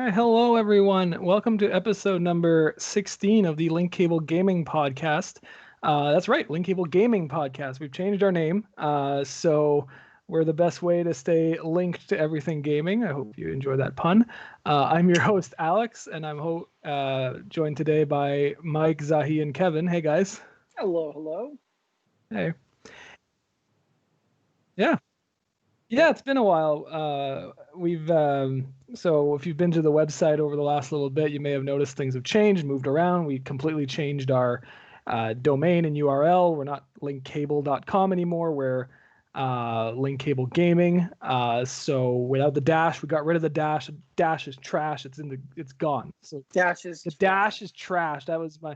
Why, hello everyone. Welcome to episode number 16 of the Link Cable Gaming Podcast. That's right, Link Cable Gaming Podcast. We've changed our name, so we're the best way to stay linked to everything gaming. I hope you enjoy that pun. I'm your host, Alex, and I'm joined today by Mike, Zahi, and Kevin. Hey, guys. Hello. Hey. Yeah, it's been a while. So if you've been to the website over the last little bit, you may have noticed things have changed, moved around. We completely changed our domain and URL. We're not linkcable.com anymore. We're Link Cable Gaming. So without the dash, we got rid of the dash. The dash is trash. It's gone. So dash is the dash is trash. That was the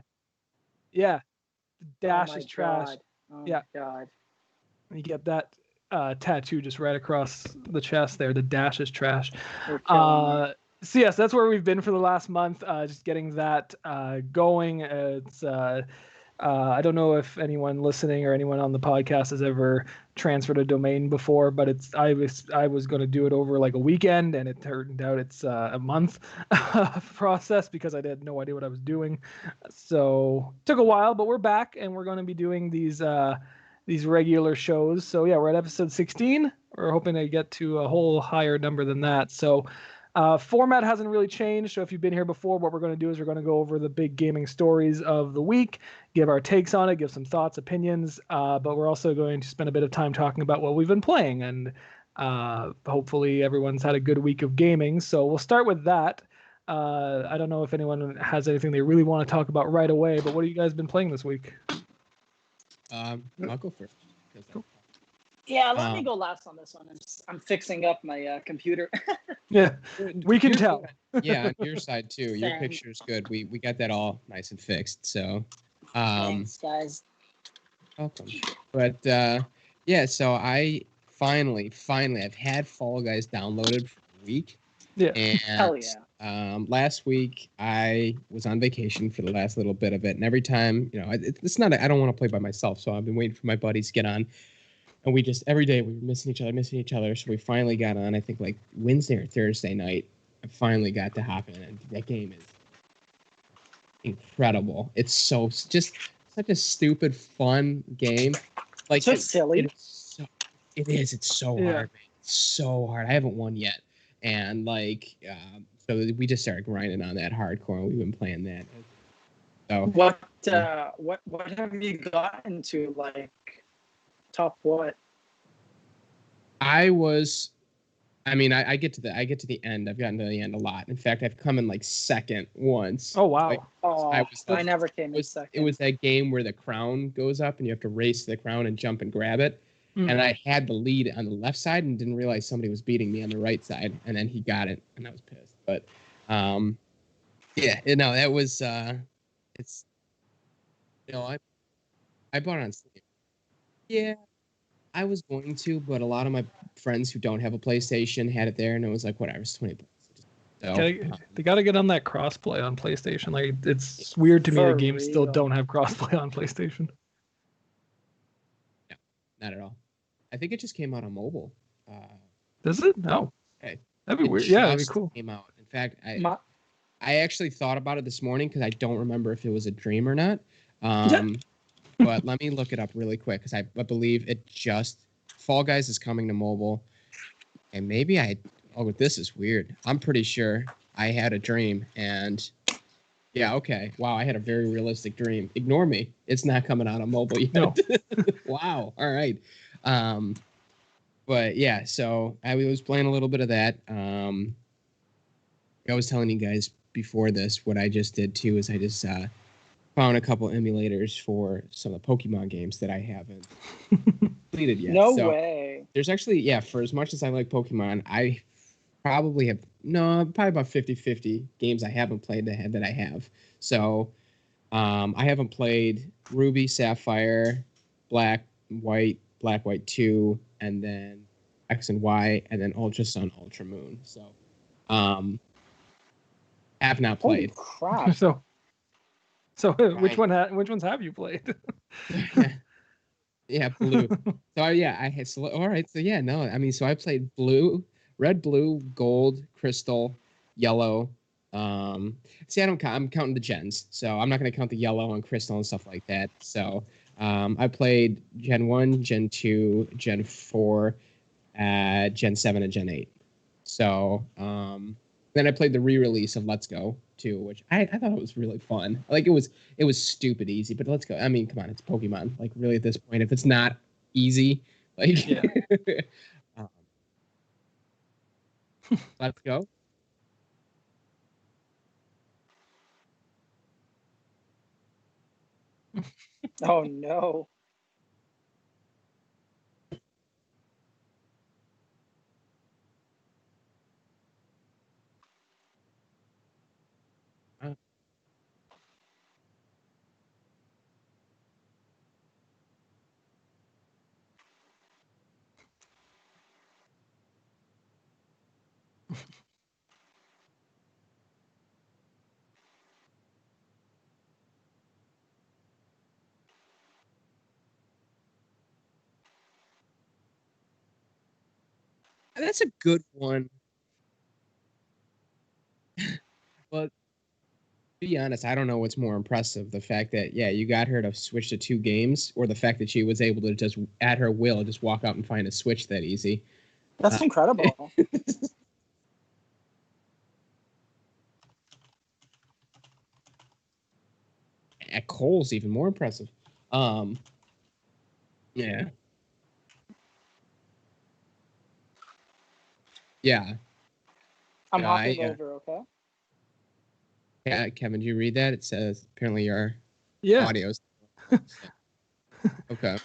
dash is trash. Oh my God. You get that tattoo just right across the chest there. The dash is trash. So yes, that's where we've been for the last month, just getting that going. It's I don't know if anyone listening or anyone on the podcast has ever transferred a domain before, but I was going to do it over like a weekend, and it turned out it's a month process because I had no idea what I was doing. So it took a while, but we're back, and we're going to be doing these regular shows. So yeah, we're at episode 16. We're hoping to get to a whole higher number than that. So format hasn't really changed. So if you've been here before, what we're going to do is we're going to go over the big gaming stories of the week, give our takes on it, give some thoughts, opinions. But we're also going to spend a bit of time talking about what we've been playing. And hopefully everyone's had a good week of gaming. So we'll start with that. I don't know if anyone has anything they really want to talk about right away, but what have you guys been playing this week? I'll go first. Cool. Yeah, let me go last on this one. I'm fixing up my computer. Yeah, we can tell. Yeah, on your side too. Your picture's good. We got that all nice and fixed. So, thanks, guys. Welcome. But yeah, so I finally, I've had Fall Guys downloaded for a week. Yeah. And hell yeah. Last week I was on vacation for the last little bit of it, and every time, it's not. I don't want to play by myself, so I've been waiting for my buddies to get on, and we just every day we were missing each other. So we finally got on. I think like Wednesday or Thursday night. I finally got to hop in, and that game is incredible. It's just such a stupid, fun game. Like so silly. It is. It's so hard, man. It's so hard. I haven't won yet. And so we just started grinding on that hardcore, and we've been playing that. So what have you gotten to? Like top what? I get to the end. I've gotten to the end a lot. In fact, I've come in like second once. Oh wow! I never came in second. It was that game where the crown goes up, and you have to race to the crown and jump and grab it. And I had the lead on the left side and didn't realize somebody was beating me on the right side. And then he got it, and I was pissed. But, that was, it's, I bought it on Steam. Yeah, I was going to, but a lot of my friends who don't have a PlayStation had it there, and it was like, whatever, it's $20. So, they got to get on that crossplay on PlayStation. Like, it's weird to me that games still don't have crossplay on PlayStation. No, not at all. I think it just came out on mobile. Does it? No. Okay. That'd be weird. Yeah, that'd be cool. Came out. In fact, I actually thought about it this morning because I don't remember if it was a dream or not. But let me look it up really quick because I believe it just Fall Guys is coming to mobile. And maybe this is weird. I'm pretty sure I had a dream and yeah, okay. Wow, I had a very realistic dream. Ignore me. It's not coming out on mobile yet. No. Wow. All right. But yeah, so I was playing a little bit of that. I was telling you guys before this, what I just did too is I just found a couple emulators for some of the Pokemon games that I haven't completed yet. No way. There's actually, for as much as I like Pokemon, I probably have, probably about 50-50 games I haven't played that I have. So I haven't played Ruby, Sapphire, Black, White 2, and then X and Y, and then Ultra Sun, Ultra Moon. So have not played. Holy crap. So which ones have you played? Yeah, Blue. So yeah, I had all right. So yeah, no, I mean, so I played Blue, Red, Blue, Gold, Crystal, Yellow, See, I don't count. I'm counting the gens, so I'm not going to count the yellow and crystal and stuff like that. So I played Gen 1, Gen 2, Gen 4, Gen 7, and Gen 8. So then I played the re-release of Let's Go too, which I thought it was really fun. Like it was stupid easy, but Let's Go. I mean, come on, it's Pokemon. Like really at this point, if it's not easy, like Yeah. Let's Go. Oh no. That's a good one. But to be honest, I don't know what's more impressive. The fact that, yeah, you got her to switch to 2 games, or the fact that she was able to just, at her will, just walk out and find a switch that easy. That's incredible. At Cole's even more impressive. Yeah. Yeah. I'm Yeah, hopping over, okay? Yeah, Kevin, do you read that? It says apparently your Yeah. audio's okay.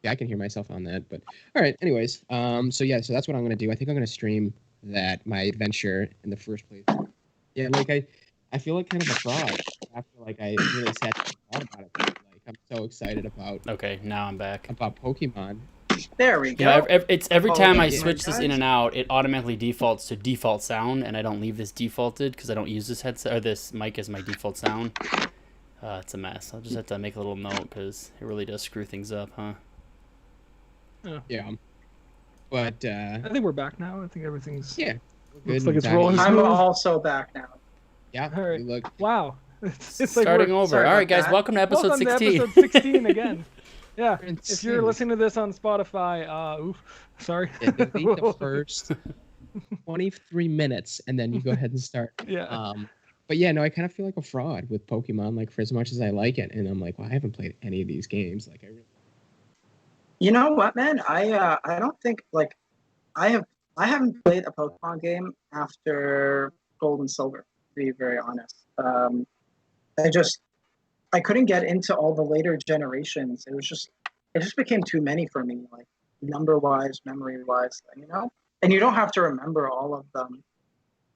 Yeah, I can hear myself on that, but all right. Anyways, so yeah, so that's what I'm gonna do. I think I'm gonna stream my adventure in the first place. Yeah, like I feel like kind of a fraud after like I really sat down and thought about it. Like I'm so excited about Okay, now I'm back. Pokemon. There we go. Yeah, it's every time I yeah. switch this in and out, it automatically defaults to default sound, and I don't leave this defaulted because I don't use this headset or this mic as my default sound. It's a mess. I'll just have to make a little note because it really does screw things up, huh? Yeah, but I think we're back now. I think everything's. yeah, Looks like it's rolling. I'm smooth. also back now. Yeah, All right. you look. Wow. It's like Starting we're- over. sorry All right, about guys, that. welcome to episode Welcome 16. to episode 16 again. Yeah. You're If you're insane. listening to this on Spotify, sorry. Yeah, delete the first 23 minutes, and then you go ahead and start. Yeah. But yeah, no, I kind of feel like a fraud with Pokemon, like for as much as I like it, and I'm like, well, I haven't played any of these games. Like I really. You know what, man? I don't think like I haven't played a Pokemon game after Gold and Silver, to be very honest. I couldn't get into all the later generations. It just became too many for me, like number wise, memory wise, you know? And you don't have to remember all of them.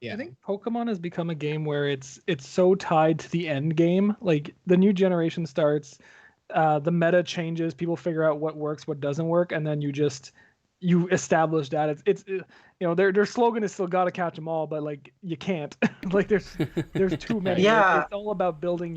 Yeah. I think Pokemon has become a game where it's so tied to the end game. Like the new generation starts, the meta changes, people figure out what works, what doesn't work, and then you establish that it's you know their slogan is still gotta catch them all, but like you can't. Like there's too many. Yeah. It's all about building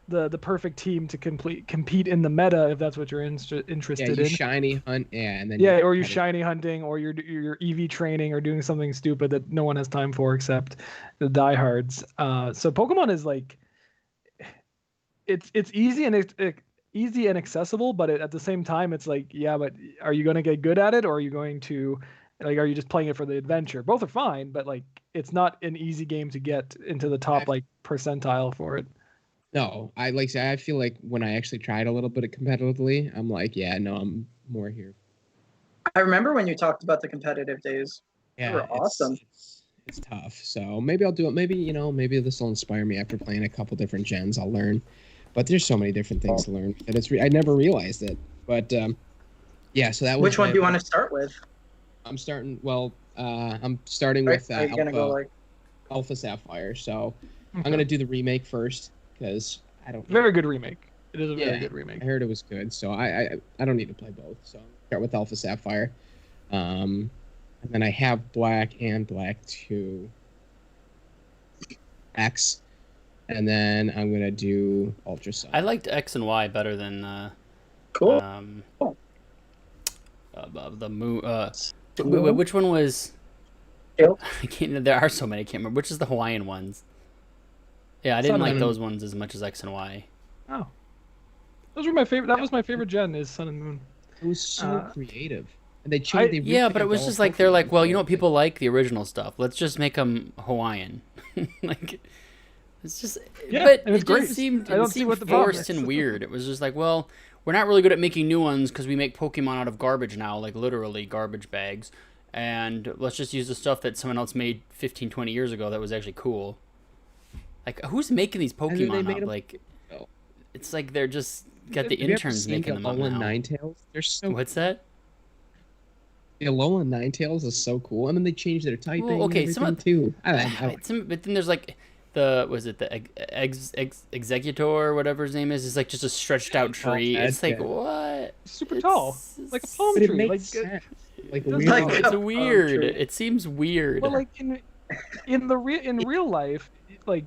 the perfect team to compete in the meta if that's what you're interested you in. shiny hunt, yeah, and then Yeah, or you're kind of- shiny hunting, or you're EV training, or doing something stupid that no one has time for except the diehards. So Pokemon is like, it's easy and easy and accessible, but at the same time, it's like, yeah, but are you going to get good at it, or are you going to like, are you just playing it for the adventure? Both are fine, but like, it's not an easy game to get into the top like percentile for it. No, I feel like when I actually tried a little bit of competitively, I'm like, yeah, no, I'm more here. I remember when you talked about the competitive days. Yeah, were awesome. It's tough. So maybe I'll do it. Maybe this will inspire me after playing a couple different gens. I'll learn. But there's so many different things to learn. And I never realized it. But yeah, so that was. Which one do you want to start with? I'm starting. Well, I'm starting Right? with Are you gonna go like? Alpha Sapphire. So I'm gonna do the remake first because I don't. Very good remake. It is a very Yeah. good remake. I heard it was good, so I don't need to play both. So I'll start with Alpha Sapphire, and then I have Black and Black 2 X, and then I'm gonna do Ultra Sun. I liked X and Y better than Cool. the moon Wait, which one was? Ew. I can't. There are so many. I can't remember. Which is the Hawaiian ones? Yeah, I didn't Sun like and- those ones as much as X and Y. Oh, those were my favorite. That was my favorite gen. Is Sun and Moon. It was so Uh, creative. And they changed. They Yeah, but it revamped was all just of like they're like, Pokemon, well, you know so what people like the original stuff. Let's just make them Hawaiian. Like, it's just. Yeah, but and it's it great. just seemed. I don't It see seemed what the problem forced is. and weird. It was just like, well, we're not really good at making new ones because we make Pokemon out of garbage now, like literally garbage bags. And let's just use the stuff that someone else made 15, 20 years ago that was actually cool. Like, who's making these then they Pokemon made up? 'em- Like, Oh. it's like they're just got the Have you ever interns seen making the them up Alolan now. Ninetales? They're so. What's that? The Alolan Ninetales is so cool. And then they changed their typing. Well, okay, and some everything of- too. I like But then there's like the Executor or whatever his name is. It's like just a stretched out tree. that's It's like good. what? Super tall, like a palm But it tree. makes Like, sense. Like does weird. like- It's a weird. tree. It seems weird. well, like in real life, like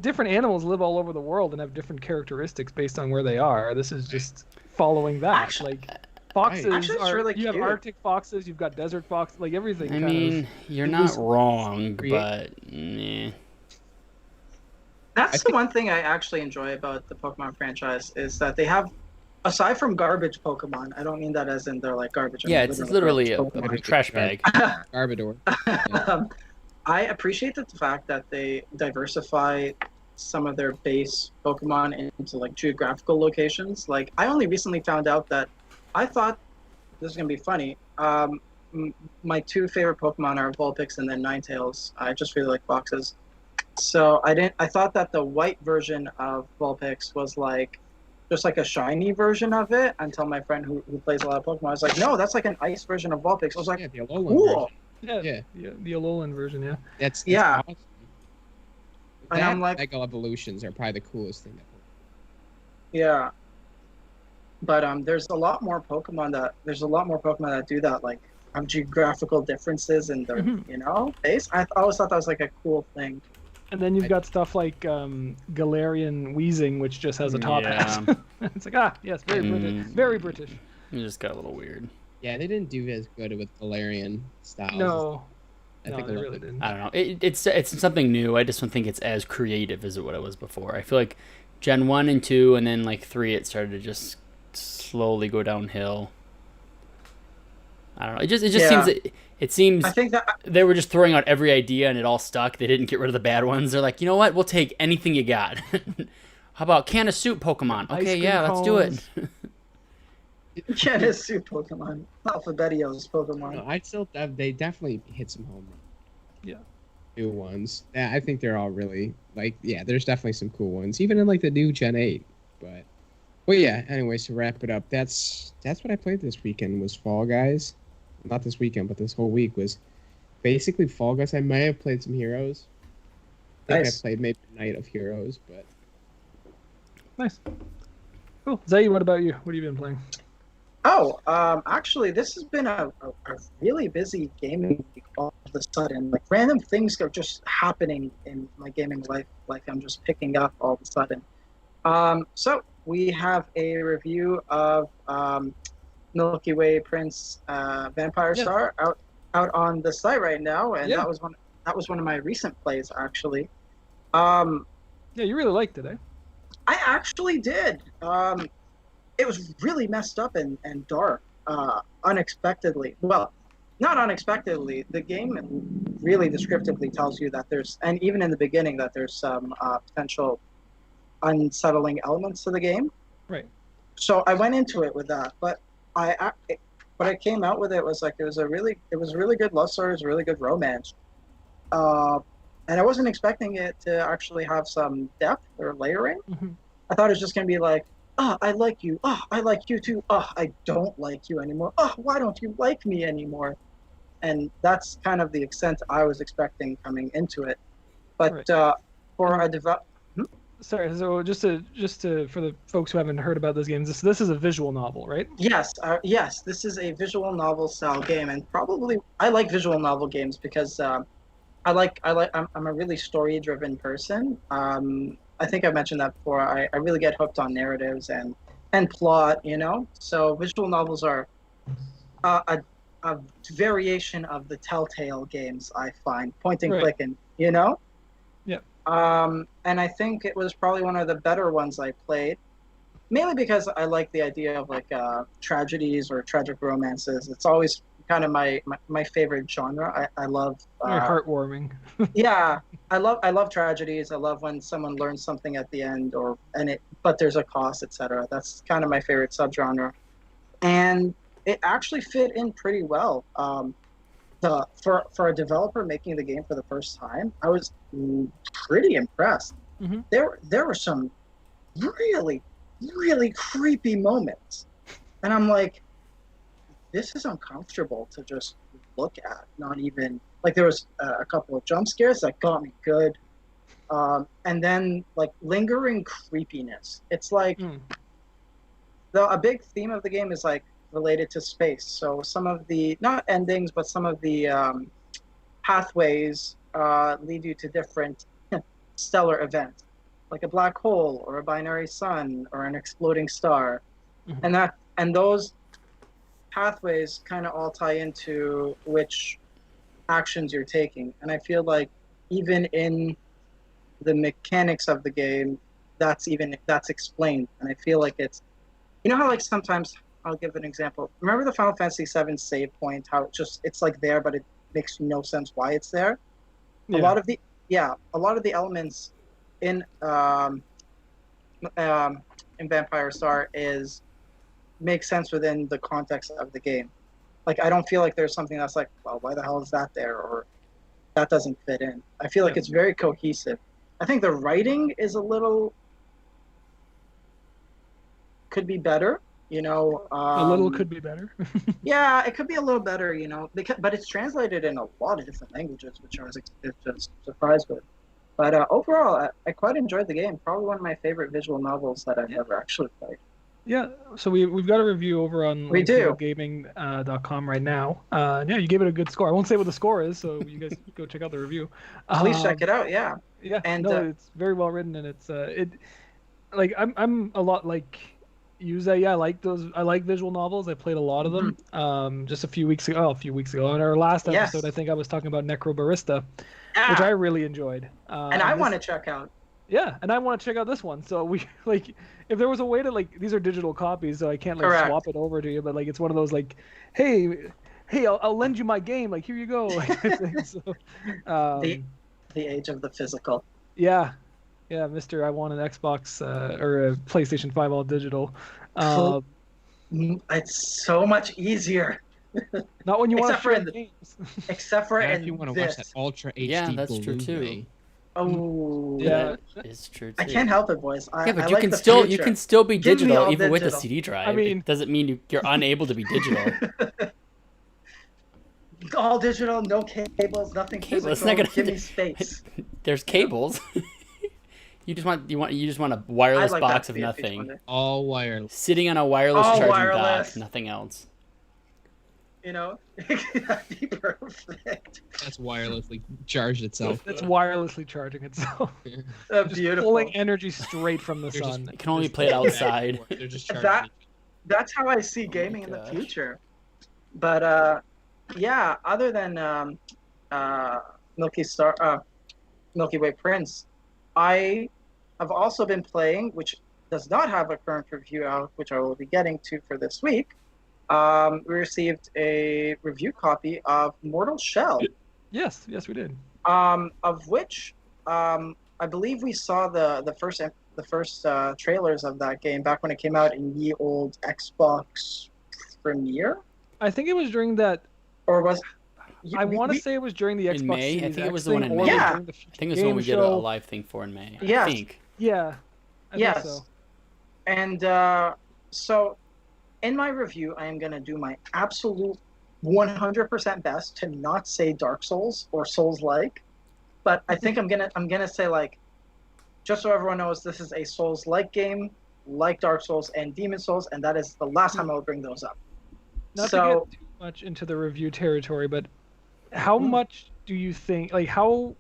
different animals live all over the world and have different characteristics based on where they are. This is just following that. Actually- Like foxes Actually, it's are. really You have cute. Arctic foxes. You've got desert foxes. Like everything. I kind mean, you're it not was wrong, create- but meh. That's the one thing I actually enjoy about the Pokemon franchise is that they have, aside from garbage Pokemon, I don't mean that as in they're like garbage. I Yeah, mean it's literally a garbage Pokemon. trash bag. Garbodor. I appreciate the fact that they diversify some of their base Pokemon into like geographical locations. Like I only recently found out that I thought this is gonna be funny. My two favorite Pokemon are Vulpix and then Ninetales. I just really like foxes. So I thought that the white version of Vulpix was like just like a shiny version of it until my friend who plays a lot of Pokemon was like, no, that's like an ice version of Vulpix. I was like, Yeah, the Alolan cool. version. of the Alolan version. Yeah. That's Yeah. awesome. And That I'm like- Mega Evolutions are probably the coolest thing. Yeah. But there's a lot more Pokemon that do that, like have geographical differences in their Mhm. base. I always thought that was like a cool thing. And then you've I- got stuff like Galarian Weezing, which just has a top hat. It's like yes, very British. Mm. Very British. It just got a little weird. Yeah, they didn't do as good with Galarian styles. No, I no, think they a lot really of- didn't. I don't know. It's something new. I just don't think it's as creative as what it was before. I feel like Gen 1 and 2 and then like 3 it started to just slowly go downhill. I don't know. It just Yeah. seems I think that they were just throwing out every idea and it all stuck. They didn't get rid of the bad ones. They're like, you know what? We'll take anything you got. How about can of soup Pokemon? Ice Okay, cream yeah, let's do it. cones. Genesis Pokemon, Alphabetios Pokemon. No, I'd still. They definitely hit some home runs. Yeah. New ones. Yeah, I think they're all really like. Yeah, there's definitely some cool ones, even in like the new Gen 8. But, well, yeah. Anyways, to wrap it up, that's what I played this weekend was Fall Guys. Not this weekend, but this whole week was basically Fall Guys. I may have played some Heroes. I think Nice. I played maybe Night of Heroes, but Nice. Cool. Zay, what about you? What have you been playing? Oh, actually, this has been a really busy gaming week all of a sudden. Like, random things are just happening in my gaming life. Like, I'm just picking up all of a sudden. So, we have a review of Milky Way Prince Vampire Yeah. Star out on the site right now, and Yeah. that was one of my recent plays, actually. Yeah, you really liked it, eh? I actually did. It was really messed up and dark, unexpectedly. Well, not unexpectedly. The game really descriptively tells you that and even in the beginning, that there's some potential unsettling elements to the game. Right. So I went into it with that, but what I came out with it was like it was a really good love story. It was a really good romance. And I wasn't expecting it to actually have some depth or layering. Mhm. I thought it was just going to be like, I like you. I like you too. I don't like you anymore. Why don't you like me anymore? And that's kind of the extent I was expecting coming into it. But Right. for a develop, Sorry, so just to for the folks who haven't heard about this game, this is a visual novel, right? yes, this is a visual novel style game, and probably I like visual novel games because I'm a really story driven person. I think I mentioned that before. I really get hooked on narratives and plot, So visual novels are a variation of the Telltale games. I find point and Right. click, and you know. Yep. And I think it was probably one of the better ones I played, mainly because I like the idea of like tragedies or tragic romances. It's always kind of my favorite genre. I love. Very heartwarming. Yeah, I love tragedies. I love when someone learns something at the end, but there's a cost, etc. That's kind of my favorite subgenre, and it actually fit in pretty well. For a developer making the game for the first time, I was pretty impressed. Mhm. There were some really really creepy moments, and I'm like, this is uncomfortable to just look at. Not even like there was a couple of jump scares that got me good, and then like lingering creepiness. It's like a big theme of the game is like related to space. So some of the not endings, but some of the pathways lead you to different stellar events, like a black hole or a binary sun or an exploding star, and those pathways kind of all tie into which actions you're taking. And I feel like even in the mechanics of the game, that's explained. And I feel like it's, how like sometimes I'll give an example. Remember the Final Fantasy VII save point? How it's like there, but it makes no sense why it's there. Yeah. A lot of the elements in Vampire Star makes sense within the context of the game. Like I don't feel like there's something that's like, well, why the hell is that there, or that doesn't fit in. I feel like it's very cohesive. I think the writing is could be better. A little could be better. Yeah, it could be a little better, but it's translated in a lot of different languages, which I was just surprised with. But overall, I quite enjoyed the game. Probably one of my favorite visual novels that I've ever actually played. Yeah, so we've got a review over on gaming.com right now. Yeah, you gave it a good score. I won't say what the score is, so you guys go check out the review. Please check it out. Yeah. Yeah, and it's very well written, and it's like I'm a lot like Yuza. Yeah, I like those. I like visual novels. I played a lot of them. Just a few weeks ago in our last episode, I think I was talking about Necrobarista, which I really enjoyed. And I want to check out. Yeah, and I want to check out this one. So we like, if there was a way to like, these are digital copies, so I can't like swap it over to you. But like, it's one of those like, hey, I'll lend you my game. Like, here you go. So, the age of the physical. Yeah, Mister, I want an Xbox or a PlayStation 5 all digital. It's so much easier. Not when you want to play games. Except for if you want to watch that Ultra HD. Yeah, that's true too. Oh, yeah, it's true too. I can't help it, boys. Yeah, but I you like can the still future. you can still be Give me digital all even with a digital. CD drive. I mean, it doesn't mean you're unable to be digital. All digital, no cables, nothing physical. It's not gonna give me space. There's cables. You just want a wireless like box that of to be a feature one nothing. day. All wireless. Sitting on a wireless All charging wireless. dock, nothing else. That'd be perfect. That's wirelessly charged itself. That's wirelessly charging itself. Beautiful. Pulling energy straight from the sun. You can only play it outside. They're just charging. That's how I see gaming in the gosh. future. But yeah, other than Milky Way Prince, I have also been playing, which does not have a current review out, which I will be getting to for this week. We received a review copy of Mortal Shell. Yes, we did. Of which I believe we saw the first trailers of that game back when it came out in the old Xbox premiere. I think it was during that. Or was I want to say it was during the Xbox in May. Series I think it X was the one in thing, or May. Yeah. during the I think it was when we did a show. live thing for in May. Yes. I think. Yeah. I think Yes. so. And so in my review, I am going to do my absolute 100% best to not say Dark Souls or Souls-like, but I think I'm gonna say, like, just so everyone knows, this is a Souls-like game, like Dark Souls and Demon Souls, and that is the last time I will bring those up. Not So- to get too much into the review territory, but how much do you think, like, how,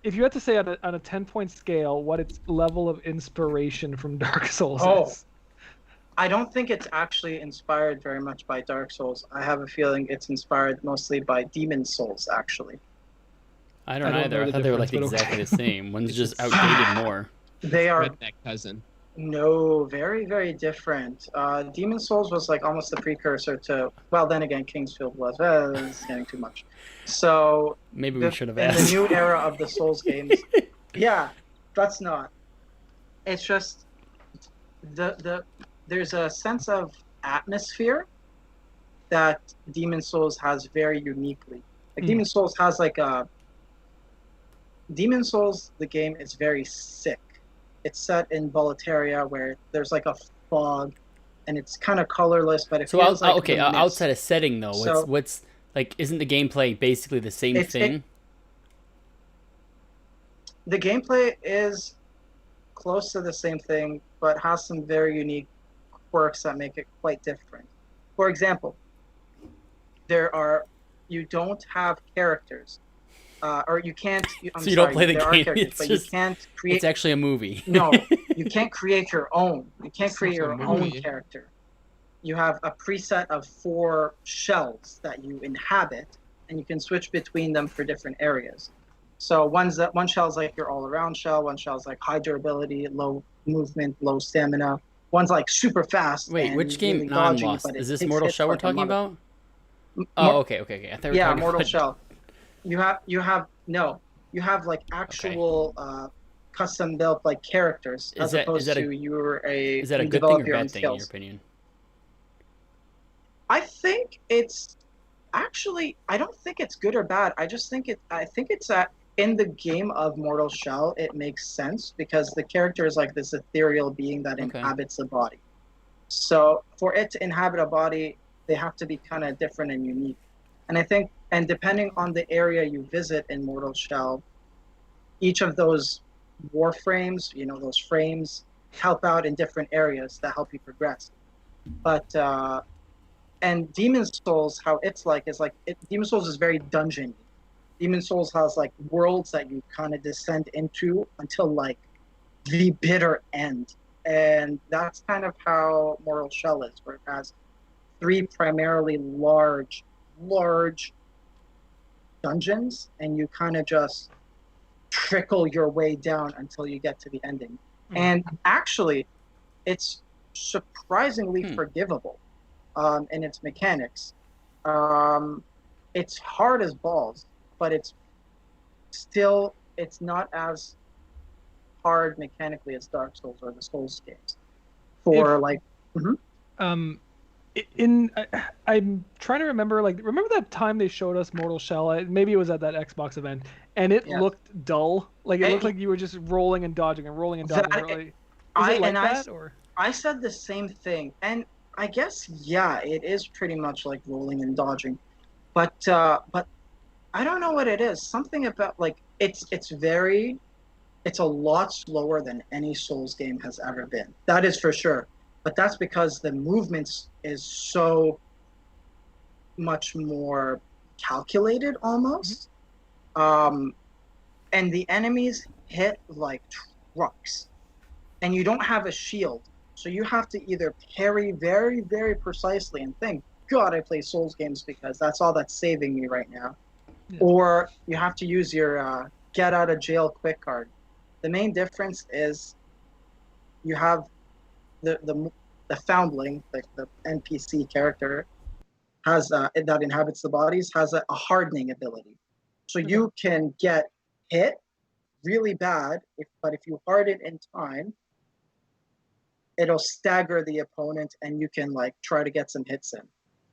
if you had to say on a 10-point scale, what its level of inspiration from Dark Souls is? I don't think it's actually inspired very much by Dark Souls. I have a feeling it's inspired mostly by Demon Souls, actually. I don't I don't either. know I the thought they were like difference, but exactly okay. the same. One's It's just just- outdated more. They are Redneck cousin. no, very, very different. Demon Souls was like almost the precursor to, well, then again, Kingsfield was, it's getting too much. So, Maybe we should have in the asked. new era of the Souls games, yeah, that's not. It's just there's a sense of atmosphere that Demon Souls has very uniquely. Like Demon Souls has like a Demon Souls, the game is very sick. It's set in Boletaria where there's like a fog and it's kind of colorless, but it So feels like okay, the mist. outside of setting though, So- what's like? Isn't the gameplay basically the same thing? The gameplay is close to the same thing, but has some very unique quirks that make it quite different. For example, you don't have characters, or you can't. So you don't play the there are game, characters, it's but just- you can't create. It's actually a movie. No, you can't create your own. You can't It's create also your a own movie. character. You have a preset of 4 shells that you inhabit, and you can switch between them for different areas. So one shell is like your all-around shell. One shell is like high durability, low movement, low stamina. One's like super fast. Wait, and which game? really No, I'm dodgy, lost. but it Is this takes Mortal hits Shell we're like a talking mother- about? Mor- Oh, okay. I thought we were yeah, talking Mortal about... Shell. You have like actual custom built like characters Is as that- opposed is that a- to you Is that a you good develop thing or your bad own thing in your skills. opinion? I think it's actually I don't think it's good or bad. I think it's that in the game of Mortal Shell it makes sense because the character is like this ethereal being that Okay. inhabits a body. So for it to inhabit a body, they have to be kind of different and unique. And I think and depending on the area you visit in Mortal Shell, each of those warframes, those frames help out in different areas that help you progress. But and Demon Souls, how it's like is like Demon Souls is very dungeon. Demon Souls has like worlds that you kind of descend into until like the bitter end, and that's kind of how Mortal Shell is, where it has 3 primarily large dungeons, and you kind of just trickle your way down until you get to the ending. And actually, it's surprisingly forgivable in its mechanics. It's hard as balls, but it's not as hard mechanically as Dark Souls or the Souls games. I'm trying to remember that time they showed us Mortal Shell, maybe it was at that Xbox event, and it Yeah. looked dull, like it looked like you were just rolling and dodging and rolling and dodging. I said the same thing, and I guess it is pretty much like rolling and dodging, but I don't know what it is. Something about like it's a lot slower than any Souls game has ever been. That is for sure. But that's because the movements is so much more calculated almost. And the enemies hit like trucks. And you don't have a shield. So you have to either parry very, very precisely and think, God, I play Souls games because that's all that's saving me right now. Yeah. Or you have to use your get out of jail quick card. The main difference is you have the foundling, like the NPC character, has that inhabits the bodies, has a hardening ability. So you can get hit really bad, but if you harden in time, it'll stagger the opponent, and you can like try to get some hits in.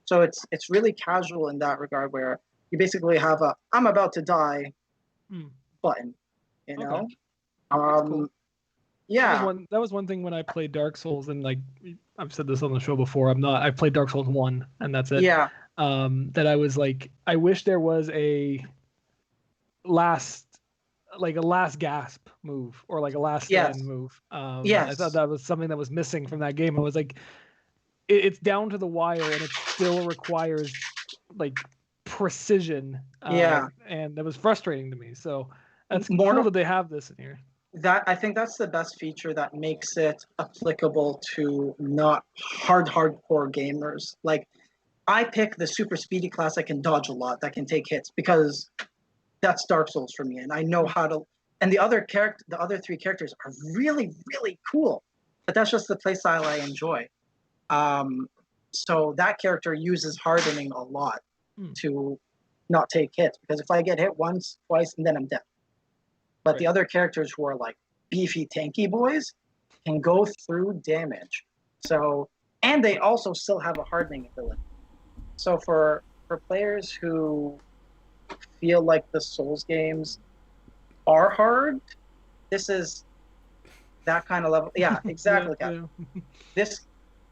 So it's really casual in that regard, where you basically have a "I'm about to die" button. Okay. Cool. Yeah. That was one thing when I played Dark Souls, and like I've said this on the show before, I've played Dark Souls 1 and that's it. Yeah. That I was like, I wish there was a last gasp move, or like a last stand move. I thought that was something that was missing from that game. I was like, it's down to the wire, and it still requires like precision. And that was frustrating to me. So that's cool that they have this in here. I think that's the best feature that makes it applicable to not hardcore gamers. Like, I pick the super speedy class that can dodge a lot, that can take hits, because that's Dark Souls for me, and I know how to. And the other three characters are really, really cool, but that's just the playstyle I enjoy. So that character uses hardening a lot to not take hits, because if I get hit once, twice, and then I'm dead. But the other characters who are like beefy, tanky boys can go through damage. So, and they also still have a hardening ability. So for players who feel like the Souls games are hard, this is that kind of level. Yeah, exactly. Yeah. This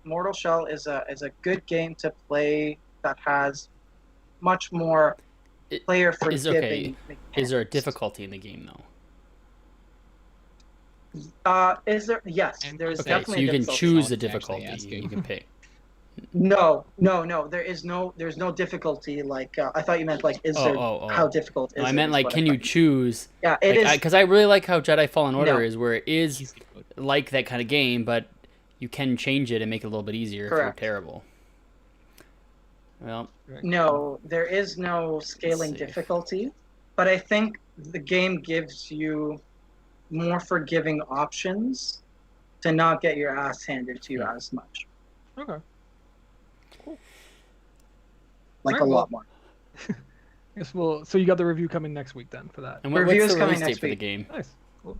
Mortal Shell is a good game to play that has much more player forgiving. Is there a difficulty in the game though? Is there? Yes, there's definitely. So you can choose the difficulty. You can pick. No. There's no difficulty. Like I thought you meant like how difficult is it? I meant like can you choose? Yeah, it is. Because I really like how Jedi Fallen Order is, where it is like that kind of game, but you can change it and make it a little bit easier if you're terrible. Well, no, there is no scaling difficulty, but I think the game gives you more forgiving options to not get your ass handed to you as much. Okay. Cool. Like a lot more. Yes, well, so you got the review coming next week then for that. And what's the release date for the game? Nice. Cool.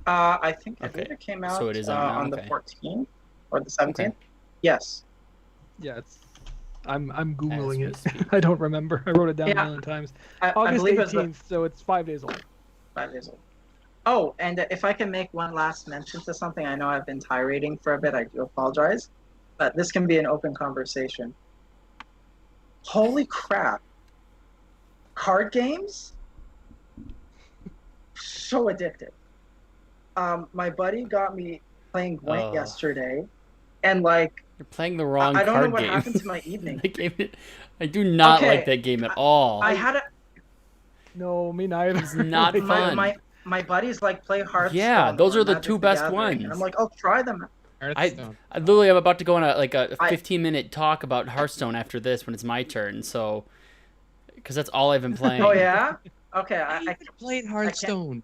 I think it came out so it is on the 14th or the 17th. Okay. Yes. Yeah, I'm Googling it. I don't remember. I wrote it down a million times. August 18th, so it's 5 days old. 5 days old. Oh, and if I can make one last mention to something, I know I've been tirading for a bit. I do apologize, but this can be an open conversation. Holy crap! Card games, so addictive. My buddy got me playing Gwent yesterday, and like you're playing the wrong card game. I don't know what happened to my evening. I do not like that game at all. I had a. No, me neither. It's not fun. My buddies like play Hearthstone. Yeah, those are the two best ones. And I'm like, I'll try them. I literally am about to go on a 15-minute talk about Hearthstone after this when it's my turn. So, because that's all I've been playing. Oh yeah. Okay. I played Hearthstone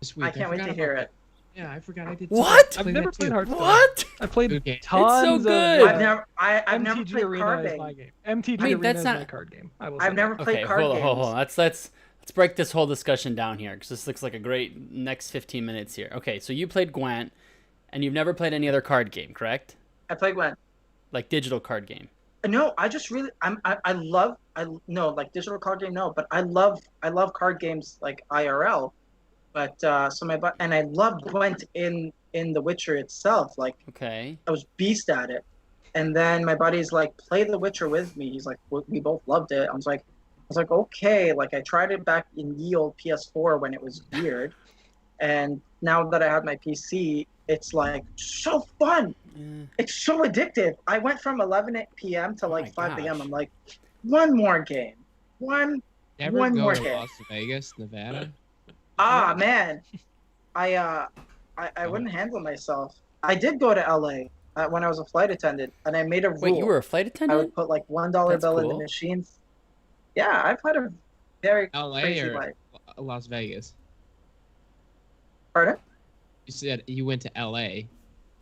this week. I can't wait to hear it. Yeah, I forgot I did. What? I've never played Hearthstone. What? I played tons. It's so good. I've never played card game. MTG Arena is my card game. I've never played card games. Hold on. Let's break this whole discussion down here because this looks like a great next 15 minutes here. Okay, so you played Gwent, and you've never played any other card game, correct? I played Gwent. Like digital card game. No, I just really like digital card game. No, but I love card games like IRL. But and I loved Gwent in The Witcher itself. Like, okay, I was beast at it. And then my buddy's like, play The Witcher with me. He's like, we both loved it. I was like, okay. Like, I tried it back in the old PS4 when it was weird, and now that I have my PC, it's like so fun. It's so addictive. I went from 11 p.m. to like 5 p.m. I'm like, one more game. One more game. Las Vegas, Nevada? Ah, man. I wouldn't handle myself. I did go to LA when I was a flight attendant, and I made a rule. Wait, you were a flight attendant? I would put like $1 bill in the machines. Yeah, I've had a very LA crazy or life. Las Vegas? Pardon? You said you went to LA.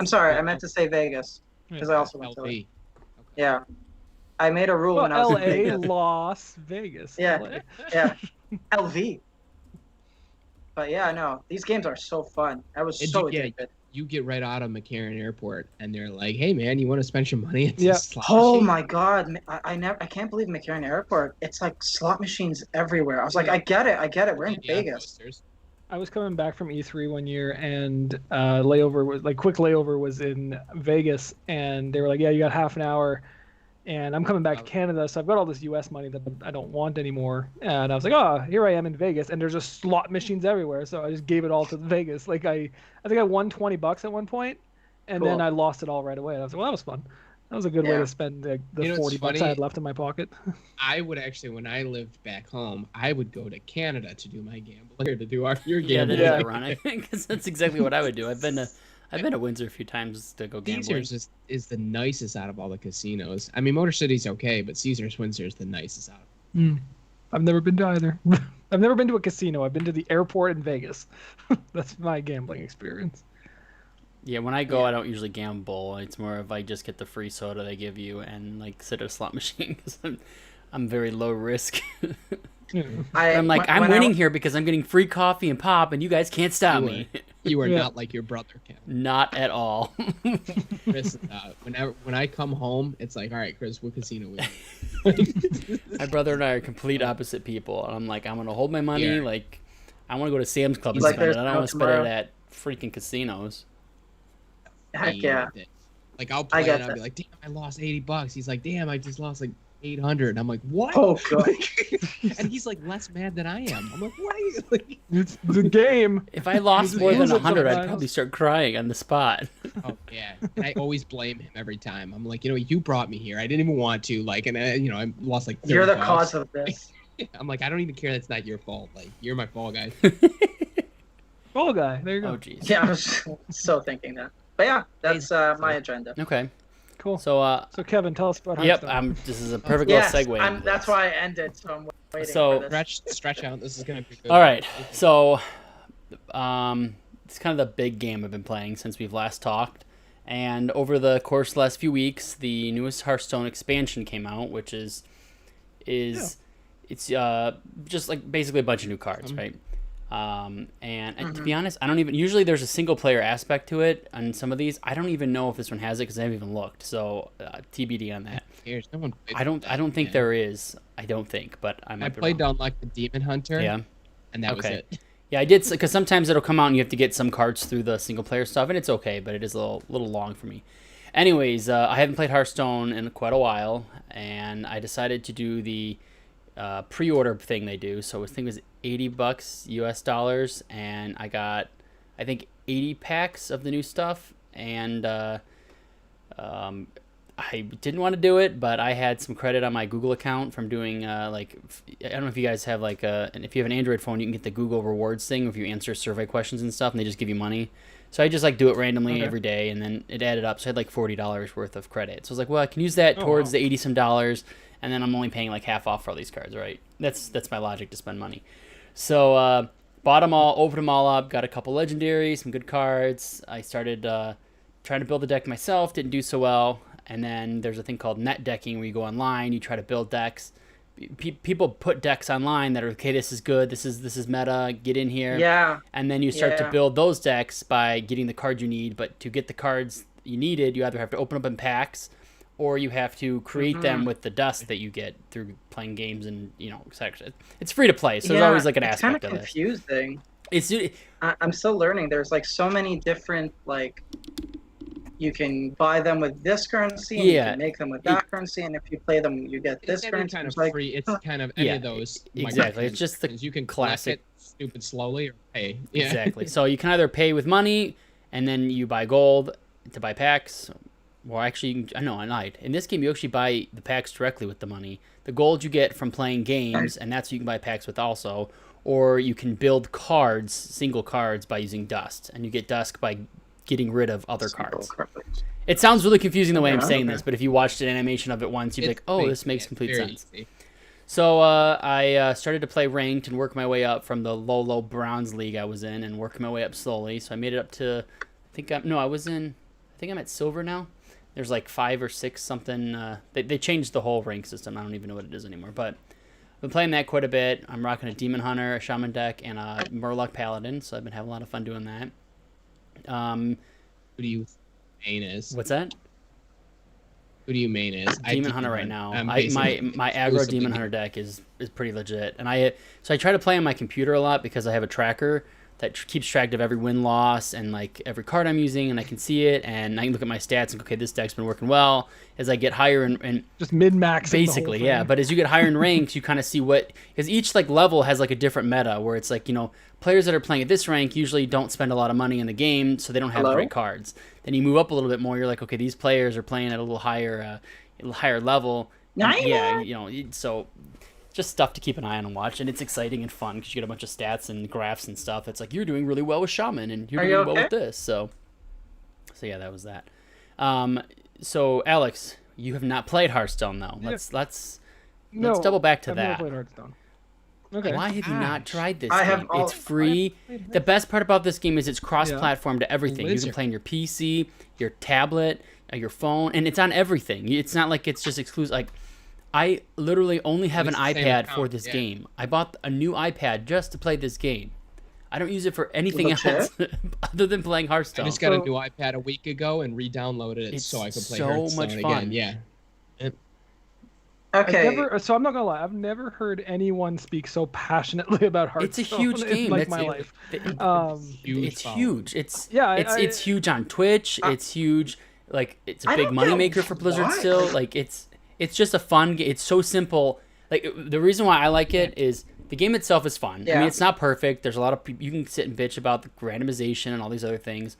I'm sorry, I meant to say Vegas because I also went to LA. Okay. Yeah. I made a rule when I was in Vegas. Las Vegas. Yeah. LA. Yeah. LV. But yeah, no, these games are so fun. I was so addicted. You get right out of McCarran Airport, and they're like, "Hey, man, you want to spend some money?" Yeah. Oh my God, I can't believe McCarran Airport. It's like slot machines everywhere. I was like, I get it. We're in Vegas. I was coming back from E3 one year, and quick layover was in Vegas, and they were like, "Yeah, you got half an hour." And I'm coming back to Canada, so I've got all this U.S. money that I don't want anymore. And I was like, oh, here I am in Vegas, and there's just slot machines everywhere. So I just gave it all to Vegas. Like I think I won $20 at one point, and then I lost it all right away. And I was like, well, that was fun. That was a good way Yeah. to spend the You know, it's 40 bucks I funny. had left in my pocket. I would actually, when I lived back home, I would go to Canada to do my gambling, or to do your Yeah, that gambling. is Yeah. ironic because that's exactly what I would do. I've been to Windsor a few times to go gambling. Caesars is the nicest out of all the casinos. I mean, Motor City's okay, but Caesars Windsor is the nicest out. I've never been to either. I've never been to a casino. I've been to the airport in Vegas. That's my gambling experience. Yeah, when I go, I don't usually gamble. It's more of I just get the free soda they give you and like sit at a slot machine because I'm very low risk. I'm like, I'm winning here because I'm getting free coffee and pop, and you guys can't stop me. You are Yeah. not like your brother, Kevin. Not at all. Chris, when I come home, it's like, all right, Chris, what casino we? My brother and I are complete opposite people, and I'm like, I'm gonna hold my money. Yeah. Like, I want to go to Sam's Club and Like, spend it. there's I don't no want to spend it tomorrow. at freaking casinos. Heck yeah. Like I'll I play get and I'll that. be like, damn, I lost $80. He's like, damn, I just lost like 800. I'm like, what? Oh god. And he's like less mad than I am. I'm like, what? Are you like, It's the game. If I lost Just more than use it 100, I'd sometimes. probably start crying on the spot. oh yeah. And I always blame him every time. I'm like, you brought me here. I didn't even want to. Like, and I lost like. 30 You're the bucks. cause of this. I'm like, I don't even care. That's not your fault. Like, you're my fall guy. Fall guy. There you go. Oh, jeez. Yeah, I was so thinking that. But yeah, that's my agenda. Okay. Cool. So, So Kevin, tell us about yep, Hearthstone. this is a perfect Yes, little segue. into that's this. why I ended. So I'm waiting So- for this. Stretch out. This is gonna be good. All right. So, it's kind of the big game I've been playing since we've last talked. And over the course of the last few weeks, the newest Hearthstone expansion came out, which is it's just like basically a bunch of new cards, right? And to be honest, I don't even usually there's a single player aspect to it on some of these. I don't even know if this one has it because I haven't even looked. So TBD on that. Here's no one. plays I don't think yeah. there is. I don't think, but I might I be played wrong. down like the Demon Hunter. Yeah. And that was Okay. it. Yeah, I did because sometimes it'll come out and you have to get some cards through the single player stuff, and it's okay, but it is a little long for me. Anyways, I haven't played Hearthstone in quite a while, and I decided to do the pre-order thing they do. So I think it was $80 US dollars, and I got I think 80 packs of the new stuff, and I didn't want to do it, but I had some credit on my Google account from doing I don't know if you guys have and if you have an Android phone, you can get the Google Rewards thing if you answer survey questions and stuff, and they just give you money. So I just do it randomly every day, and then it added up. So I had like $40 worth of credit. So I was like, well, I can use that towards the 80 some dollars, and then I'm only paying like half off for all these cards, right? That's my logic to spend money. So bought them all, opened them all up, got a couple legendaries, some good cards. I started trying to build the deck myself, didn't do so well. And then there's a thing called net decking where you go online, you try to build decks. People put decks online that are, okay, this is good, this is meta, get in here. Yeah. And then you start to Yeah. build those decks by getting the cards you need. But to get the cards you needed, you either have to open up in packs or you have to create them with the dust that you get through playing games and, it's free to play. So there's always like an it's aspect kind of of it. confusing. It's I'm still learning. There's like so many different you can buy them with this currency, and you Yeah. can make them with that currency, and if you play them, you get this It's every currency. kind of It's like, free. It's kind of any Yeah, of those. exactly. It's just the microtransactions. You can classic- classic stupid slowly or pay. Yeah. Exactly. So you can either pay with money, and then you buy gold to buy packs, or actually, I lied. In this game, you actually buy the packs directly with the money. The gold you get from playing games, and that's what you can buy packs with also. Or you can build cards, single cards, by using dust, and you get dust by getting rid of other cards. It sounds really confusing the way I'm Yeah, saying okay. this, but if you watched an animation of it once, you'd be like, oh, this makes complete very sense. easy. So I started to play ranked and work my way up from the low bronze league I was in and work my way up slowly. So I made it up to, I think I'm at silver now. There's like 5 or 6 something. They changed the whole rank system. I don't even know what it is anymore. But I've been playing that quite a bit. I'm rocking a Demon Hunter, a Shaman deck, and a Murloc Paladin. So I've been having a lot of fun doing that. Who do you main is? What's that? Who do you main is? Demon Hunter right now. I'm My basically aggro exclusively Demon Hunter deck is pretty legit, and I try to play on my computer a lot because I have a tracker that keeps track of every win-loss and like every card I'm using, and I can see it, and I can look at my stats and go, okay, this deck's been working well. As I get higher and just min-max. Basically, yeah. But as you get higher in ranks, you kind of see what, because each like level has like a different meta where it's like, you know, players that are playing at this rank usually don't spend a lot of money in the game, so they don't have great cards. Then you move up a little bit more, you're like, okay, these players are playing at a little higher level. Yeah, you know, so just stuff to keep an eye on and watch, and it's exciting and fun because you get a bunch of stats and graphs and stuff. It's like you're doing really well with Shaman, and you're doing well with this. So yeah, that was that. So Alex, you have not played Hearthstone though. Let's double back to that. I've never played Hearthstone. Okay. Why have you not tried this game? It's free. The best part about this game is it's cross-platform to everything. You can play on your PC, your tablet, your phone, and it's on everything. It's not like it's just exclusive. Like, I literally only have an iPad for this game. I bought a new iPad just to play this game. I don't use it for anything else other than playing Hearthstone. I just got a new iPad a week ago and re-downloaded it so I could play Hearthstone again. Yeah. Okay. So I'm not gonna lie. I've never heard anyone speak so passionately about Hearthstone. It's a huge game. In my life. It's huge. It's huge on Twitch. It's huge. Like, it's a big moneymaker for Blizzard still. Like, it's just a fun game. It's so simple. Like, the reason why I like it is the game itself is fun. I mean, it's not perfect. There's a lot of people you can sit and bitch about the randomization and all these other things,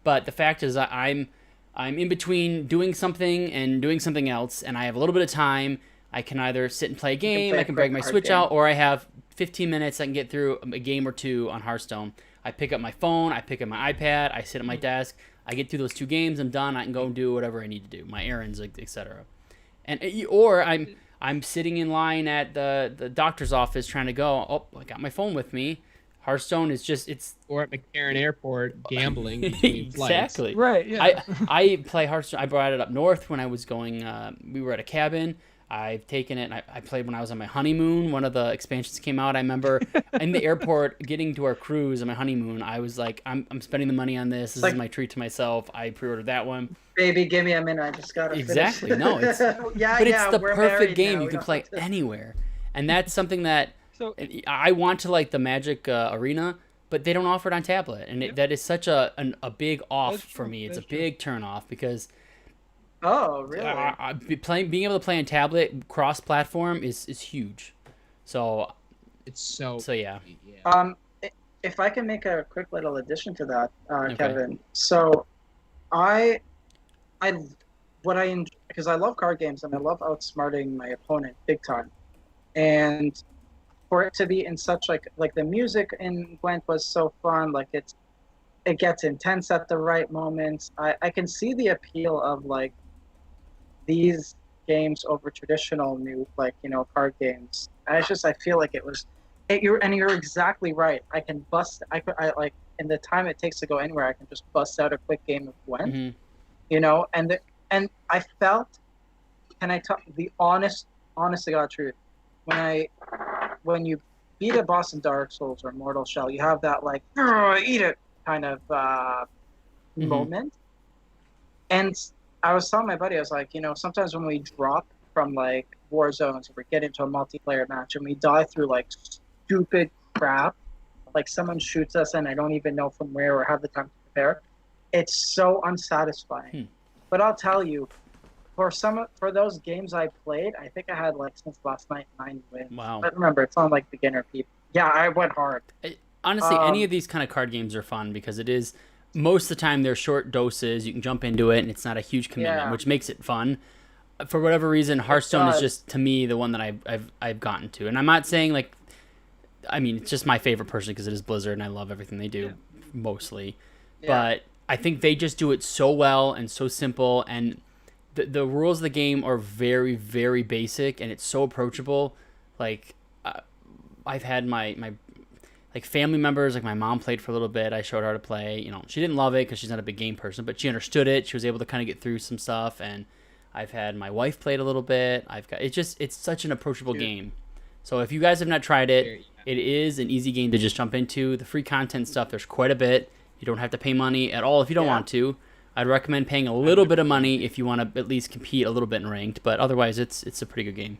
but the fact is that I'm in between doing something and doing something else, and I have a little bit of time. I can either sit and play a game, I can break my Switch out, or I have 15 minutes I can get through a game or two on Hearthstone. I pick up my phone, I pick up my iPad, I sit at my desk, I get through those 2 games, I'm done, I can go and do whatever I need to do, my errands, etc. And or I'm sitting in line at the doctor's office trying to go, oh, I got my phone with me. Hearthstone is just, it's... Or at McCarran Airport, gambling between exactly. flights. Right, yeah. I play Hearthstone. I brought it up north when I was going, we were at a cabin. I've taken it, and I played when I was on my honeymoon. One of the expansions came out. I remember in the airport getting to our cruise on my honeymoon, I was like, I'm spending the money on this. This is my treat to myself. I pre-ordered that one. Baby, give me a minute. I just got to Exactly. finish. No, it's it's the perfect game. You can play anywhere. And that's something that I want to like the Magic Arena, but they don't offer it on tablet. And that is such a big off for me. It's a big turn off because... Oh, really? Being able to play on tablet cross-platform is huge. So it's so yeah. If I can make a quick little addition to that, Kevin. So, because I love card games and I love outsmarting my opponent big time, and for it to be in such like the music in Gwent was so fun. Like it gets intense at the right moments. I can see the appeal of like these games over traditional new card games. And it's just I feel like you're exactly right. I like in the time it takes to go anywhere, I can just bust out a quick game of Gwent. Mm-hmm. And I felt, can I talk the honest to God truth, when you beat a boss in Dark Souls or Mortal Shell, you have that like eat it kind of moment. And I was telling my buddy, I was like, sometimes when we drop from like war zones, or we get into a multiplayer match and we die through like stupid crap, like someone shoots us and I don't even know from where or have the time to prepare, it's so unsatisfying. But I'll tell you, for those games I played, I think I had like since last night 9 wins. Wow. But remember, it's on like beginner people. Yeah, I went hard. Honestly, any of these kind of card games are fun because it is, most of the time they're short doses. You can jump into it and it's not a huge commitment, which makes it fun. For whatever reason, Hearthstone is just, to me, the one that I've gotten to. And I'm not saying like, I mean, it's just my favorite personally because it is Blizzard and I love everything they do mostly. Yeah. But I think they just do it so well and so simple, and the rules of the game are very, very basic, and it's so approachable. Like, I've had my like family members, like my mom played for a little bit. I showed her how to play. She didn't love it because she's not a big game person, but she understood it. She was able to kind of get through some stuff, and I've had my wife played a little bit. It's such an approachable game. So if you guys have not tried it, it is an easy game to just jump into. The free content stuff, there's quite a bit. You don't have to pay money at all if you don't want to. I'd recommend paying a little bit of money if you want to at least compete a little bit in ranked, but otherwise it's a pretty good game.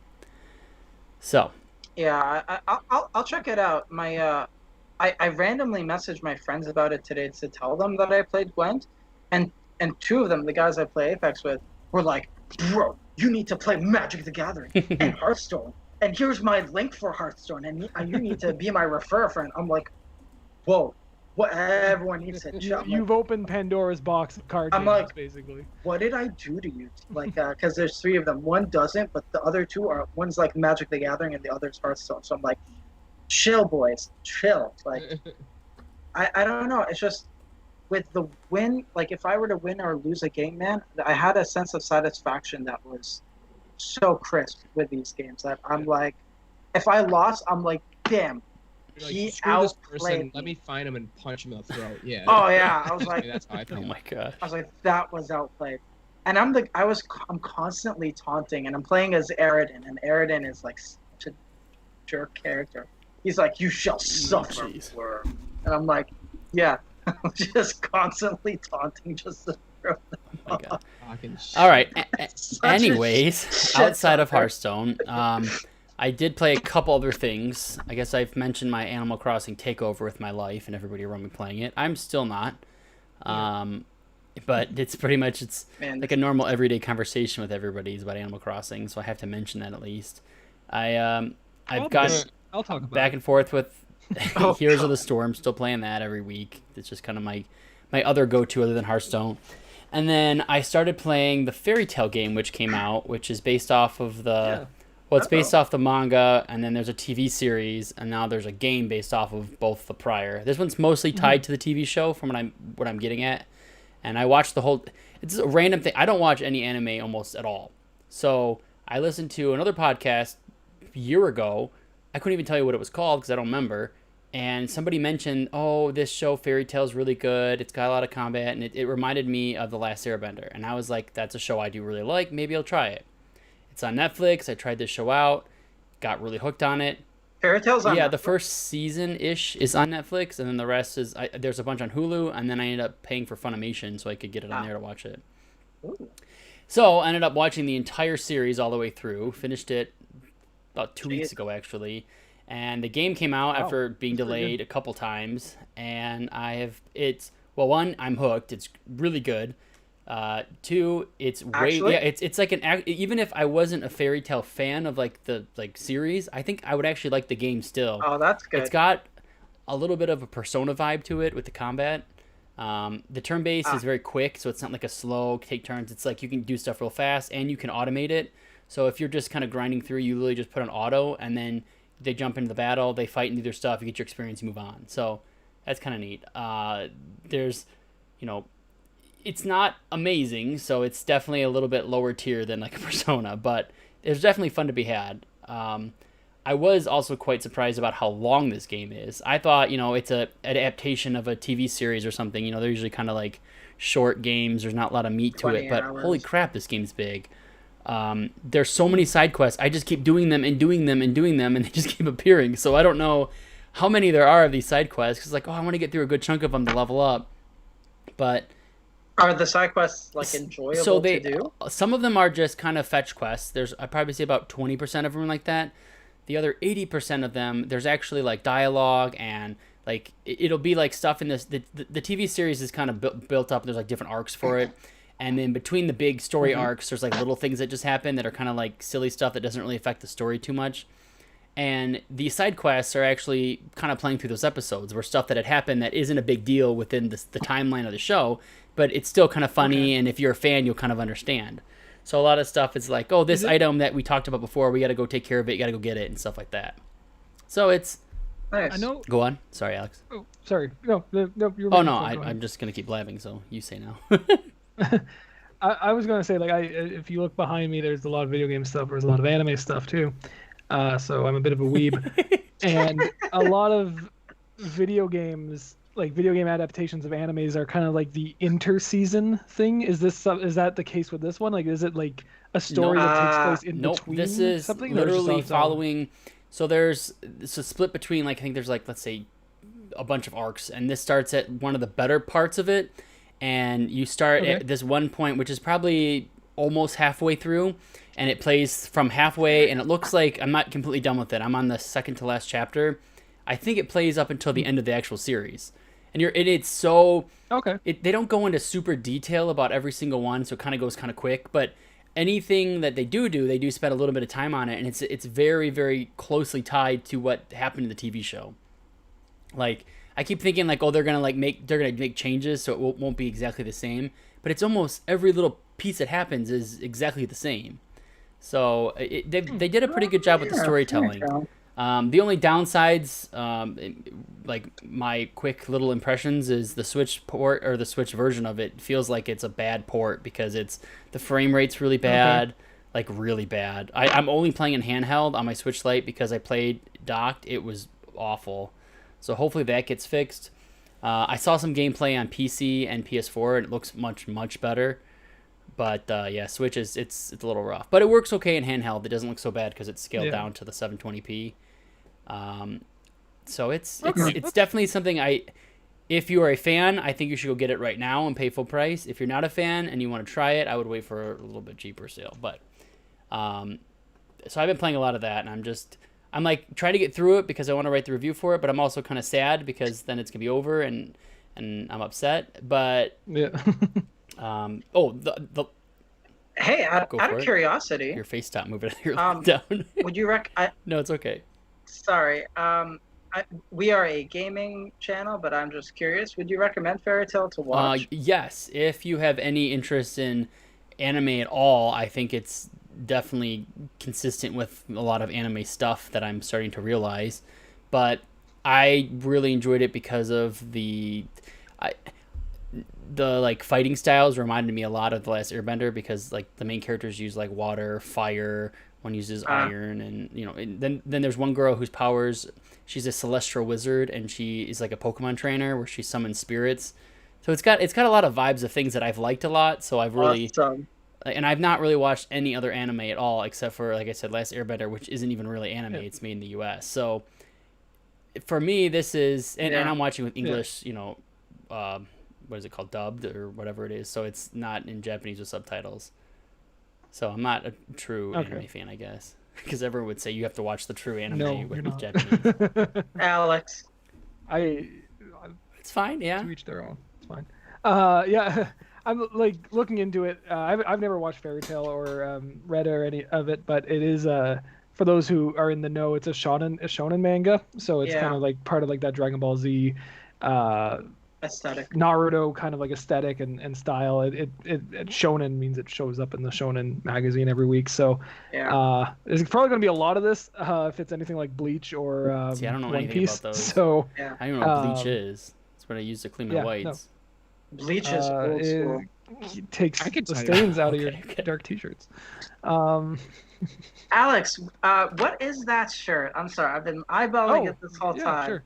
So. Yeah, I'll check it out. My I randomly messaged my friends about it today to tell them that I played Gwent, and two of them, the guys I play Apex with, were like, "Bro, you need to play Magic the Gathering and Hearthstone, and here's my link for Hearthstone, and you need to be my refer friend." I'm like, "Whoa, what? Everyone needs to chill." You've opened Pandora's box of card I'm games, like, basically. What did I do to you? Like, because there's three of them. One doesn't, but the other two are. One's like Magic the Gathering, and the other's Hearthstone. So I'm like, chill, boys, chill. Like, I don't know. It's just with the win. Like, if I were to win or lose a game, man, I had a sense of satisfaction that was so crisp with these games that I'm like, if I lost, I'm like, damn. Like, He screw this outplayed person. me. Let me find him and punch him in the throat. Yeah. Oh yeah, I was like, That's how I feel. Oh my god. I was like, that was outplayed. And I'm constantly taunting, and I'm playing as Aridin, and Aridin is like such a jerk character. He's like, "You shall suffer," jeez. and I'm like, yeah, I'm just constantly taunting, just to throw them Oh my off. god. Fucking shit. All right. Such a Anyways, shit outside of talker. Hearthstone, I did play a couple other things. I guess I've mentioned my Animal Crossing takeover with my life and everybody around me playing it. I'm still not. But it's pretty much, it's Man, like a normal everyday conversation with everybody is about Animal Crossing, so I have to mention that at least. I've gotten I'll talk about back it. and forth with Oh, Heroes of God. the Storm, still playing that every week. It's just kind of my other go-to other than Hearthstone. And then I started playing the Fairy Tail game, which came out, which is based off of the... Well, it's based off the manga, and then there's a TV series, and now there's a game based off of both the prior. This one's mostly tied to the TV show, from what I'm getting at. And I watched the whole... It's a random thing. I don't watch any anime almost at all. So I listened to another podcast a year ago. I couldn't even tell you what it was called because I don't remember. And somebody mentioned, oh, this show, Fairy Tail, is really good. It's got a lot of combat, and it reminded me of The Last Airbender. And I was like, that's a show I do really like. Maybe I'll try it. It's on Netflix. I tried this show out, got really hooked on it. Fairy Tail's on. Yeah, Netflix? the first season-ish is on Netflix, and then the rest is... there's a bunch on Hulu, and then I ended up paying for Funimation so I could get it on there to watch it. Ooh. So I ended up watching the entire series all the way through. Finished it about 2 weeks Jeez. ago, actually. And the game came out after being that's pretty delayed a couple times. And well, one, I'm hooked. It's really good. Two, it's Actually? it's like even if I wasn't a Fairy Tail fan of like the series, I think I would actually like the game still. Oh, that's good. It's got a little bit of a Persona vibe to it with the combat. The turn base is very quick, so it's not like a slow take turns. It's like you can do stuff real fast, and you can automate it. So if you're just kind of grinding through, you literally just put on auto, and then they jump into the battle, they fight and do their stuff, you get your experience, you move on. So that's kind of neat. There's, it's not amazing, so it's definitely a little bit lower tier than like a Persona, but there's definitely fun to be had. I was also quite surprised about how long this game is. I thought, it's a adaptation of a TV series or something. They're usually kind of like short games. There's not a lot of meat to 20 it, but hours. holy crap, this game's big. There's so many side quests. I just keep doing them and doing them and doing them, and they just keep appearing. So I don't know how many there are of these side quests, because I want to get through a good chunk of them to level up. But Are the side quests like enjoyable so to do? some of them are just kind of fetch quests. I'd probably say about 20% of them are like that. The other 80% of them, there's actually like dialogue, and like it'll be like stuff in this. The TV series is kind of built up. There's like different arcs for it, and then between the big story arcs, there's like little things that just happen that are kind of like silly stuff that doesn't really affect the story too much. And the side quests are actually kind of playing through those episodes where stuff that had happened that isn't a big deal within the timeline of the show, but it's still kind of funny, and if you're a fan, you'll kind of understand. So a lot of stuff is like, oh, this item that we talked about before, we got to go take care of it, you got to go get it, and stuff like that. So it's... Nice. I know. Go on. Sorry, Alex. Oh, sorry. No, you're. Oh, no, go ahead. I'm just going to keep blabbing, so you say now. I was gonna say, like, if you look behind me, there's a lot of video game stuff. There's a lot of anime stuff too. So I'm a bit of a weeb, and a lot of video games, like video game adaptations of animes, are kind of like the inter-season thing. Is that the case with this one? Like, is it like a story that takes place in Nope, between this is something? Or is it just on literally its own? following... So it's a split between, like, I think there's, like, let's say, a bunch of arcs, and this starts at one of the better parts of it, and you start at this one point, which is probably almost halfway through, and it plays from halfway, and it looks like I'm not completely done with it. I'm on the second to last chapter. I think it plays up until the end of the actual series. And it's so Okay. they don't go into super detail about every single one, so it kind of goes kind of quick. But anything that they do spend a little bit of time on it, and it's very, very closely tied to what happened in the TV show. Like, I keep thinking like, oh, they're gonna make changes, so it won't be exactly the same. But it's almost every little piece that happens is exactly the same. So they did a pretty good job with the storytelling. The only downsides, like my quick little impressions, is the Switch port or the Switch version of it feels like it's a bad port because the frame rate's really bad, like really bad. I'm only playing in handheld on my Switch Lite because I played docked. It was awful. So hopefully that gets fixed. I saw some gameplay on PC and PS4 and it looks much, much better. But yeah, Switch it's a little rough. But it works okay in handheld. It doesn't look so bad because it's scaled down to the 720p. So it's definitely something if you are a fan, I think you should go get it right now and pay full price. If you're not a fan and you want to try it, I would wait for a little bit cheaper sale. But so I've been playing a lot of that, and I'm like trying to get through it because I want to write the review for it, but I'm also kind of sad because then it's gonna be over and I'm upset. But yeah. Hey, out of curiosity, your face stopped moving down. Would you No, it's okay. Sorry. We are a gaming channel, but I'm just curious. Would you recommend Fairy Tail to watch? Yes. If you have any interest in anime at all, I think it's definitely consistent with a lot of anime stuff that I'm starting to realize. But I really enjoyed it because of the like fighting styles reminded me a lot of The Last Airbender because like the main characters use like water, fire. One uses iron, and then there's one girl whose powers, she's a celestial wizard, and she is like a Pokemon trainer where she summons spirits. So it's got a lot of vibes of things that I've liked a lot. So I've really, and I've not really watched any other anime at all except for, like I said, Last Airbender, which isn't even really anime. Yeah. It's made in the U.S. So for me, this is, and I'm watching with English, what is it called, dubbed or whatever it is. So it's not in Japanese with subtitles. So I'm not a true anime fan, I guess, because everyone would say you have to watch the true anime with Japanese. Alex, it's fine, yeah. To each their own. It's fine. Yeah, I'm like looking into it. I've never watched Fairy Tail or read or any of it, but it is for those who are in the know, it's a shonen manga, so it's kind of like part of like that Dragon Ball Z aesthetic, Naruto kind of like aesthetic and style. It shonen means it shows up in the shonen magazine every week. So there's probably going to be a lot of this if it's anything like Bleach or See, I don't know One anything Piece. about those. So I don't know what Bleach is. It's what I use to clean my whites. No. Bleach is old school. It takes the stains out of your dark t-shirts. Alex, what is that shirt? I'm sorry, I've been eyeballing it this whole time. Sure.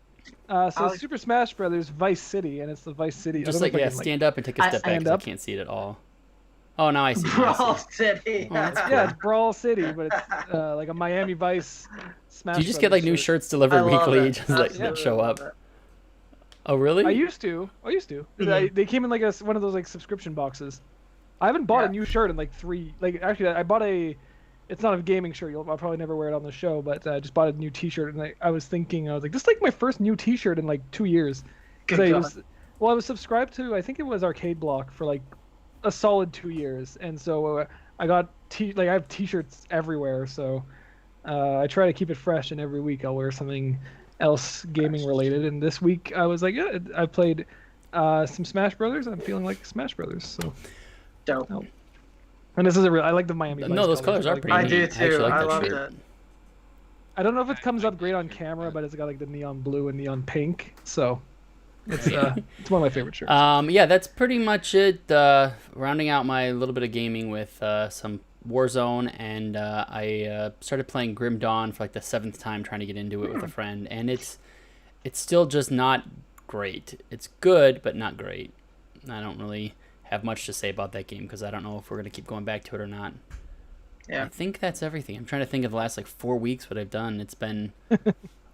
So Super Smash Brothers Vice City, and it's the Vice City. Just like stand up and take a step back because I can't see it at all. Oh, now I see. Brawl City. It's Brawl City, but it's like a Miami Vice Smash. Do you just get like new shirts delivered weekly, just like that show up? Oh, really? I used to. Mm-hmm. They came in like one of those like subscription boxes. I haven't bought a new shirt in like 3. Like actually, I bought a. It's not a gaming shirt. I'll probably never wear it on the show, but I just bought a new T-shirt, and I was thinking, I was like, this is like my first new T-shirt in like 2 years. Because I was subscribed to, I think it was Arcade Block for like a solid 2 years, and so I got I have T-shirts everywhere. So I try to keep it fresh, and every week I'll wear something else gaming related. And this week I was like, I played some Smash Brothers. I'm feeling like Smash Brothers. So dope. And this is I like the Miami. No, those colors are pretty neat. I do too. I love it. I don't know if it comes up great on camera, but it's got like the neon blue and neon pink, so it's it's one of my favorite shirts. Yeah, that's pretty much it. Rounding out my little bit of gaming with some Warzone, and I started playing Grim Dawn for like the 7th time, trying to get into it with a friend, and it's still just not great. It's good, but not great. I don't really have much to say about that game because I don't know if we're going to keep going back to it or not. I think that's everything. I'm trying to think of the last like 4 weeks what I've done. It's been a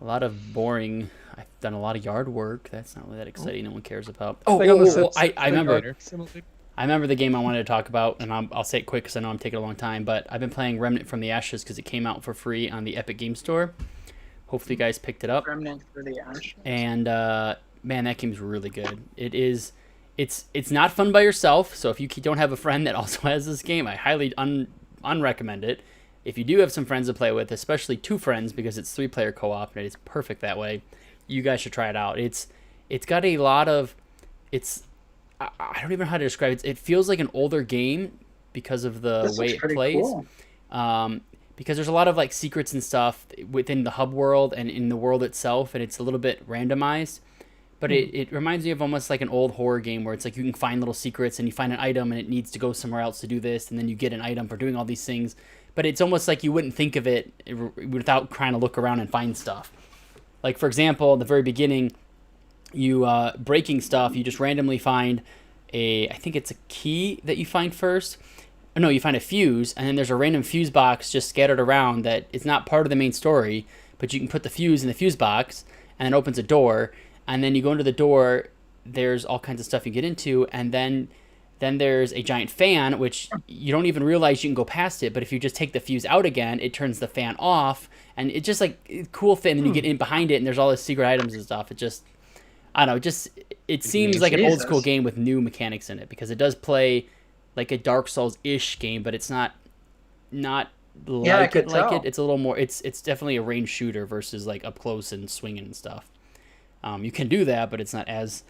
lot of boring. I've done a lot of yard work. That's not really that exciting. No one cares about. I remember. I remember the game I wanted to talk about, and I'll say it quick because I know I'm taking a long time. But I've been playing Remnant from the Ashes because it came out for free on the Epic Game Store. Hopefully, you guys picked it up. Remnant for the Ash. And man, that game's really good. It is. It's not fun by yourself. So if you don't have a friend that also has this game, I highly unrecommend it. If you do have some friends to play with, especially 2 friends, because it's 3-player co-op and it's perfect that way, you guys should try it out. It's got a lot of I don't even know how to describe it. It feels like an older game because of the way it plays. Cool. Because there's a lot of like secrets and stuff within the hub world and in the world itself, and it's a little bit randomized. But it reminds me of almost like an old horror game where it's like you can find little secrets and you find an item and it needs to go somewhere else to do this, and then you get an item for doing all these things. But it's almost like you wouldn't think of it without trying to look around and find stuff. Like, for example, at the very beginning, you breaking stuff, you just randomly find I think it's a key that you find first. No, you find a fuse, and then there's a random fuse box just scattered around that is not part of the main story, but you can put the fuse in the fuse box, and it opens a door, and then you go into the door, there's all kinds of stuff you get into, and then there's a giant fan, which you don't even realize you can go past it, but if you just take the fuse out again, it turns the fan off, and it's just like a cool thing, and then you get in behind it, and there's all these secret items and stuff. It just, I don't know, it seems like an old school game with new mechanics in it, because it does play like a Dark Souls-ish game, but it's not like it. It's a little more. It's definitely a range shooter versus like up close and swinging and stuff. You can do that, but it's not as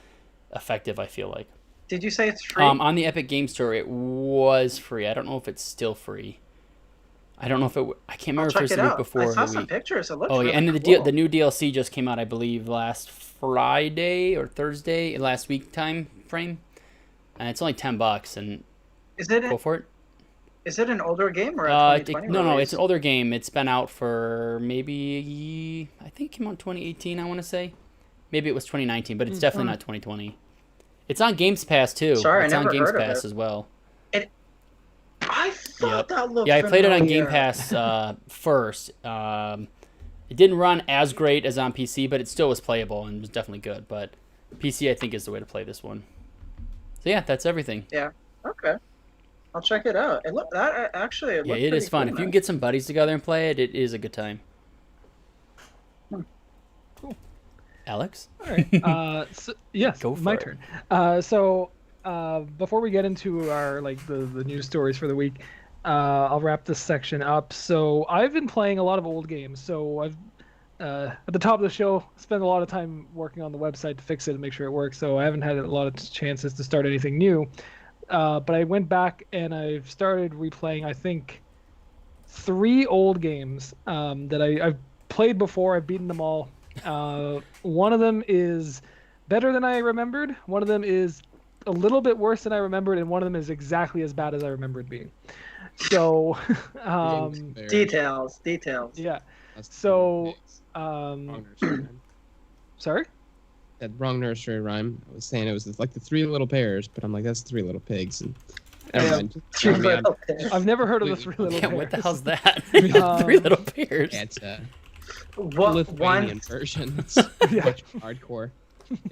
effective, I feel like. Did you say it's free? On the Epic Game Store, it was free. I don't know if it's still free. I don't know if it. I can't remember if it was the week before. I saw some pictures. It looks yeah, really and cool. the new DLC just came out, I believe, last Friday or Thursday, last week time frame, and it's only $10, and go for it. Is it an older game or a 2020 No, release? it's an older game. It's been out for maybe, I think it came out in 2018, I want to say. Maybe it was 2019, but it's definitely not 2020. It's on Games Pass, too. Sorry, it's I never on Games heard of Pass it. as well. I thought that looked I played it on familiar. Game Pass first. It didn't run as great as on PC, but it still was playable and was definitely good. But PC, I think, is the way to play this one. So yeah, that's everything. Yeah. Okay. I'll check it out. It looked It is fun. Cool, if you can get some buddies together and play it, it is a good time. Cool. Alex? All right. Yes, Go for my it. turn. Before we get into our the news stories for the week, I'll wrap this section up. So I've been playing a lot of old games. So I've at the top of the show spent a lot of time working on the website to fix it and make sure it works. So I haven't had a lot of chances to start anything new. But I went back and I've started replaying, I think, 3 old games that I've played before. I've beaten them all. One of them is better than I remembered. One of them is a little bit worse than I remembered, and one of them is exactly as bad as I remembered being. So, details. Yeah. So, sorry? That wrong nursery rhyme. I was saying it was like the 3 little pears, but I'm like, that's 3 little pigs. And never mind. I've never heard of the 3 little pears. What the hell's that? 3 little pears. Yeah, it's a What Lithuanian version. It's much hardcore.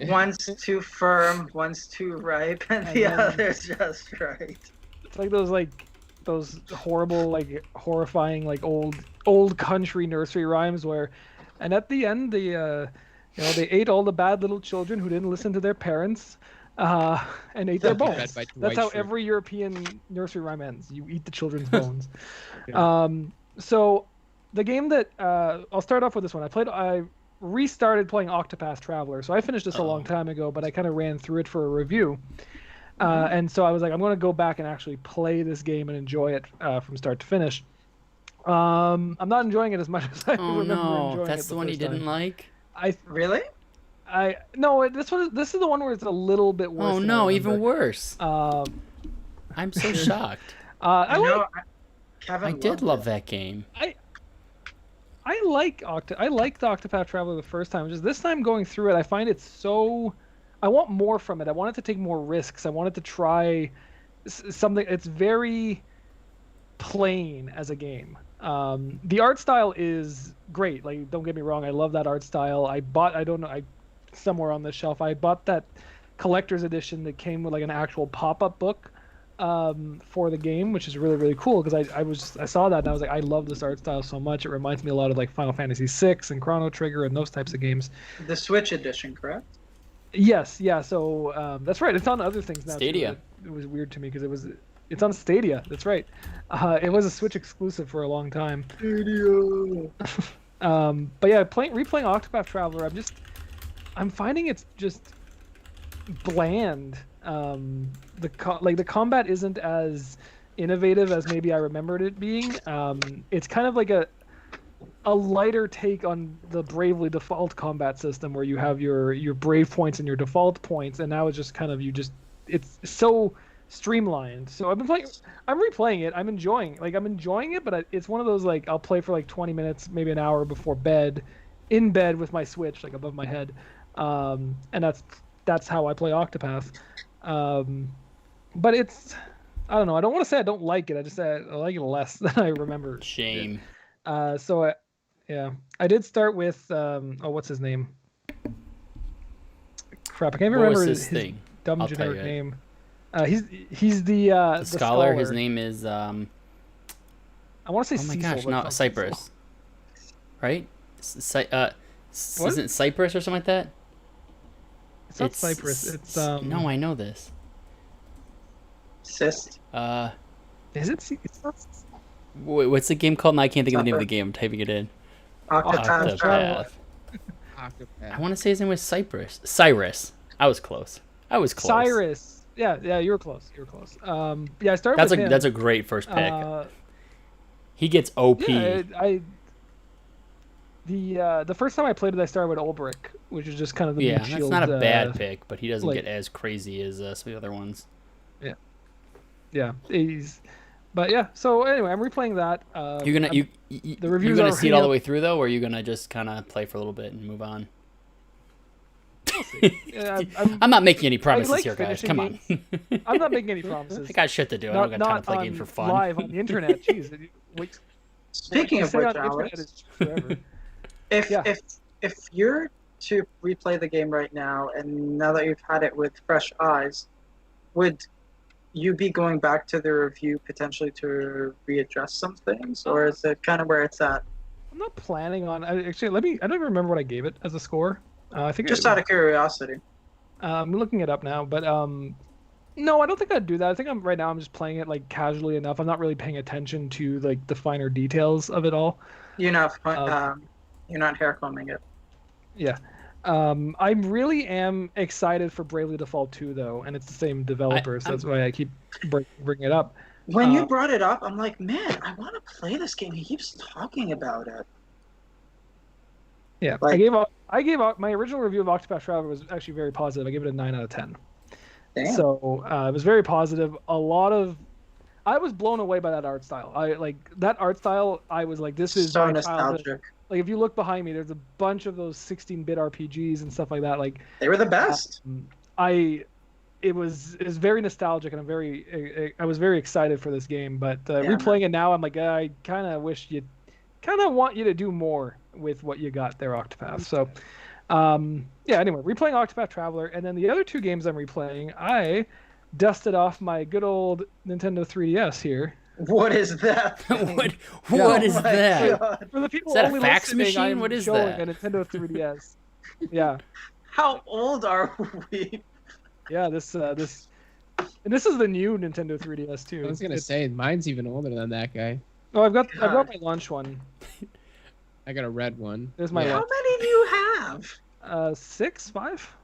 One's too firm, one's too ripe, and the other's just right. It's like those horrible, horrifying, old country nursery rhymes where, and at the end they ate all the bad little children who didn't listen to their parents, and ate their bones. That's how every European nursery rhyme ends. You eat the children's bones. So the game that I'll start off with this one. I restarted playing Octopath Traveler. So I finished this a long time ago, but I kind of ran through it for a review. And so I was like, I'm going to go back and actually play this game and enjoy it from start to finish. I'm not enjoying it as much as I remember enjoying it. That's the one you didn't like? Really? No, this is the one where it's a little bit worse. Oh no, even worse. I'm so shocked. I did love that game. I liked the Octopath Traveler the first time. Just this time going through it, I find it so. I want more from it. I want it to take more risks. I want it to try something. It's very plain as a game. The art style is great. Don't get me wrong. I love that art style. Somewhere on the shelf, I bought that collector's edition that came with an actual pop-up book for the game, which is really, really cool because I saw that and I was like, I love this art style so much. It reminds me a lot of like Final Fantasy VI and Chrono Trigger and those types of games. The Switch edition, correct? Yes, yeah. So that's right. It's on other things now. Stadia. Too. It was weird to me because it's on Stadia. That's right. It was a Switch exclusive for a long time. Stadia. But yeah, replaying Octopath Traveler, I'm finding it's just bland. The combat isn't as innovative as maybe I remembered it being. It's kind of like a lighter take on the Bravely Default combat system where you have your brave points and your default points, and now it's just kind of it's so streamlined. So I'm replaying it. I'm enjoying it, but it's one of those like I'll play for like 20 minutes, maybe an hour before bed, in bed with my Switch like above my head, and that's how I play Octopath. But I don't know. I don't want to say I don't like it. I just say I like it less than I remember. Shame. So I did start with what's his name? Crap, I can't even remember his dumb generic name. He's the scholar. His name is I want to say oh my Cecil, gosh, no, Cypress. Right? Isn't it Cypress or something like that? It's not Cypress. It's No, I know this. Cyst. Is it? It's not. Wait, what's the game called? No, I can't think of the name of the game. I'm typing it in. Octopath. I want to say his name was Cyrus. I was close. Cyrus. Yeah, you were close. Yeah, I started That's with him. That's a great first pick. He gets OP. Yeah, the first time I played it, I started with Ulbrich, which is just kind of the that's shield, not a bad pick, but he doesn't get as crazy as some of the other ones. Yeah, but yeah. So anyway, I'm replaying that. You're gonna the reviews you're gonna are see it all the way through though, or are you gonna just kind of play for a little bit and move on? Yeah, I'm not making any promises like here, guys. finishing Come on. I'm not making any promises. I got shit to do. I don't got time to play games for fun. Live on the internet. Jeez. Speaking of which, Alex, if you're to replay the game right now, and now that you've had it with fresh eyes, would you be going back to the review potentially to readjust some things, or is it kind of where it's at? I'm not planning on. Actually, I don't even remember what I gave it as a score. I think just out of curiosity. I'm looking it up now, but no, I don't think I'd do that. I think I'm just playing it like casually enough. I'm not really paying attention to like the finer details of it all. You're not hair combing it. Yeah. I really am excited for Bravely Default 2 though, and it's the same developer, so that's why I keep bringing it up. When you brought it up, I'm like, man, I want to play this game. He keeps talking about it. Yeah, I gave out my original review of Octopath Traveler was actually very positive. I gave it a 9 out of 10. Damn. So it was very positive. I was blown away by that art style. That art style. I was like, this is so my nostalgic. childhood. Like if you look behind me, there's a bunch of those 16-bit RPGs and stuff like that. Like they were the best. It was very nostalgic, and I was very excited for this game. But replaying it now, I'm like, I kind of want you to do more with what you got there, Octopath. So, anyway, replaying Octopath Traveler, and then the other two games I'm replaying, I dusted off my good old Nintendo 3DS here. What is that? What is that? God. For the people Is that only a fax listening, machine? I'm What is showing that? a Nintendo 3DS. Yeah. How old are we? Yeah, this is the new Nintendo 3DS too. I was gonna say mine's even older than that guy. Oh, I've got my launch one. I got a red one. There's my How many do you have? 6, 5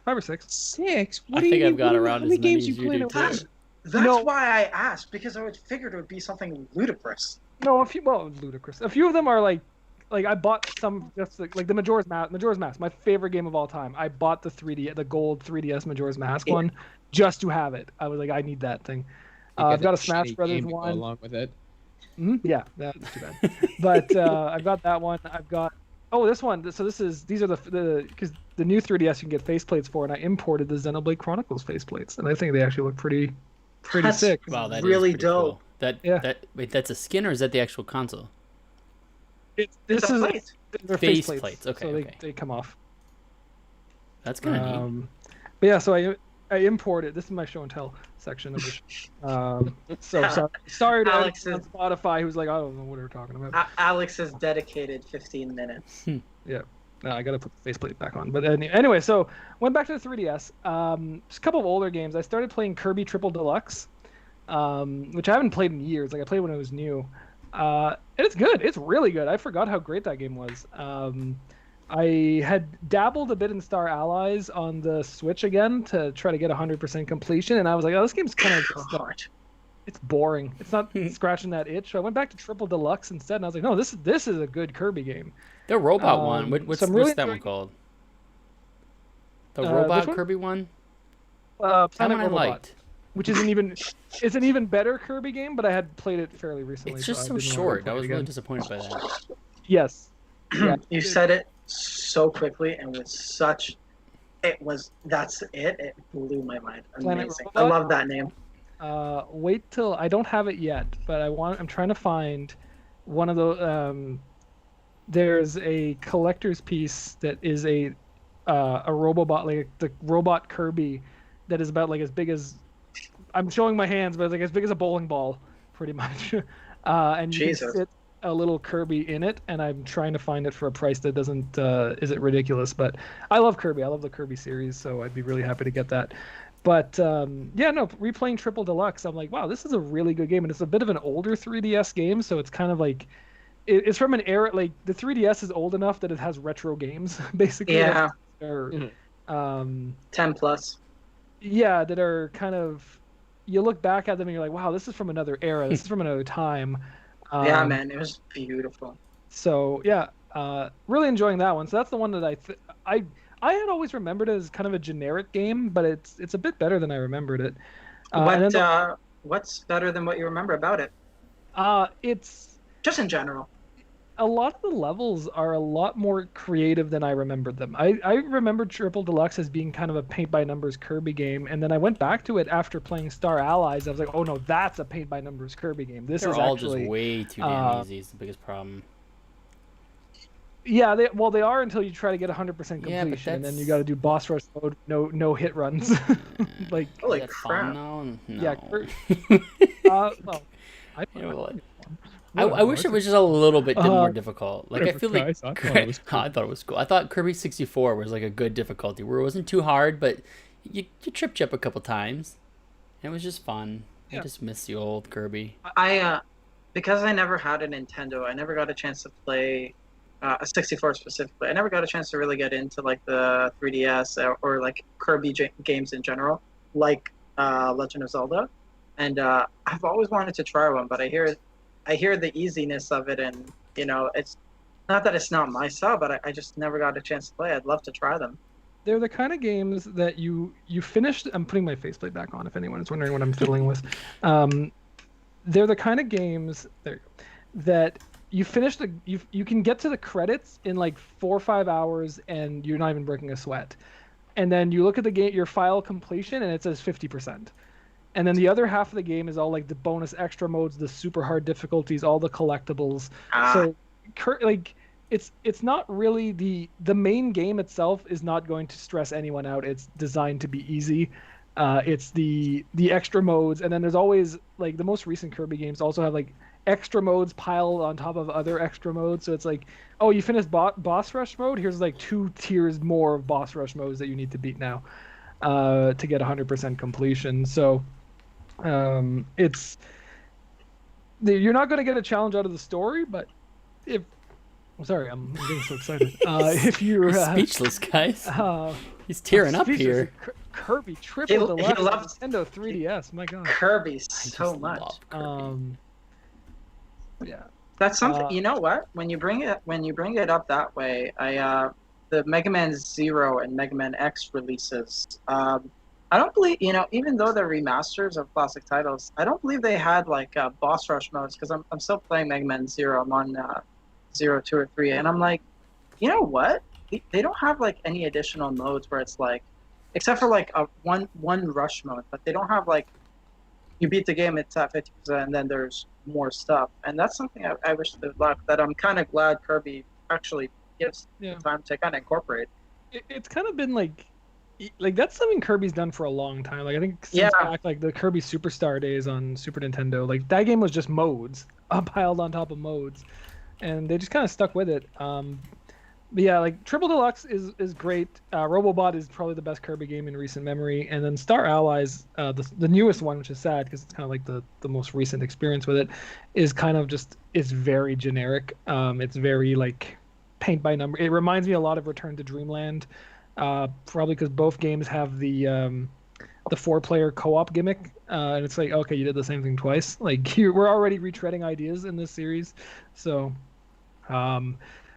or 6. 6. I think I've got around how as many many games as you you played do at too. once? That's why I asked, because I figured it would be something ludicrous. No, ludicrous. A few of them are like I bought some just like the Majora's Mask, my favorite game of all time. I bought the gold 3DS Majora's Mask one just to have it. I was like, I need that thing. I've got a Smash Brothers one along with it. Yeah, that's too bad. But I've got that one. I've got this one. So these are because the new 3DS you can get faceplates for, and I imported the Xenoblade Chronicles faceplates, and I think they actually look pretty That's sick. Wow, that really is pretty dope. Cool. Wait, that's a skin or is that the actual console? They're Faceplates. Okay, so okay. they come off. That's kind of neat. But yeah, so imported. This is my show and tell section of the show. So sorry to Alex anyone on Spotify who's like, I don't know what we're talking about. Alex has dedicated 15 minutes. Yeah. No, I gotta put the faceplate back on. But anyway, so went back to the 3DS. Just a couple of older games. I started playing Kirby Triple Deluxe, which I haven't played in years. Like I played when it was new. And it's good. It's really good. I forgot how great that game was. I had dabbled a bit in Star Allies on the Switch again to try to get 100% completion, and I was like, oh, this game's kind of hard. It's boring. It's not scratching that itch. So I went back to Triple Deluxe instead, and I was like, no, this is a good Kirby game. The robot one. What's that one called? The robot Kirby one? Planet that one I Robobot, liked. which isn't even it's an even better Kirby game, but I had played it fairly recently. It's just so I didn't short. I want to was play it really again. disappointed by that. Yes. Yeah. You said it so quickly and with such. That's it. It blew my mind. Planet Amazing. Robobot? I love that name. Wait till I don't have it yet, but I'm trying to find one of the. There's a collector's piece that is a Robobot, like the robot Kirby, that is about like as big as. I'm showing my hands, but it's like as big as a bowling ball, pretty much. And you Jesus. can fit a little Kirby in it, and I'm trying to find it for a price that doesn't isn't ridiculous. But I love Kirby. I love the Kirby series, so I'd be really happy to get that. But replaying Triple Deluxe, I'm like, wow, this is a really good game, and it's a bit of an older 3DS game, so it's kind of like it's from an era like the 3DS is old enough that it has retro games, basically. Yeah. That are, 10 plus. yeah, that are kind of you look back at them and you're like, wow, this is from another era. This is from another time. Yeah, man, it was beautiful. So yeah, really enjoying that one. So that's the one that I had always remembered it as kind of a generic game, but it's a bit better than I remembered it. What's better than what you remember about it? It's Just in general. a lot of the levels are a lot more creative than I remembered them. I remembered Triple Deluxe as being kind of a paint-by-numbers Kirby game, and then I went back to it after playing Star Allies. I was like, oh no, that's a paint-by-numbers Kirby game. This They're is all actually just way too damn easy. It's the biggest problem. Yeah, they are until you try to get 100% completion, Yeah, but and then you got to do boss rush mode, no hit runs. Like, Holy Is that crap. fun now? No. yeah, well, I You know what? I wish it was just a little bit more difficult. Like I feel like I thought it was cool. I thought it was cool. I thought Kirby 64 was like a good difficulty where it wasn't too hard, but you tripped you up a couple times. And it was just fun. Yeah. I just miss the old Kirby. Because I never had a Nintendo, I never got a chance to play a 64 specifically. I never got a chance to really get into like the 3DS or like Kirby games in general, like Legend of Zelda. And I've always wanted to try one, but I hear the easiness of it, and it's not that it's not my style, but I just never got a chance to play. I'd love to try them. They're the kind of games that you finished. I'm putting my faceplate back on if anyone is wondering what I'm fiddling with. They're the kind of games that you finish you can get to the credits in like 4 or 5 hours and you're not even breaking a sweat. And then you look at the game, your file completion, and it says 50%. And then the other half of the game is all like the bonus extra modes, the super hard difficulties, all the collectibles. So like it's not really the main game itself is not going to stress anyone out. It's designed to be easy. It's the extra modes, and then there's always like the most recent Kirby games also have like extra modes piled on top of other extra modes. So it's like, oh, you finished boss rush mode, here's like 2 tiers more of boss rush modes that you need to beat now to get 100% completion. So it's you're not going to get a challenge out of the story, but I'm getting so excited. If you're He's speechless, guys. He's tearing up here. Kirby Triple He Deluxe loves Nintendo 3DS. My God. Kirby I so just much. love Kirby. Yeah. That's something. You know what? When you bring it up that way, the Mega Man Zero and Mega Man X releases. I don't believe, even though they're remasters of classic titles, I don't believe they had like boss rush modes, because I'm still playing Mega Man Zero. I'm on 0, 2, or 3, and I'm like, you know what? They don't have like any additional modes where it's like, except for like a one rush mode, but they don't have like, you beat the game, it's at 50%, and then there's more stuff. And that's something I wish they left, that I'm kind of glad Kirby actually gives time to kind of incorporate. It's kind of been like like that's something Kirby's done for a long time. Like I think since back like the Kirby Superstar days on Super Nintendo, like that game was just modes piled on top of modes, and they just kind of stuck with it. But yeah, like Triple Deluxe is great. Robobot is probably the best Kirby game in recent memory, and then Star Allies, the newest one, which is sad because it's kind of like the most recent experience with it, is kind of just it's very generic. It's very like paint by number. It reminds me a lot of Return to Dreamland, probably because both games have the 4-player co-op gimmick, and it's like okay, you did the same thing twice. Like we're already retreading ideas in this series, so.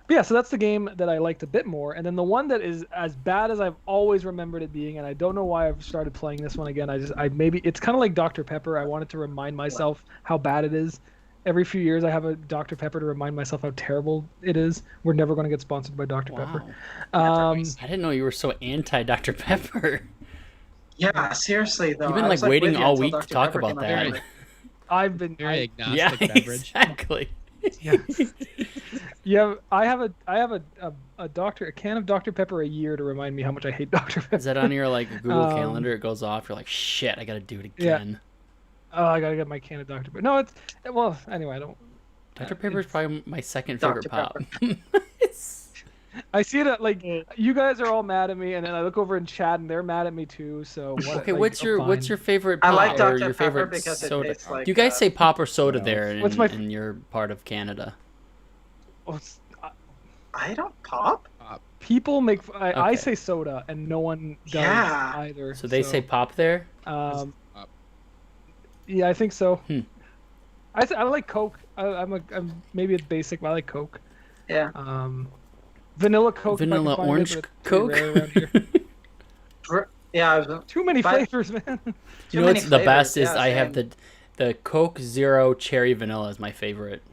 But yeah, so that's the game that I liked a bit more. And then the one that is as bad as I've always remembered it being, and I don't know why I've started playing this one again. Maybe it's kind of like Dr. Pepper. I wanted to remind myself how bad it is. Every few years I have a Dr. Pepper to remind myself how terrible it is. We're never going to get sponsored by Dr. Pepper. I didn't know you were so anti Dr. Pepper. Yeah, seriously though. You've been like waiting all week to talk about that. I've been very agnostic beverage. Exactly. Yeah. Yeah, I have a can of Dr. Pepper a year to remind me how much I hate Dr. Pepper. Is that on your like Google Calendar? It goes off. You're like, shit, I gotta do it again. Yeah. Oh, I gotta get my can of Dr. Pepper. No, anyway, I don't. Dr. Pepper is probably my second favorite pop. I see it like you guys are all mad at me, and then I look over in chat and they're mad at me too. So okay, what's your favorite pop? I like Dr. Or your Pepper favorite because soda? it tastes like. You guys say pop or soda there in your part of Canada? I don't pop. People make I say soda, and no one does either. So they say pop there. Yeah, I think so. I like Coke. I'm maybe it's basic, but I like Coke. Yeah. Vanilla Coke. Vanilla orange Coke. Yeah. Too many flavors, man. You know what's the best is I have the Coke Zero Cherry Vanilla is my favorite.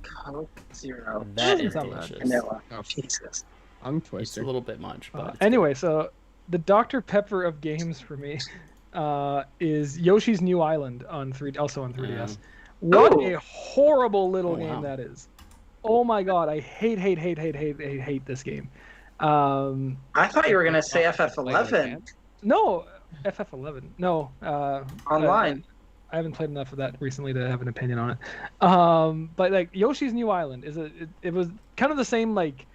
Coke Zero. That is delicious. Vanilla. Oh, Jesus. Tongue It's twister. a little bit much, but anyway, so the Dr. Pepper of games for me is Yoshi's New Island also on 3DS. What a horrible little game that is. Oh my god, I hate this game. I thought you were gonna say FF11. No, FF11. No. Online. I haven't played enough of that recently to have an opinion on it. But like Yoshi's New Island it was kind of the same like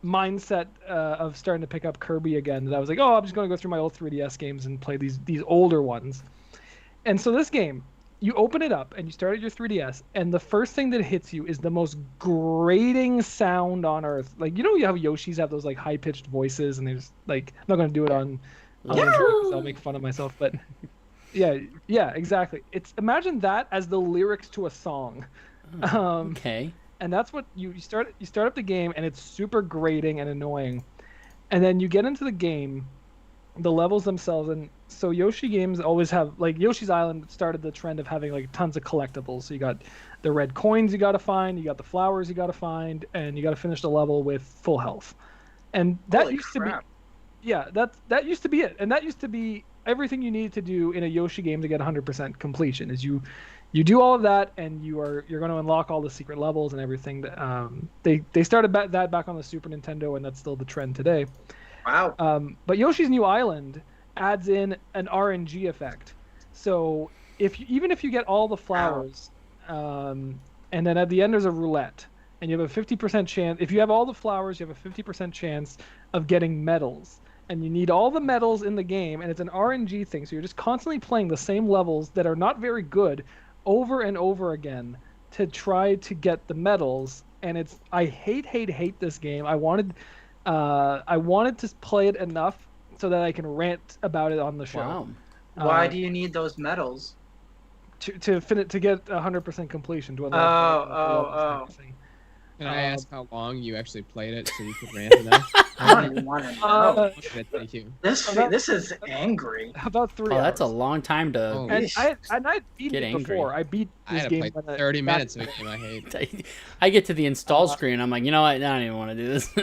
mindset of starting to pick up Kirby again. That I was like, oh, I'm just gonna go through my old 3DS games and play these older ones. And so this game, you open it up and you start at your 3DS, and the first thing that hits you is the most grating sound on earth. Like, you know, you have Yoshis have those like high pitched voices, and they just like I'm not gonna do it on because I'll make fun of myself, but yeah, exactly. Imagine that as the lyrics to a song. Okay. And that's what you start up the game, and it's super grating and annoying, and then you get into the game, the levels themselves, and so Yoshi games always have like Yoshi's Island started the trend of having like tons of collectibles. So you got the red coins you got to find, you got the flowers you got to find, and you got to finish the level with full health. And that used to be that used to be it, and that used to be everything you needed to do in a Yoshi game to get 100% completion. Is you do all of that, and you're going to unlock all the secret levels and everything. They started that back on the Super Nintendo, and that's still the trend today. Wow. But Yoshi's New Island adds in an RNG effect. So even if you get all the flowers, and then at the end there's a roulette, and you have a 50% chance. If you have all the flowers, you have a 50% chance of getting medals. And you need all the medals in the game, and it's an RNG thing. So you're just constantly playing the same levels that are not very good over and over again to try to get the medals. And I hate this game. I wanted to play it enough so that I can rant about it on the show. Wow. Why do you need those medals? To get 100% completion to unlock. Can I ask how long you actually played it so you could rant enough? I don't even want to know. Thank you. This is angry. About 3 hours. That's a long time to. Oh. And I beat it before. I beat this game. I played 30 minutes of a game I hate. I get to the install screen. I'm like, you know what? I don't even want to do this.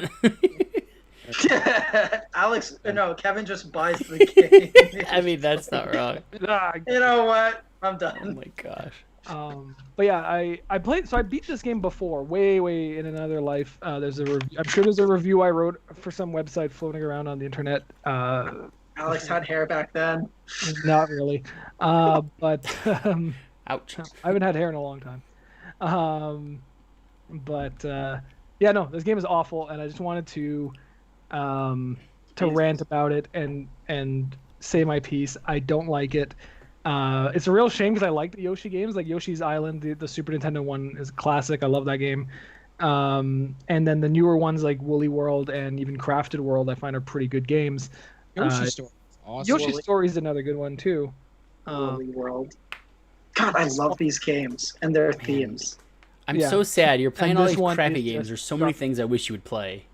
Kevin just buys the game. I mean, that's not wrong. You know what? I'm done. Oh my gosh. But yeah, I played. So I beat this game before, way in another life. There's a I'm sure there's a review I wrote for some website floating around on the internet. Alex had hair back then. Not really, but Ouch. I haven't had hair in a long time. But yeah, no, this game is awful, and I just wanted to rant about it and say my piece. I don't like it. It's a real shame because I like the Yoshi games, like Yoshi's Island. The Super Nintendo one is a classic. I love that game. And then the newer ones like Woolly World and even Crafted World, I find are pretty good games. Yoshi Story is awesome. Yoshi's Story is another good one too. Woolly World. God, I love these games and their themes. I'm so sad. You're playing And all this these one crappy is games. just There's so many things I wish you would play,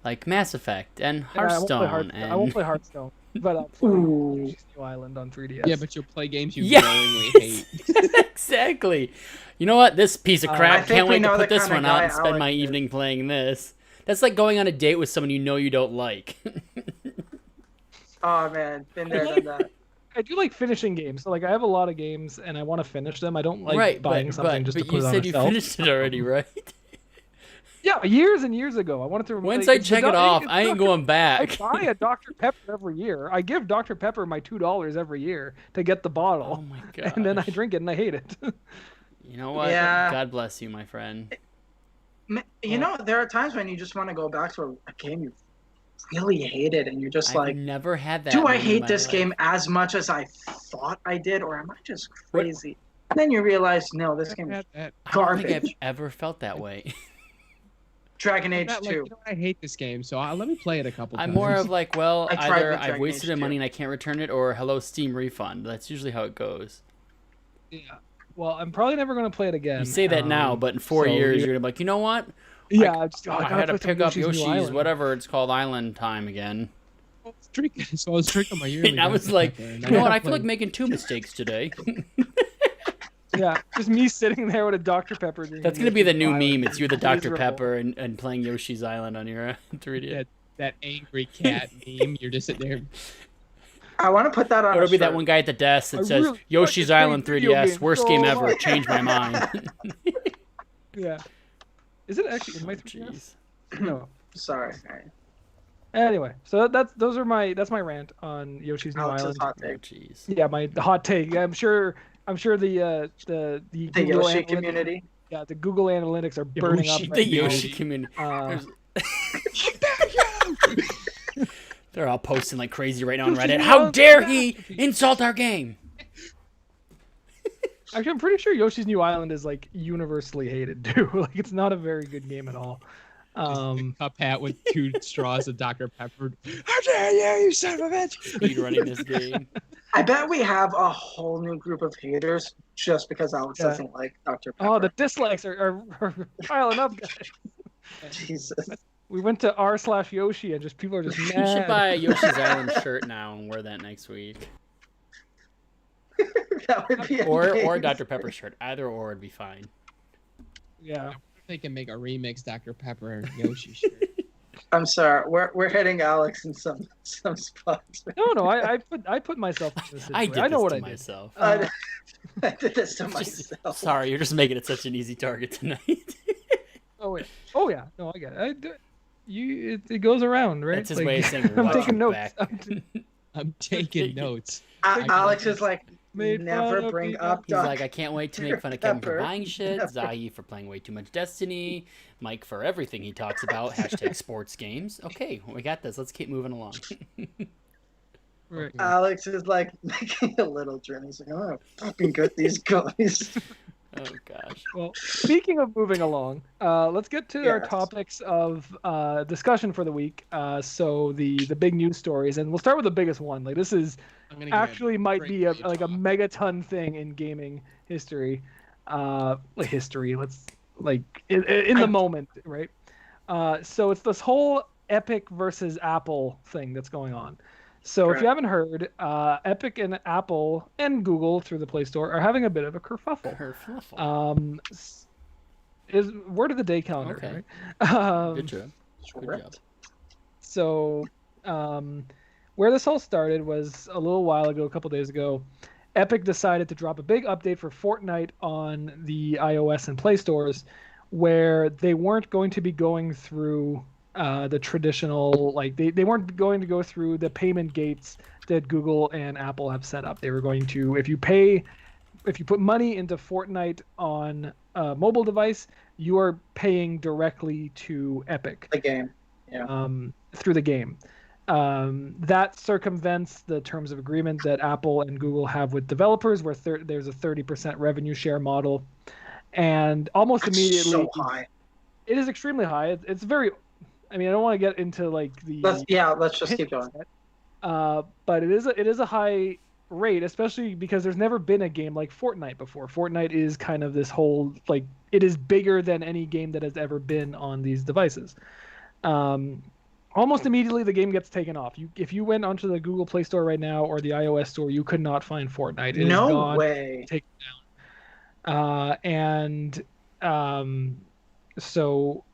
like Mass Effect and Hearthstone. I won't play Hearthstone, but I'll play Yoshi's New Island on 3DS. Yeah, but you'll play games you Yeah. knowingly hate. Exactly. You know what? This piece of I crap. think Can't we wait to know put the this kinda one out guy and spend my Alex is. evening playing this. That's like going on a date with someone you know you don't like. Oh man, been there, done that. I do like finishing games. So like I have a lot of games and I want to finish them. I don't like right, buying something just to but put you it on said a you shelf. finished it already, right? Yeah, years and years ago. I wanted to. Once like, I check it off, I ain't going I back. buy a Dr. Pepper every year. I give Dr. Pepper my $2 every year to get the Oh bottle, my god. and then I drink it and I hate it. You know what? Yeah. God bless you, my friend. You know, there are times when you just want to go back to a game you really hated, and you're just I've like, never had that. do I moment in hate my this life. game as much as I thought I did, or am I just crazy? And then you realize, no, this game is Had that. I don't think I've garbage. ever felt that way. Dragon Age Not like, 2. you know, I hate this game, so let me play it a couple I'm times. more of like, well, I tried either with I've Dragon wasted Age my money 2. and I can't return it, or hello Steam refund. That's usually how it goes. Yeah. Well, I'm probably never going to play it again. You say that now, but in 4 so years you- you're gonna be like, you know what? Yeah, I just I gotta had to play some pick up New Yoshi's Island. whatever it's called Island time again. I was drinking my yearly. And I was Dr. like, Pepper, and you know what? I got feel like played- making 2 mistakes today. Yeah, just me sitting there with a Dr. Pepper. drinking That's gonna be the Yoshi's new Island. meme. It's you, the It's Dr. miserable. Pepper, and playing Yoshi's Island on your 3DS. that angry cat meme. You're just sitting there. I want to put that on. Or a it'll be that shirt. one guy at the desk that I says really Yoshi's fucking Island hate video 3DS, games worst so game ever. much." Changed my mind. Yeah. Is it actually in my 3DS? Jeez. No. Sorry. Anyway, so that's my rant on Yoshi's New Alex's Island. hot Oh, take. jeez. Yeah, my hot take. I'm sure the The Google Yoshi Analytics- community. Yeah, the Google Analytics are burning up. Yoshi- right The now. Yoshi community. Uh, They're all posting like crazy right now on Yoshi's Reddit. New How Island dare is he back! insult our game? Actually, I'm pretty sure Yoshi's New Island is like universally hated too. Like it's not a very good game at all. Cup hat with 2 straws of Dr. Pepper. How dare you son of a bitch! Speed running this game. I bet we have a whole new group of haters just because Alex Yeah. doesn't like Dr. Pepper. Oh, the dislikes are piling up, guys. Jesus. We went to r/Yoshi and just people are just You mad. should buy a Yoshi's Island shirt now and wear that next week. That would be Or a amazing. Dr. Pepper shirt. Either or would be fine. Yeah. They can make a remix Dr. Pepper and Yoshi shirt. I'm sorry. We're hitting Alex in some spots. No, I put myself in this I situation. did I know this what to I did. myself. I did this to Just- myself. Sorry, you're just making it such an easy target tonight. Oh yeah. Oh yeah. No, I get it. It goes around, right? That's his way of saying, I'm watch taking your notes. back. I'm taking notes. Alex is like, Made never fun of bring me. up He's Dr. like, I can't wait to make fun of Kevin for Pepper. buying shit, Never. Zahi for playing way too much Destiny, Mike for everything he talks about, # sports games. Okay, we got this. Let's keep moving along. Right. Alex is like making a little journey. He's like, oh, fucking good these guys. Oh, gosh. Well, speaking of moving along, let's get to our Yes. topics of discussion for the week. So the big news stories, and we'll start with the biggest one. Like this is I'm gonna give it actually might great be a deal like a talk. megaton thing in gaming history. History. Let's like in the moment, right? So it's this whole Epic versus Apple thing that's going on. So if Correct. you haven't heard, Epic and Apple and Google through the Play Store are having a bit of a kerfuffle. Her fluffle. Is word of the day calendar, Okay. right? Good job. Good job. So, where this all started was a little while ago, a couple days ago. Epic decided to drop a big update for Fortnite on the iOS and Play stores, where they weren't going to be going through the traditional, like they weren't going to go through the payment gates that Google and Apple have set up. They were going to, if you put money into Fortnite on a mobile device, you are paying directly to Epic. The game, yeah. Through the game. That circumvents the terms of agreement that Apple and Google have with developers, where there's a 30% revenue share model, and almost That's immediately, so high. It is extremely high. It's very. I mean, I don't want to get into like the. Let's just keep going. But it is a high rate, especially because there's never been a game like Fortnite before. Fortnite is kind of this whole, like, it is bigger than any game that has ever been on these devices. Almost immediately the game gets taken off. If you went onto the Google Play Store right now or the iOS store, you could not find Fortnite. It No is gone, way. taken down. So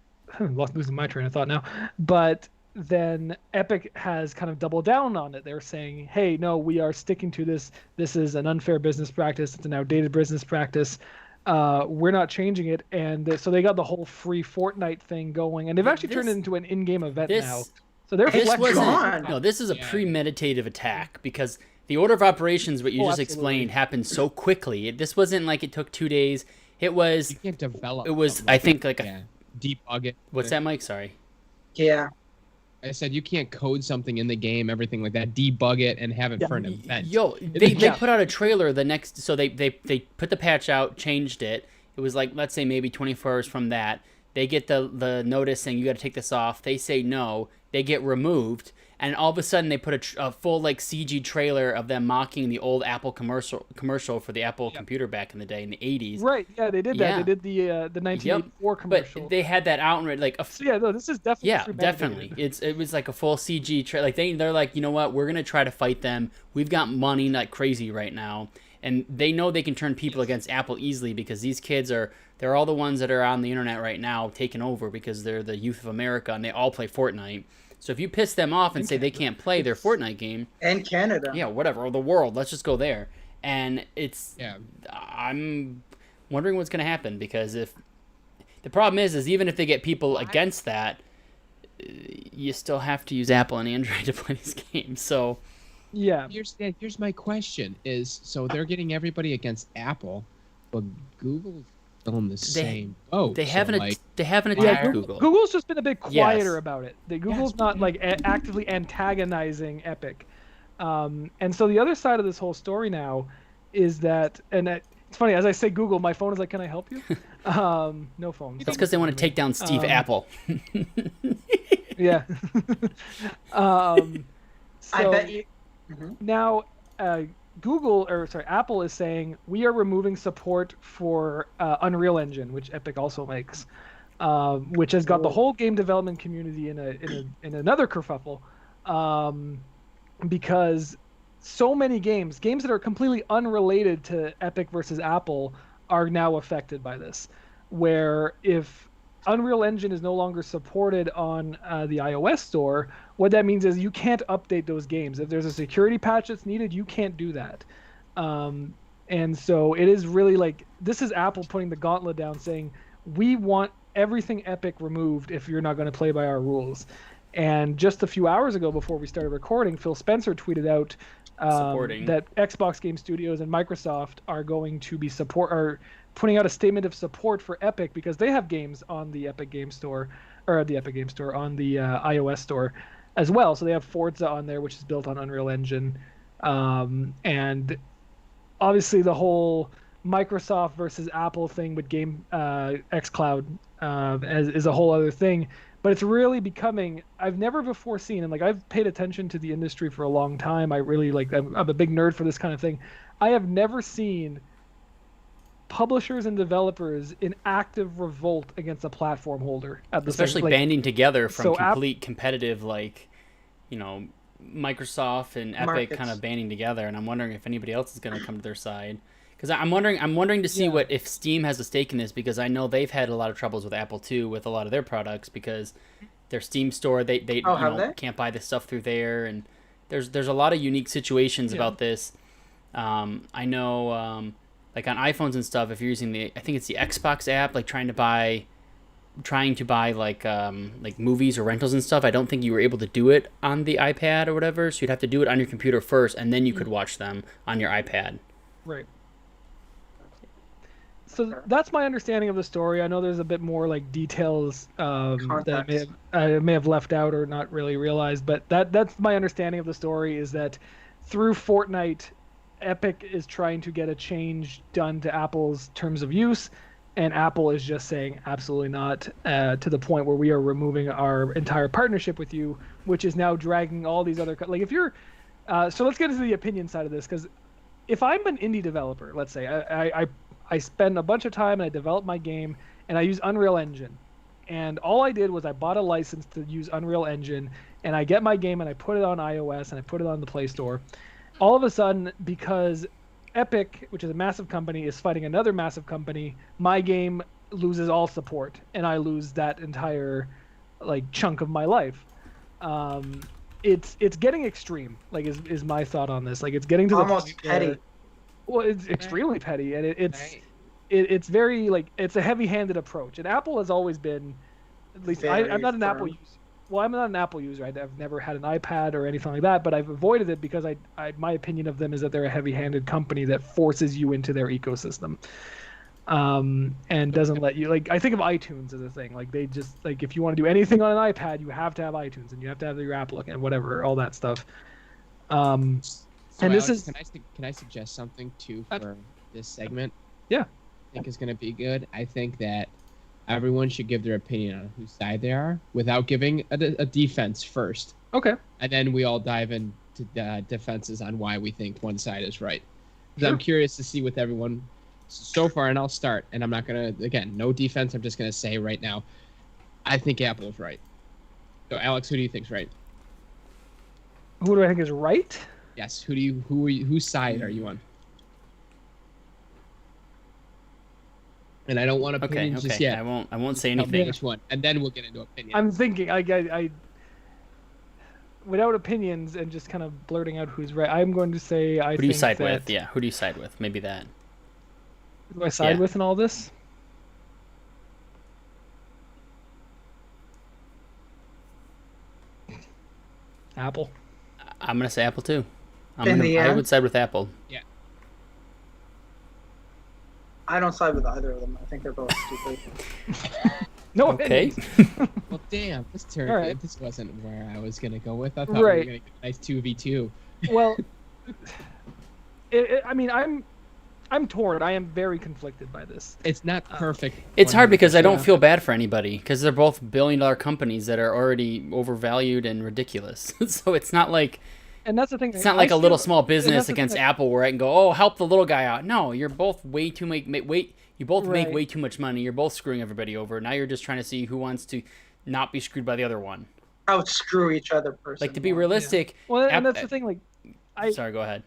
losing my train of thought now. But then Epic has kind of doubled down on it. They're saying, hey, no, we are sticking to this. This is an unfair business practice. It's an outdated business practice. We're not changing it. And so they got the whole free Fortnite thing going. And they've actually turned it into an in-game event now. So they're wasn't. No, this is a premeditated attack, because the order of operations, what you just explained, happened so quickly. This wasn't like it took 2 days. It was. You can't develop. It was, I think, like a debug it. What's that, Mike? Sorry. Yeah. I said you can't code something in the game, everything like that, debug it, and have it for an event. Yo, they put out a trailer the next, so they put the patch out, changed it. It was like, let's say maybe 24 hours from that. They get the notice saying you got to take this off. They say no. They get removed, and all of a sudden they put a full like CG trailer of them mocking the old Apple commercial for the Apple computer back in the day in the 80s. Right? Yeah, they did that. Yeah. They did the 1984 commercial. But they had that out and like no, this is definitely definitely. It was like a full CG trailer. Like they're like, you know what? We're gonna try to fight them. We've got money like crazy right now. And they know they can turn people against Apple easily, because these kids they're all the ones that are on the internet right now taking over, because they're the youth of America and they all play Fortnite. So if you piss them off and say they can't play their Fortnite game, and Canada, yeah, whatever, or the world, let's just go there. And I'm wondering what's going to happen, because if the problem is even if they get people against that, you still have to use Apple and Android to play these games. So yeah, here's my question: so they're getting everybody against Apple, but Google's still in the same boat. They haven't attacked Google. Google's just been a bit quieter about it. Google's not like actively antagonizing Epic. And so the other side of this whole story now is that, it's funny, as I say Google, my phone is like, can I help you? No phone. That's because they want to take down Steve Apple. Yeah. I bet you. Now, Apple is saying we are removing support for Unreal Engine, which Epic also makes, which has got the whole game development community in another kerfuffle, because so many games that are completely unrelated to Epic versus Apple are now affected by this. Where if Unreal Engine is no longer supported on the iOS store, what that means is you can't update those games. If there's a security patch that's needed, you can't do that. And so it is really like, this is Apple putting the gauntlet down, saying, we want everything Epic removed if you're not going to play by our rules. And just a few hours ago, before we started recording, Phil Spencer tweeted out that Xbox Game Studios and Microsoft are going to be putting out a statement of support for Epic, because they have games on the Epic Game Store, or the Epic Game Store on the iOS store as well. So they have Forza on there, which is built on Unreal Engine. And obviously the whole Microsoft versus Apple thing with xCloud is a whole other thing. But it's really becoming, I've never before seen, and like I've paid attention to the industry for a long time. I'm a big nerd for this kind of thing. I have never seen publishers and developers in active revolt against a platform holder at the especially same, banding together from complete competitive, like, you know, Microsoft and Epic kind of banding together, and I'm wondering if anybody else is going to come to their side, because I'm wondering to see if Steam has a stake in this, because I know they've had a lot of troubles with Apple too with a lot of their products, because their Steam store they can't buy this stuff through there, and there's a lot of unique situations about this. I know, like on iPhones and stuff, if you're using I think it's the Xbox app, like trying to buy like movies or rentals and stuff. I don't think you were able to do it on the iPad or whatever. So you'd have to do it on your computer first, and then you could watch them on your iPad. Right. So that's my understanding of the story. I know there's a bit more like details that I may have left out or not really realized, but that's my understanding of the story, is that through Fortnite, Epic is trying to get a change done to Apple's terms of use, and Apple is just saying absolutely not, to the point where we are removing our entire partnership with you, which is now dragging all these other like if you're so let's get into the opinion side of this, because if I'm an indie developer, let's say I spend a bunch of time and I develop my game and I use Unreal Engine, and all I did was I bought a license to use Unreal Engine, and I get my game and I put it on iOS and I put it on the Play Store. All of a sudden, because Epic, which is a massive company, is fighting another massive company, my game loses all support and I lose that entire like chunk of my life. It's getting extreme, like is my thought on this. Like it's getting to almost the point petty. where, well, it's extremely petty, and it's very like it's a heavy-handed approach. And Apple has always been, at least I'm not an Apple user. Well, I'm not an Apple user. I've never had an iPad or anything like that, but I've avoided it because my opinion of them is that they're a heavy-handed company that forces you into their ecosystem, and doesn't let you, like, I think of iTunes as a thing. Like they just, like, if you want to do anything on an iPad, you have to have iTunes and you have to have your app look and whatever, all that stuff. So and Alex, this is, can I suggest something too for this segment? Yeah. I think is going to be good. I think that everyone should give their opinion on whose side they are without giving a defense first. Okay. And then we all dive into defenses on why we think one side is right. Sure. I'm curious to see with everyone so far, and I'll start. And I'm not going to, again, no defense. I'm just going to say right now, I think Apple is right. So, Alex, who do you think's right? Who do I think is right? Yes. Whose side are you on? And I don't want opinions just yet. I won't say Tell me anything. which one, and then we'll get into opinions. I'm thinking, I without opinions and just kind of blurting out who's right, I'm going to say Who do you side with? Yeah, who do you side with? Maybe that. Who do I side with in all this? Apple. I'm gonna say Apple too. I would side with Apple. Yeah. I don't side with either of them. I think they're both stupid. No Okay. Well, damn, this turned. Right. This wasn't where I was gonna go with. I thought we were gonna get a nice 2v2. Well, I mean, I'm torn. I am very conflicted by this. It's not perfect. It's hard because I don't feel bad for anybody because they're both billion-dollar companies that are already overvalued and ridiculous. So it's not like. And that's the thing. It's not like a little small business against Apple where I can go, oh, help the little guy out. No, you're both way too make way too much money. You're both screwing everybody over. Now you're just trying to see who wants to not be screwed by the other one. Outscrew each other personally. Like, to be realistic. Yeah. Well, and that's the thing. Like, sorry, go ahead.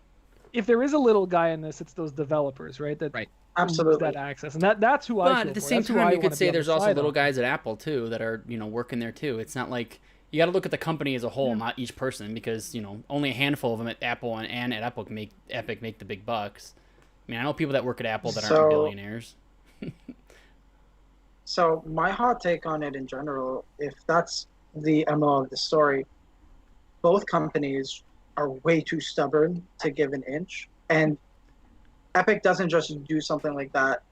If there is a little guy in this, it's those developers, right? That absolutely that access, and that's who I. But at the same time, you could say there's also little guys at Apple too that are working there too. It's not like. You got to look at the company as a whole, not each person, because only a handful of them at Apple and at Epic make the big bucks. I mean, I know people that work at Apple that aren't billionaires. So my hot take on it in general, if that's the MO of the story, both companies are way too stubborn to give an inch, and Epic doesn't just do something like that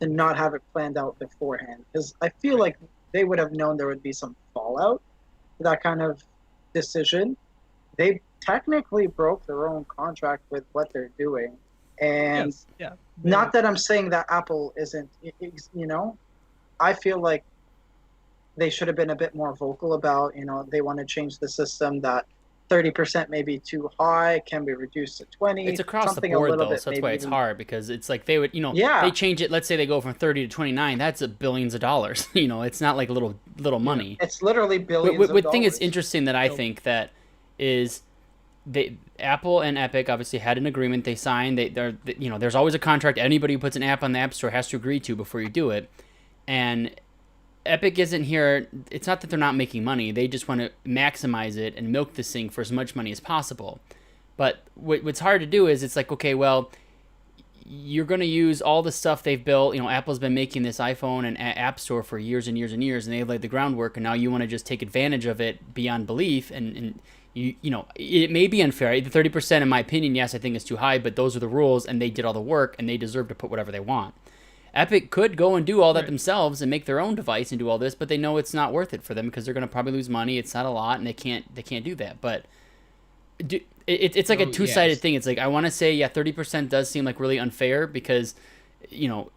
and not have it planned out beforehand. Because I feel like they would have known there would be some fallout. That kind of decision. They technically broke their own contract with what they're doing, and not that I'm saying that Apple isn't. I feel like they should have been a bit more vocal about. They want to change the system. That 30% may be too high, can be reduced to 20. It's across the board though, so that's why it's hard, because it's like they would, they change it. Let's say they go from 30 to 29. That's billions of dollars. It's not like little money. It's literally billions of dollars. The thing is interesting that I think that is, Apple and Epic obviously had an agreement they signed. There's always a contract anybody who puts an app on the App Store has to agree to before you do it, and Epic isn't here. It's not that they're not making money. They just want to maximize it and milk this thing for as much money as possible. But what's hard to do is it's like, okay, well, you're going to use all the stuff they've built. You know, Apple's been making this iPhone and App Store for years and years and years, and they've laid the groundwork, and now you want to just take advantage of it beyond belief. And you know, it may be unfair. The 30%, in my opinion, yes, I think is too high, but those are the rules, and they did all the work, and they deserve to put whatever they want. Epic could go and do all that themselves and make their own device and do all this, but they know it's not worth it for them because they're going to probably lose money. It's not a lot, and they can't do that. But it's like a two-sided thing. It's like, I want to say, yeah, 30% does seem like really unfair because, you know,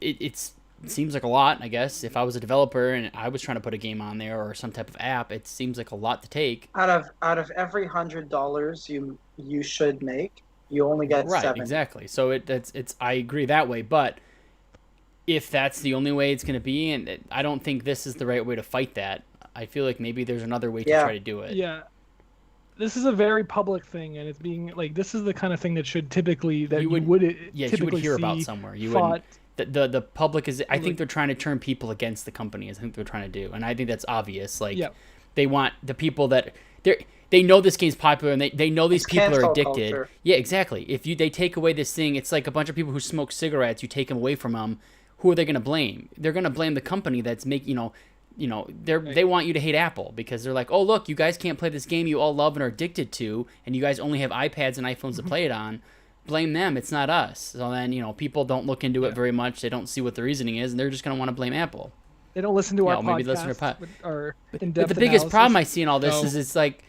it seems like a lot, I guess. If I was a developer and I was trying to put a game on there or some type of app, it seems like a lot to take. Out of every $100 you should make, you only get right, 7. Exactly. So it's I agree that way, but if that's the only way it's going to be, and I don't think this is the right way to fight that. I feel like maybe there's another way to try to do it. Yeah. This is a very public thing, and it's being like, this is the kind of thing that should typically you would typically hear see about somewhere. You fought. The public is. I think they're trying to turn people against the companies. I think they're trying to do, and I think that's obvious. Like they want the people that they know this game's popular, and they know these people are addicted. Culture. Yeah, exactly. If they take away this thing, it's like a bunch of people who smoke cigarettes. You take them away from them. Who are they going to blame? They're going to blame the company that's making. They want you to hate Apple because they're like, oh, look, you guys can't play this game you all love and are addicted to, and you guys only have iPads and iPhones to play it on. Blame them. It's not us. So then, people don't look into it very much. They don't see what the reasoning is, and they're just going to want to blame Apple. They don't listen to our maybe podcast. Listen to but the biggest problem I see in all this is it's like,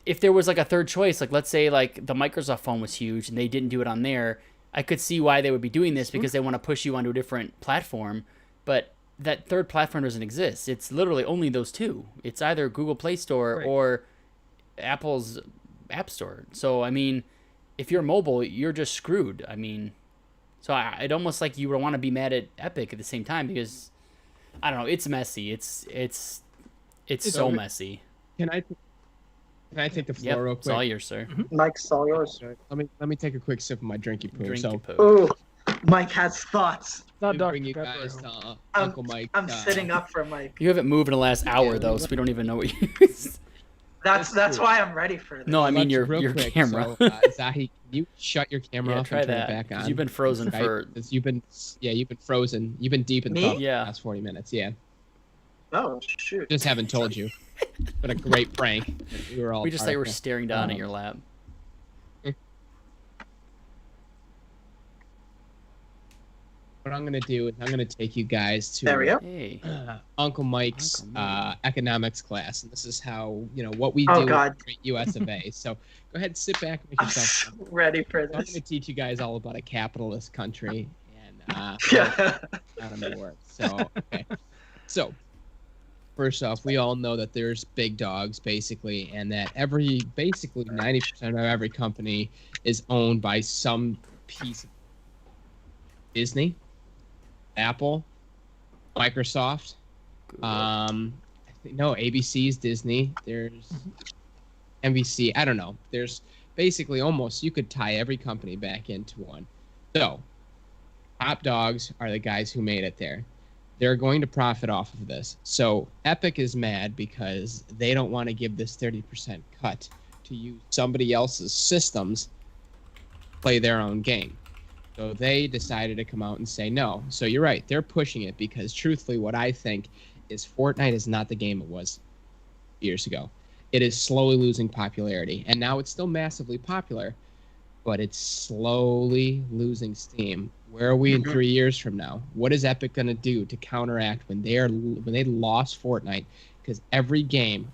if there was like a third choice, like let's say like the Microsoft phone was huge and they didn't do it on there, I could see why they would be doing this because they want to push you onto a different platform. But that third platform doesn't exist. It's literally only those two. It's either Google Play Store or Apple's App Store. So, I mean, if you're mobile, you're just screwed. I mean, so I'd almost like you would want to be mad at Epic at the same time because, I don't know, it's messy. It's so messy. Can I take the floor real quick? It's all yours, sir. Mike's all yours. Let me take a quick sip of my drinky poo. Ooh, Mike has thoughts. Not Dr. Bring you Pepper. guys to Uncle Mike. I'm sitting up for Mike. You haven't moved in the last hour though, so we don't even know what you. That's why I'm ready for this. No, I mean your quick, camera. So, Zahi, can you shut your camera off try and turn that, it back on? You've been frozen for. You've been frozen. You've been deep in thought for the Yeah. last 40 minutes. Yeah. Oh shoot. Just haven't told you. But a great prank. We just were staring down at your lap. What I'm gonna do is I'm gonna take you guys to There we go. Hey. Uncle Mike's economics class, and this is how what we Oh, do God. at Great US of A. So go ahead, sit back, and make I'm yourself. so ready for I'm this. gonna teach you guys all about a capitalist country and Yeah. how to work. So okay. So first off, we all know that there's big dogs basically, and that basically 90% of every company is owned by some piece of Disney, Apple, Microsoft. ABC's Disney. There's NBC. I don't know. There's basically almost you could tie every company back into one. So, top dogs are the guys who made it there. They're going to profit off of this. So Epic is mad because they don't want to give this 30% cut to use somebody else's systems to play their own game. So they decided to come out and say no. So you're right. They're pushing it because truthfully what I think is Fortnite is not the game it was years ago. It is slowly losing popularity. And now it's still massively popular, but it's slowly losing steam. Where are we in 3 years from now? What is Epic going to do to counteract when they lost Fortnite? Because every game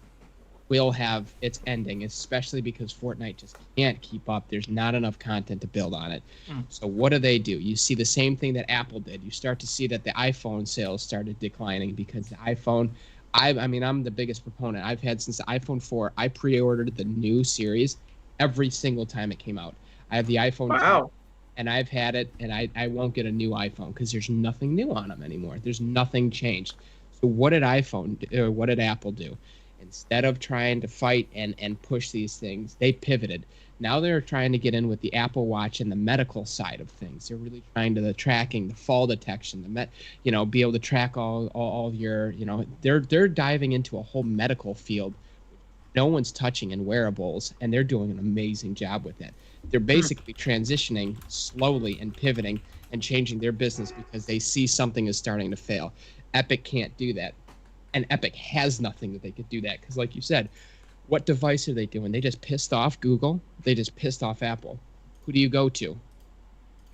will have its ending, especially because Fortnite just can't keep up. There's not enough content to build on it. So what do? You see the same thing that Apple did. You start to see that the iPhone sales started declining because the iPhone, I'm the biggest proponent. I've had since the iPhone 4. I pre-ordered the new series every single time it came out. I have the iPhone 10, and I've had it, and I won't get a new iPhone because there's nothing new on them anymore. There's nothing changed. So what did Apple do? Instead of trying to fight and push these things, they pivoted. Now they're trying to get in with the Apple Watch and the medical side of things. They're really trying to the tracking, the fall detection, be able to track all your, they're diving into a whole medical field, no one's touching in wearables, and they're doing an amazing job with it. They're basically transitioning slowly and pivoting and changing their business because they see something is starting to fail. Epic can't do that. And Epic has nothing that they could do that because, like you said, what device are they doing? They just pissed off Google. They just pissed off Apple. Who do you go to?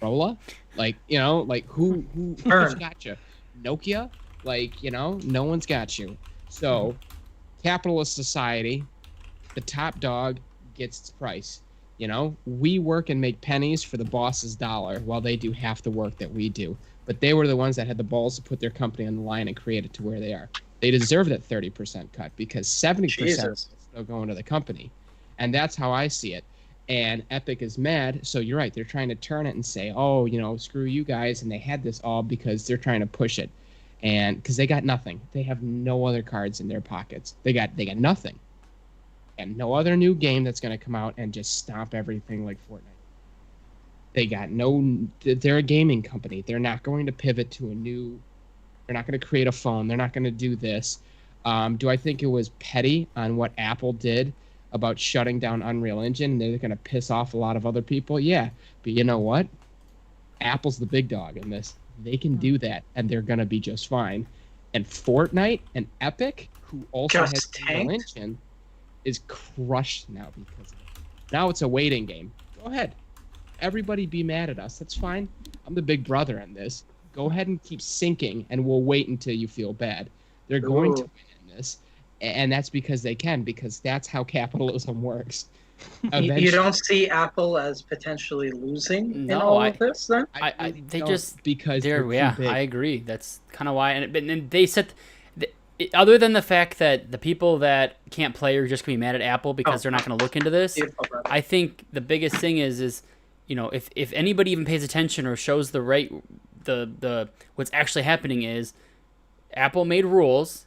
Motorola? Like, who's got you? Nokia? Like, no one's got you. So, capitalist society, the top dog gets its price. We work and make pennies for the boss's dollar while they do half the work that we do. But they were the ones that had the balls to put their company on the line and create it to where they are. They deserve that 30% cut because 70% is still going to the company. And that's how I see it. And Epic is mad. So you're right. They're trying to turn it and say, oh, screw you guys. And they had this all because they're trying to push it. And because they got nothing. They have no other cards in their pockets. They got nothing. And no other new game that's going to come out and just stomp everything like Fortnite. They got they're a gaming company. They're not going to pivot to they're not going to create a phone. They're not going to do this. Do I think it was petty on what Apple did about shutting down Unreal Engine? They're going to piss off a lot of other people. Yeah. But you know what? Apple's the big dog in this. They can do that and they're going to be just fine. And Fortnite and Epic, who also has Unreal Engine, is crushed now because of it. Now it's a waiting game. Go ahead. Everybody be mad at us. That's fine. I'm the big brother in this. Go ahead and keep sinking, and we'll wait until you feel bad. They're going to win in this, and that's because they can, because that's how capitalism works. You don't see Apple as potentially losing in all of this, then? Because I agree. That's kind of why. And they said, other than the fact that the people that can't play are just going to be mad at Apple because they're not going to look into this, I think the biggest thing is if anybody even pays attention or shows the right the what's actually happening is Apple made rules,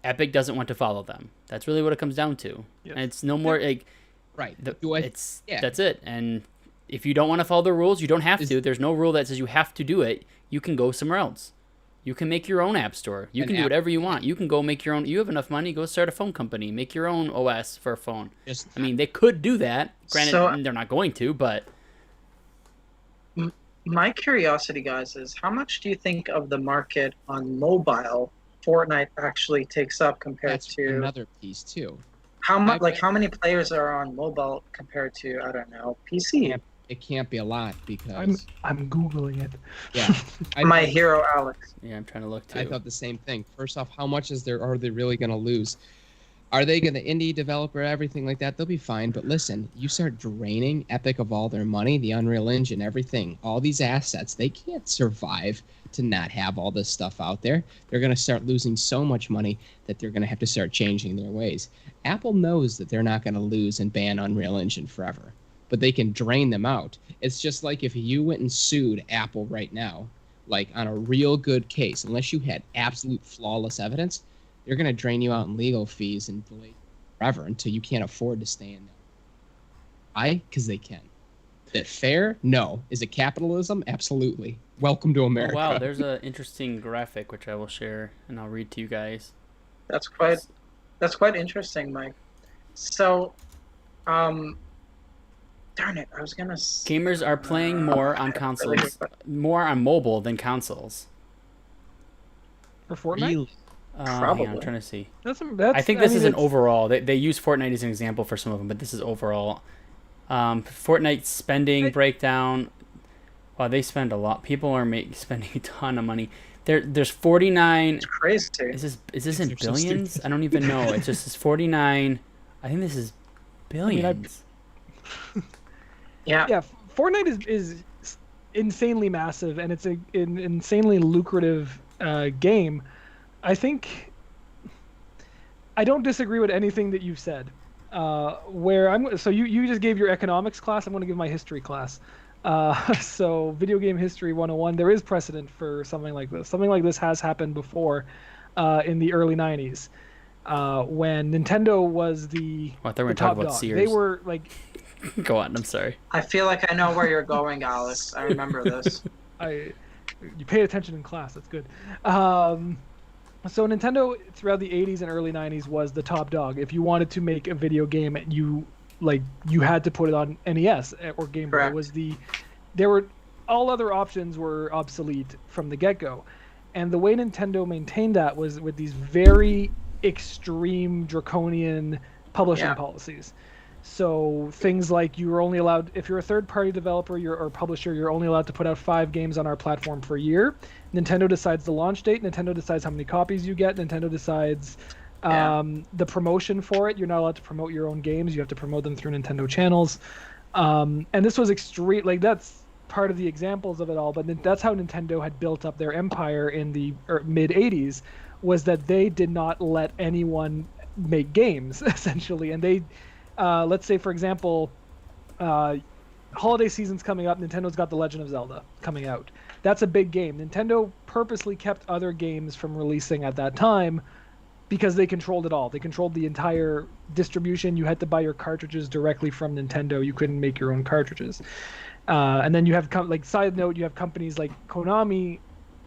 Epic doesn't want to follow them. That's really what it comes down to. Yes. And it's no more like that's it. And if you don't want to follow the rules, you don't have to. There's no rule that says you have to do it. You can go somewhere else. You can make your own app store. You can do whatever you want. You can go make your own. You have enough money, go start a phone company. Make your own OS for a phone. I mean, they could do that. Granted, they're not going to, but... My curiosity, guys, is how much do you think of the market on mobile Fortnite actually takes up compared to... That's another piece, too. How many players are on mobile compared to, I don't know, PC? It can't be a lot because... I'm Googling it. Yeah. My hero, Alex. Yeah, I'm trying to look, too. I thought the same thing. First off, how much are they really going to lose? Are they going to indie developer, everything like that? They'll be fine. But listen, you start draining Epic of all their money, the Unreal Engine, everything, all these assets. They can't survive to not have all this stuff out there. They're going to start losing so much money that they're going to have to start changing their ways. Apple knows that they're not going to lose and ban Unreal Engine forever, but they can drain them out. It's just like if you went and sued Apple right now, like on a real good case, unless you had absolute flawless evidence, they're going to drain you out in legal fees and delay forever until you can't afford to stay in there. Why? Because they can. Is it fair? No. Is it capitalism? Absolutely. Welcome to America. Oh, wow, there's an interesting graphic which I will share and I'll read to you guys. That's quite interesting, Mike. So, darn it, I was gonna. Gamers are playing more on consoles, more on mobile than consoles. For Fortnite? Really? Probably. I'm trying to see. I think this is an overall. They use Fortnite as an example for some of them, but this is overall. Fortnite spending breakdown. Wow, they spend a lot. People are spending a ton of money. There's 49. It's crazy. Is this in billions? I don't even know. It's just 49. I think this is billions. Yeah. Fortnite is insanely massive, and it's an insanely lucrative game. I think I don't disagree with anything that you've said. So you just gave your economics class. I'm going to give my history class. So video game history 101. There is precedent for something like this. Something like this has happened before in the early 90s when Nintendo was the top dog. Sears. They were like. Go on. I'm sorry. I feel like I know where you're going, Alex. I remember this. You paid attention in class. That's good. So Nintendo throughout the 80s and early 90s was the top dog. If you wanted to make a video game, you had to put it on NES or Game Boy. Correct. There were all other options were obsolete from the get-go. And the way Nintendo maintained that was with these very extreme draconian publishing policies. So things like you were only allowed, if you're a third-party developer or publisher, you're only allowed to put out 5 games on our platform per year. Nintendo decides the launch date. Nintendo decides how many copies you get. Nintendo decides the promotion for it. You're not allowed to promote your own games. You have to promote them through Nintendo channels. And this was extreme. Like, that's part of the examples of it all. But that's how Nintendo had built up their empire in the mid 80s, was that they did not let anyone make games, essentially. And they, let's say, for example, holiday season's coming up. Nintendo's got The Legend of Zelda coming out. That's a big game. Nintendo purposely kept other games from releasing at that time because they controlled it all. They controlled the entire distribution. You had to buy your cartridges directly from Nintendo. You couldn't make your own cartridges. And then you have, side note, you have companies like Konami.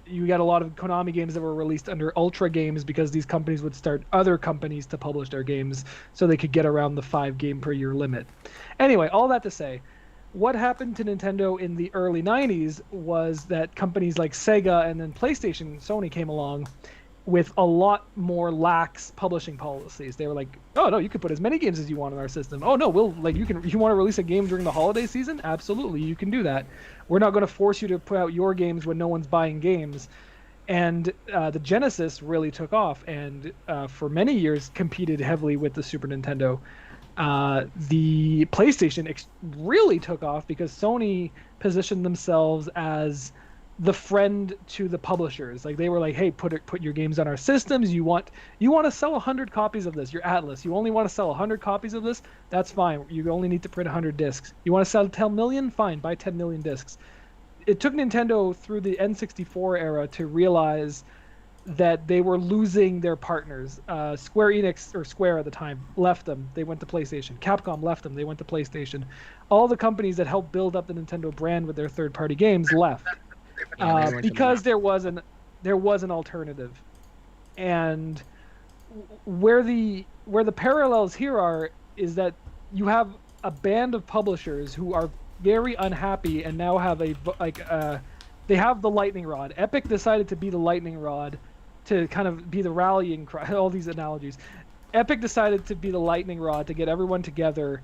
You got a lot of Konami games that were released under Ultra Games because these companies would start other companies to publish their games so they could get around the 5 game per year limit. Anyway, all that to say, what happened to Nintendo in the early 90s was that companies like Sega and then PlayStation, Sony came along with a lot more lax publishing policies. They were like, "Oh no, you can put as many games as you want in our system. Oh no, you want to release a game during the holiday season? Absolutely, you can do that. We're not going to force you to put out your games when no one's buying games." And the Genesis really took off, and for many years competed heavily with the Super Nintendo. The PlayStation really took off because Sony positioned themselves as the friend to the publishers. Like, they were like, "Hey, put your games on our systems. You want to sell 100 copies of this. Your Atlas. You only want to sell 100 copies of this. That's fine. You only need to print 100 discs. You want to sell 10 million? Fine. Buy 10 million discs." It took Nintendo through the N64 era to realize that they were losing their partners. Square Enix, or Square at the time, left them. They went to PlayStation. Capcom left them. They went to PlayStation. All the companies that helped build up the Nintendo brand with their third-party games left because there was an alternative. And where the parallels here are is that you have a band of publishers who are very unhappy and now have they have the lightning rod. Epic decided to be the lightning rod to kind of be the rallying cry. All these analogies. Epic decided to be the lightning rod to get everyone together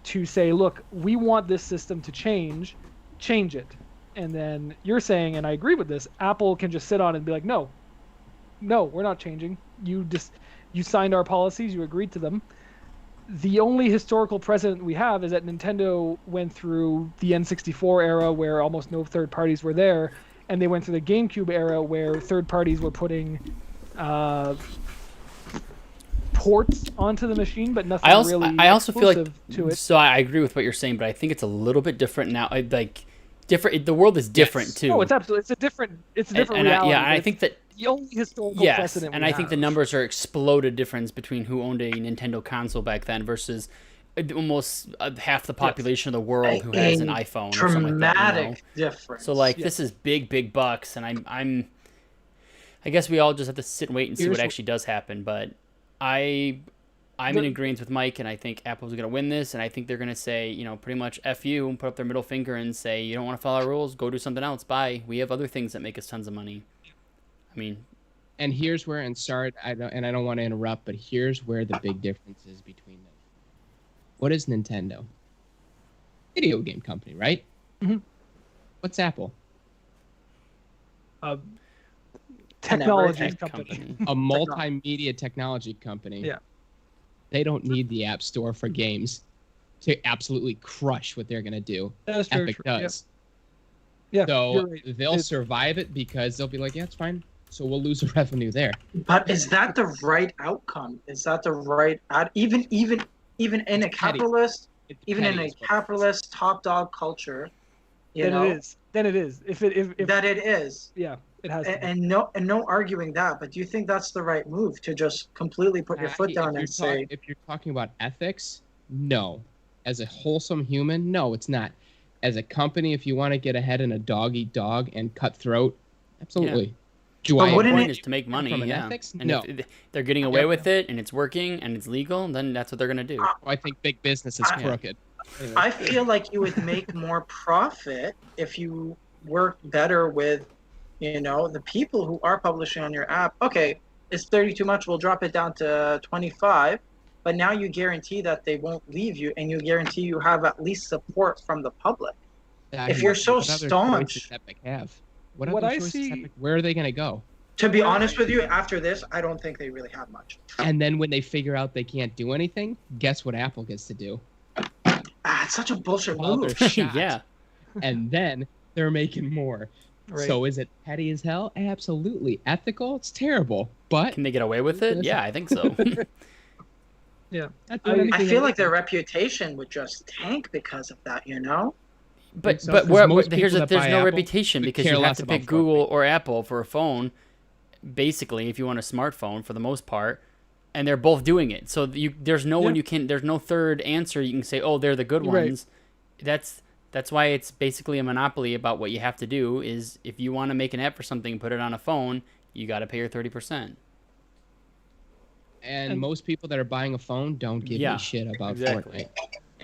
to say, "Look, we want this system to change it." And then you're saying, and I agree with this, Apple can just sit on it and be like, no, we're not changing. You signed our policies, you agreed to them. The only historical precedent we have is that Nintendo went through the N64 era where almost no third parties were there, and they went through the GameCube era where third parties were putting ports onto the machine, but nothing I also feel like to it. So I agree with what you're saying, but I think it's a little bit different now. Different. The world is different too. Oh, it's absolutely. It's a different reality. I think that the only historical precedent. And I think the numbers are exploded difference between who owned a Nintendo console back then versus almost half the population of the world who has an iPhone. Or something like that, dramatic difference. So this is big bucks, and I guess we all just have to sit and wait and see what actually does happen. But I'm in agreement with Mike, and I think Apple's going to win this, and I think they're going to say, pretty much F you, and put up their middle finger and say, "You don't want to follow our rules, go do something else, bye. We have other things that make us tons of money." I mean... And here's where, and sorry, I don't want to interrupt, but here's where the big difference is between them. What is Nintendo? Video game company, right? Mm-hmm. What's Apple? Technology company. A multimedia technology company. Yeah. They don't need the App Store for games to absolutely crush what they're going to do. That's Epic does. Yeah. So they'll survive it because they'll be like, "Yeah, it's fine." So we'll lose the revenue there. But is that the right outcome? Is that the right even in a capitalist capitalist top dog culture, Then it is. If that it is. Yeah, it has. And no arguing that. But do you think that's the right move to just completely put your foot down and say? If you're talking about ethics, no. As a wholesome human, no, it's not. As a company, if you want to get ahead in a dog eat dog and cut throat, absolutely. Do But I? wouldn't point it- is to make money, from an yeah. ethics? And No. if they're getting away with it and it's working and it's legal, then that's what they're gonna do. I think big business is I- crooked. Anyway. I feel like you would make more profit if you work better with, the people who are publishing on your app. Okay, it's 30 too much. We'll drop it down to 25. But now you guarantee that they won't leave you, and you guarantee you have at least support from the public. If you're so What other staunch- choices Epic have? What other I choices see- Epic- where are they going to go? To be honest with you, after this, I don't think they really have much. And then when they figure out they can't do anything, guess what Apple gets to do? It's such a bullshit Call their move. shot. Yeah. And then they're making more. Right. So is it petty as hell? Absolutely. Ethical? It's terrible. But Can they get away with it? Yeah, I think so. Yeah. not doing I anything I feel like illegal. their reputation would just tank because of that, But So, but 'cause where, most here's people the, that there's buy no Apple reputation would because care you have less to about pick Google Fortnite. or Apple for a phone. Basically, if you want a smartphone, for the most part, and they're both doing it, so there's no one there's no third answer you can say. Oh, they're the good Right. ones. That's why it's basically a monopoly about what you have to do. Is if you want to make an app for something and put it on a phone, you got to pay your 30%. And most people that are buying a phone don't give Yeah, a shit about exactly.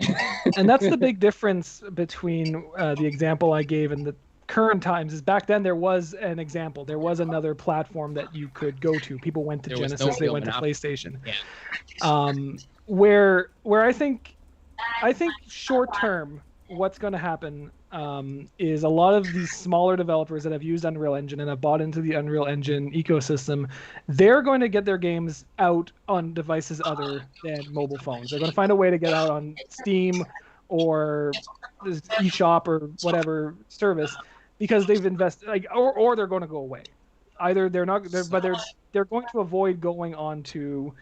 Fortnite. And that's the big difference between the example I gave and the current times. Is back then there was an example. There was another platform that you could go to. People went to There was no Genesis. They real went to monopoly. PlayStation. Yeah. Where I think short term, what's going to happen is a lot of these smaller developers that have used Unreal Engine and have bought into the Unreal Engine ecosystem, they're going to get their games out on devices other than mobile phones. They're going to find a way to get out on Steam or eShop or whatever service because they've invested, or they're going to go away. Either they're going to avoid going on to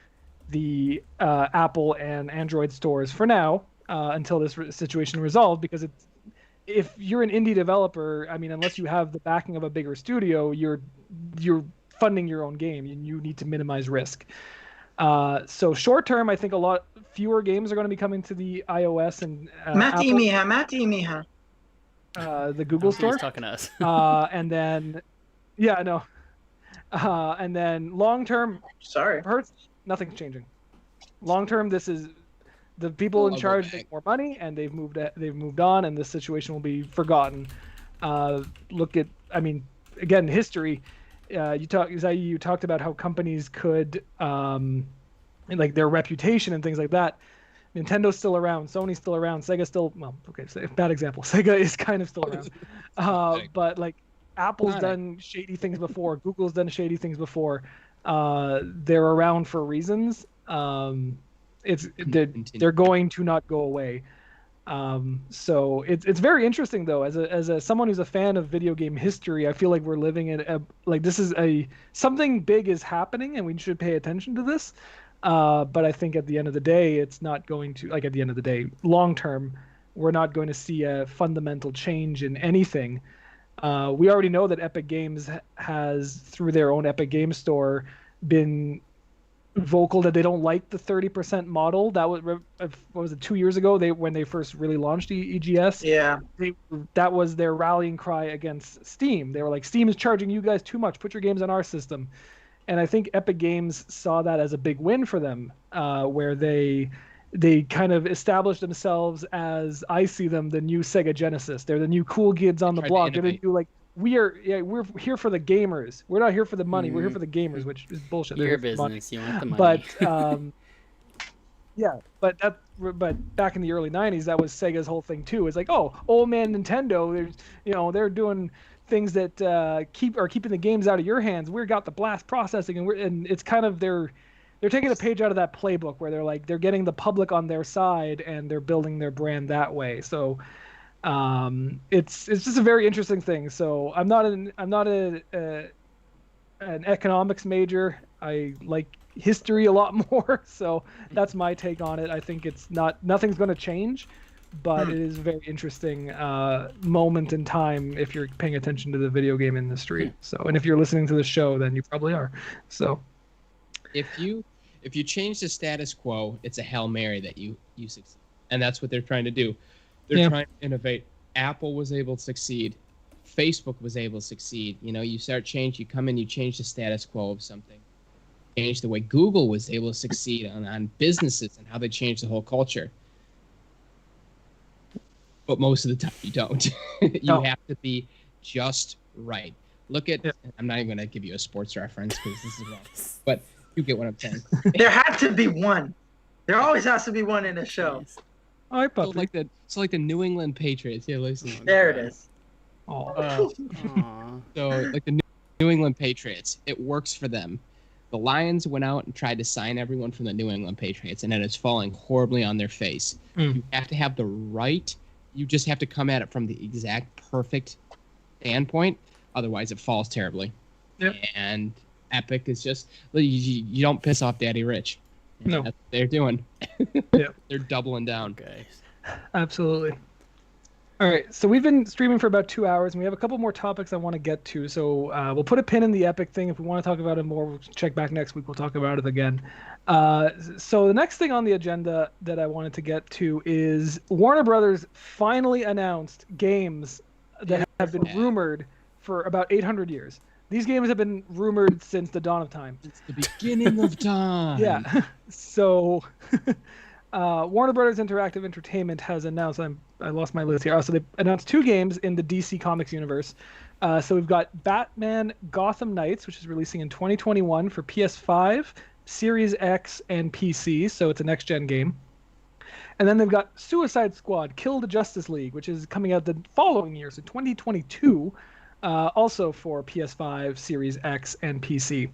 the Apple and Android stores for now until this situation resolved, because if you're an indie developer, I mean, unless you have the backing of a bigger studio, you're funding your own game and you need to minimize risk. So short term, I think a lot fewer games are going to be coming to the iOS and Mati Apple, miha. the Google store. He's talking to us. And then, yeah, no. And then long term, Sorry. Hertz, nothing's changing. Long term, this is the people in I'll go charge back. make more money, and they've moved on, and this situation will be forgotten. Look at, I mean, again, history. You talked about how companies could, like their reputation and things like that. Nintendo's still around, Sony's still around, Sega's still, well, okay, bad example. Sega is kind of still around, but like Apple's done shady things before, Google's done shady things before. They're around for reasons. They're going to not go away. So it's very interesting though. As someone who's a fan of video game history, I feel like we're living in this is something big is happening, and we should pay attention to this. But I think at the end of the day, it's not going to, like, at the end of the day, long term, we're not going to see a fundamental change in anything. We already know that Epic Games has, through their own Epic Games Store, been vocal that they don't like the 30% model. That was, what was it, 2 years ago? When they first really launched EGS. Yeah. That was their rallying cry against Steam. They were like, Steam is charging you guys too much. Put your games on our system. And I think Epic Games saw that as a big win for them, where they kind of established themselves as, I see them, the new Sega Genesis. They're the new cool kids on the block. They're the new, like, we're here for the gamers. We're not here for the money. We're here for the gamers, which is bullshit. Your They're here for money. business, you want the money. But yeah, but back in the early '90s, that was Sega's whole thing too. It's like, oh, old man Nintendo, they're doing things that are keeping the games out of your hands. We've got the blast processing, and it's kind of they're taking a page out of that playbook where they're getting the public on their side and they're building their brand that way. So it's just a very interesting thing. So I'm not an economics major. I like history a lot more, so that's my take on it. I think nothing's going to change, but it is a very interesting moment in time if you're paying attention to the video game industry. So, and if you're listening to the show, then you probably are. So If you change the status quo, it's a Hail Mary that you succeed. And that's what they're trying to do. They're trying to innovate. Apple was able to succeed Facebook was able to succeed. You come in, you change the status quo of something. Change the way Google was able to succeed on businesses and how they changed the whole culture. But most of the time you don't. You have to be just right. Look at, I'm not even going to give you a sports reference because this is wrong, but you get what I'm saying. There had to be one. There always has to be one in a show. All right, So like the New England Patriots. Yeah, listen. There it is. Oh. So like the New England Patriots, it works for them. The Lions went out and tried to sign everyone from the New England Patriots, and it is falling horribly on their face. You have to have the right. You just have to come at it from the exact perfect standpoint. Otherwise, it falls terribly. Yep. And Epic is just you don't piss off Daddy Rich. No, that's what they're doing. Yep. They're doubling down. Okay. Absolutely. All right, so we've been streaming for about 2 hours, and we have a couple more topics I want to get to. So we'll put a pin in the Epic thing. If we want to talk about it more, we'll check back next week. We'll talk about it again. So the next thing on the agenda that I wanted to get to is Warner Brothers finally announced games that have been rumored for about 800 years. These games have been rumored since the dawn of time. It's the beginning of time. Yeah. So Warner Brothers Interactive Entertainment has announced, I lost my list here. So they announced 2 games in the DC Comics universe. So we've got Batman Gotham Knights, which is releasing in 2021 for PS5, Series X, and PC. So it's a next-gen game. And then they've got Suicide Squad Kill the Justice League, which is coming out the following year, so 2022, also for PS5, Series X, and PC.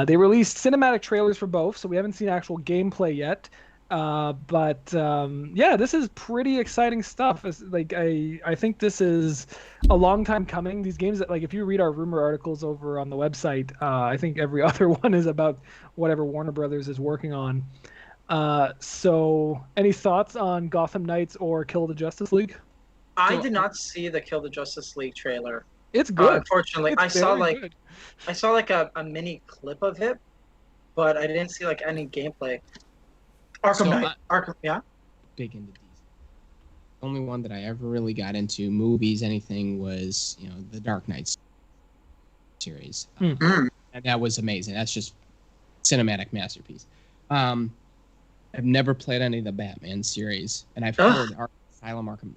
They released cinematic trailers for both, so we haven't seen actual gameplay yet. But this is pretty exciting stuff. I think this is a long time coming. These games that, if you read our rumor articles over on the website, I think every other one is about whatever Warner Brothers is working on. So any thoughts on Gotham Knights or Kill the Justice League? I did not see the Kill the Justice League trailer. It's good. Unfortunately, I saw a mini clip of it, but I didn't see any gameplay. Arkham Knight. Arkham, yeah. Big into DC. The only one that I ever really got into movies, anything, was the Dark Knight series, and that was amazing. That's just cinematic masterpiece. I've never played any of the Batman series, and I've heard Arkham Asylum, Arkham.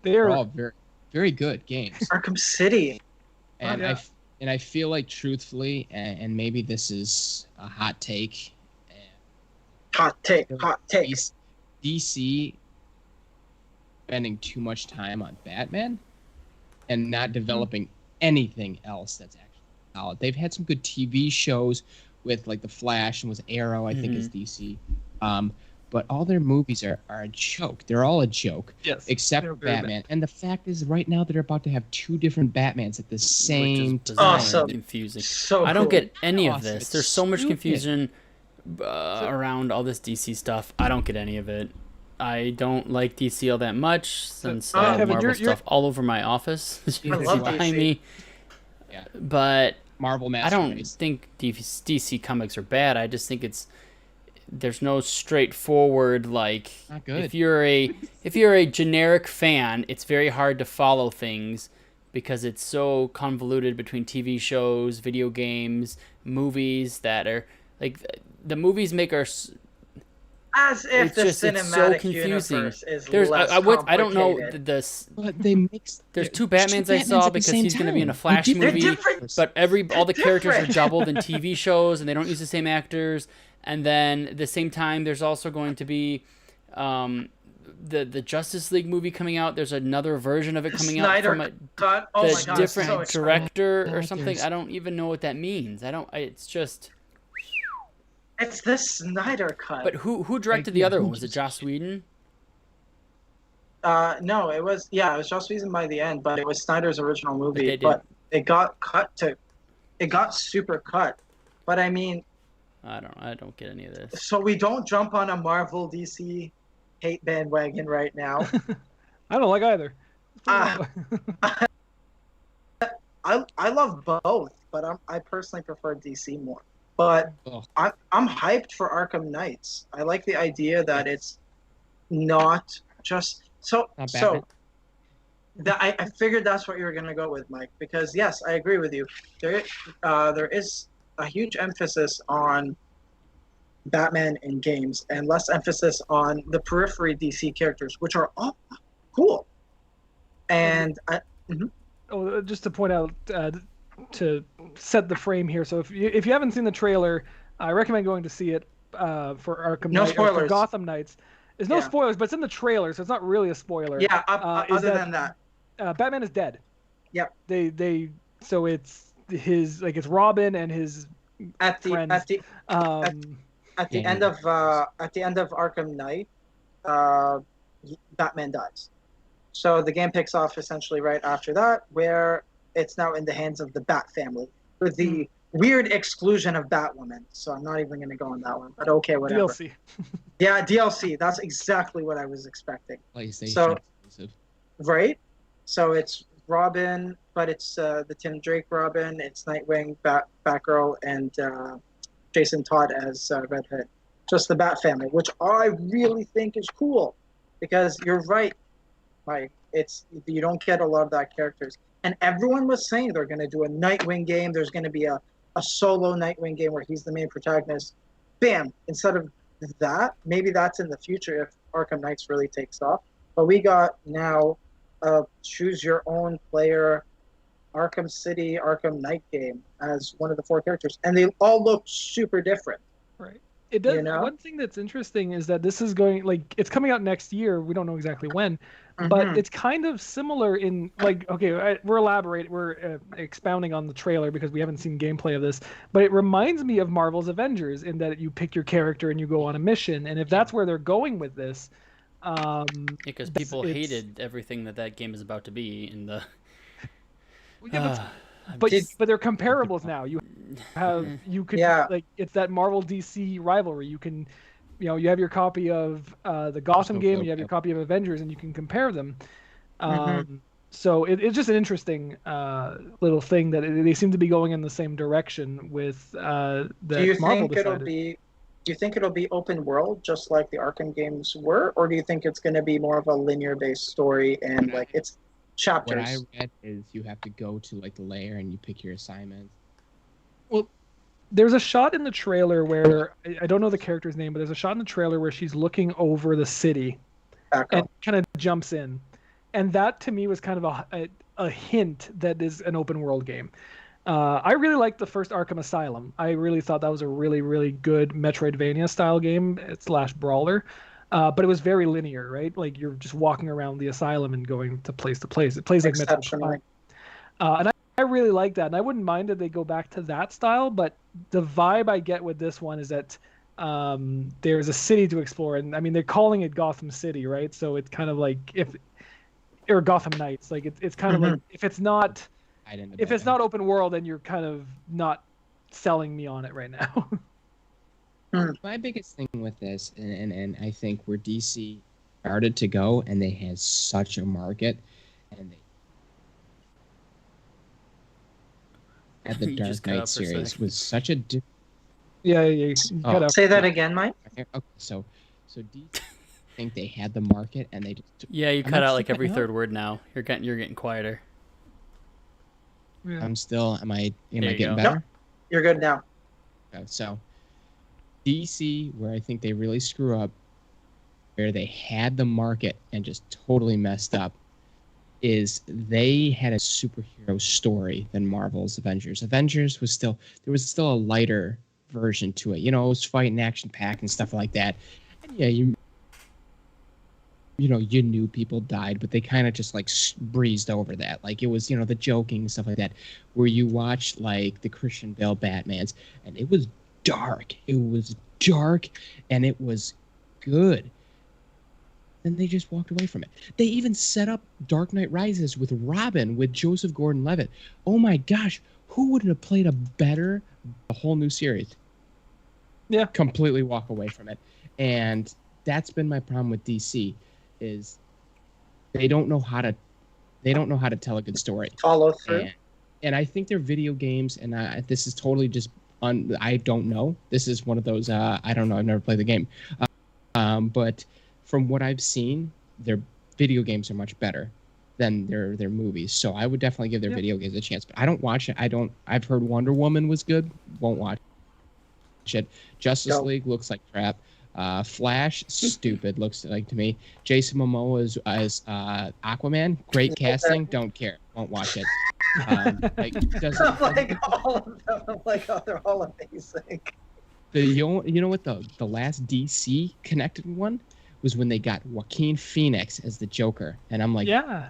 They're all very, very good games. Arkham City. And I feel like, truthfully, and maybe this is a hot take. Hot take. DC spending too much time on Batman and not developing anything else that's actually solid. They've had some good TV shows with The Flash and was Arrow, I think is DC. But all their movies are a joke. They're all a joke. Yes. Except Batman. Bad. And the fact is, right now they're about to have 2 different Batmans at the same time. Awesome. Confusing. So I don't cool. get any of this. There's so much stupid. confusion around all this DC stuff. I don't get any of it. I don't like DC all that much since I have Marvel stuff all over my office. I love behind DC. me. Yeah. But Marvel I don't masterpiece. think DC comics are bad. I just think there's no straightforward Not good. if you're a generic fan, it's very hard to follow things because it's so convoluted between TV shows, video games, movies that are the movies make our As if the it's so cinematic confusing. universe is There's less I don't know complicated. But they mix. There's 2 Batmans I saw because he's going to be in a Flash They're movie, different. but all the characters are different. doubled in TV shows and they don't use the same actors. And then at the same time, there's also going to be the Justice League movie coming out. There's another version of it coming out from a Cut. Oh my God, different so excited. director or God, something. there's- I don't even know what that means. It's just. It's the Snyder cut. But who directed the other one? Was it Joss Whedon? No, it was Joss Whedon by the end, but it was Snyder's original movie. did. But it got super cut. But I mean, I don't get any of this. so we don't jump on a Marvel DC hate bandwagon right now. I don't like either. I love both, but I personally prefer DC more. But I'm hyped for Arkham Knights. I like the idea that it's not just so. Not Batman. I figured that's what you were gonna go with, Mike. Because yes, I agree with you. There is a huge emphasis on Batman in games and less emphasis on the periphery DC characters, which are all cool. And Just to point out, to set the frame here. So if you haven't seen the trailer, I recommend going to see it for Arkham No Knight, or for spoilers. Gotham Knights. There's no spoilers, but it's in the trailer, so it's not really a spoiler. Yeah, other than that. Batman is dead. Yep. So it's it's Robin and his friends. At the end of Arkham Knight, Batman dies. So the game picks off essentially right after that, where it's now in the hands of the Bat family, with the weird exclusion of Batwoman. So I'm not even going to go on that one. But okay, whatever. DLC. Yeah, DLC. That's exactly what I was expecting. PlayStation exclusive. Right? So it's Robin, but it's the Tim Drake Robin. It's Nightwing, Batgirl, and Jason Todd as Red Hood. Just the Bat family, which I really think is cool, because you're right, Mike. You don't get a lot of that characters, and everyone was saying they're going to do a Nightwing game. There's going to be a solo Nightwing game where he's the main protagonist. Bam! Instead of that, maybe that's in the future if Arkham Knights really takes off. But we got now a choose your own player Arkham City, Arkham Knight game as one of the 4 characters, and they all look super different. Right. It does. One thing that's interesting is that this is it's coming out next year. We don't know exactly when, but it's kind of similar in we're expounding on the trailer because we haven't seen gameplay of this, but it reminds me of Marvel's Avengers in that you pick your character and you go on a mission, and if that's where they're going with this, because people hated everything that game is about to be in the. But they're comparables now. You could it's that Marvel DC rivalry. You can, you have your copy of the Gotham game, and you have your copy of Avengers, and you can compare them. So it's just an interesting little thing that they seem to be going in the same direction with the Marvel decided. Do you think it'll be open world just like the Arkham games were, or do you think it's going to be more of a linear based story and it's chapters? What I read is you have to go to the lair and you pick your assignments. Well, there's a shot in the trailer where I don't know the character's name, but there's a shot in the trailer where she's looking over the city and kind of jumps in, and that to me was kind of a hint that is an open world game. I really liked the first Arkham Asylum. I really thought that was a really, really good Metroidvania style game / brawler. But it was very linear, right? Like you're just walking around the asylum and going to place. It plays like Metroid. And I really like that. And I wouldn't mind if they go back to that style, but the vibe I get with this one is that there's a city to explore. And I mean, they're calling it Gotham City, right? So it's kind of like or Gotham Knights. Like it's kind of like if it's not open world, then you're kind of not selling me on it right now. My biggest thing with this, and I think where DC started to go, and they had such a market, and they had the Dark Knight series was such a different. Yeah. Say that again, Mike. Okay, so DC think they had the market, and they just. Yeah, you cut out like every third word now. You're getting quieter. Yeah. Am I getting better? No, you're good now. Okay, so DC, where I think they really screw up, where they had the market and just totally messed up, is they had a superhero story than Marvel's Avengers. Avengers was still a lighter version to it. It was fighting action pack and stuff like that. And yeah, you knew people died, but they kind of just breezed over that. Like it was, the joking and stuff like that, where you watch like the Christian Bale Batmans, and it was dark. It was dark, and it was good. Then they just walked away from it. They even set up Dark Knight Rises with Robin, with Joseph Gordon-Levitt. Oh my gosh, who wouldn't have played a whole new series? Yeah. Completely walk away from it. And that's been my problem with DC, is they don't know how to tell a good story. Follow through. And I think their video games, and this is totally just I don't know. This is one of those I don't know. I've never played the game, but from what I've seen, their video games are much better than their movies. So I would definitely give their video games a chance. But I don't watch it. I've heard Wonder Woman was good. Won't watch it. Justice League looks like crap. Flash, stupid looks like to me. Jason Momoa as Aquaman, great casting. Don't care. Won't watch it. I'm like all of them. I'm like, oh, they're all amazing. You know what the last DC connected one was when they got Joaquin Phoenix as the Joker, and I'm like, yeah.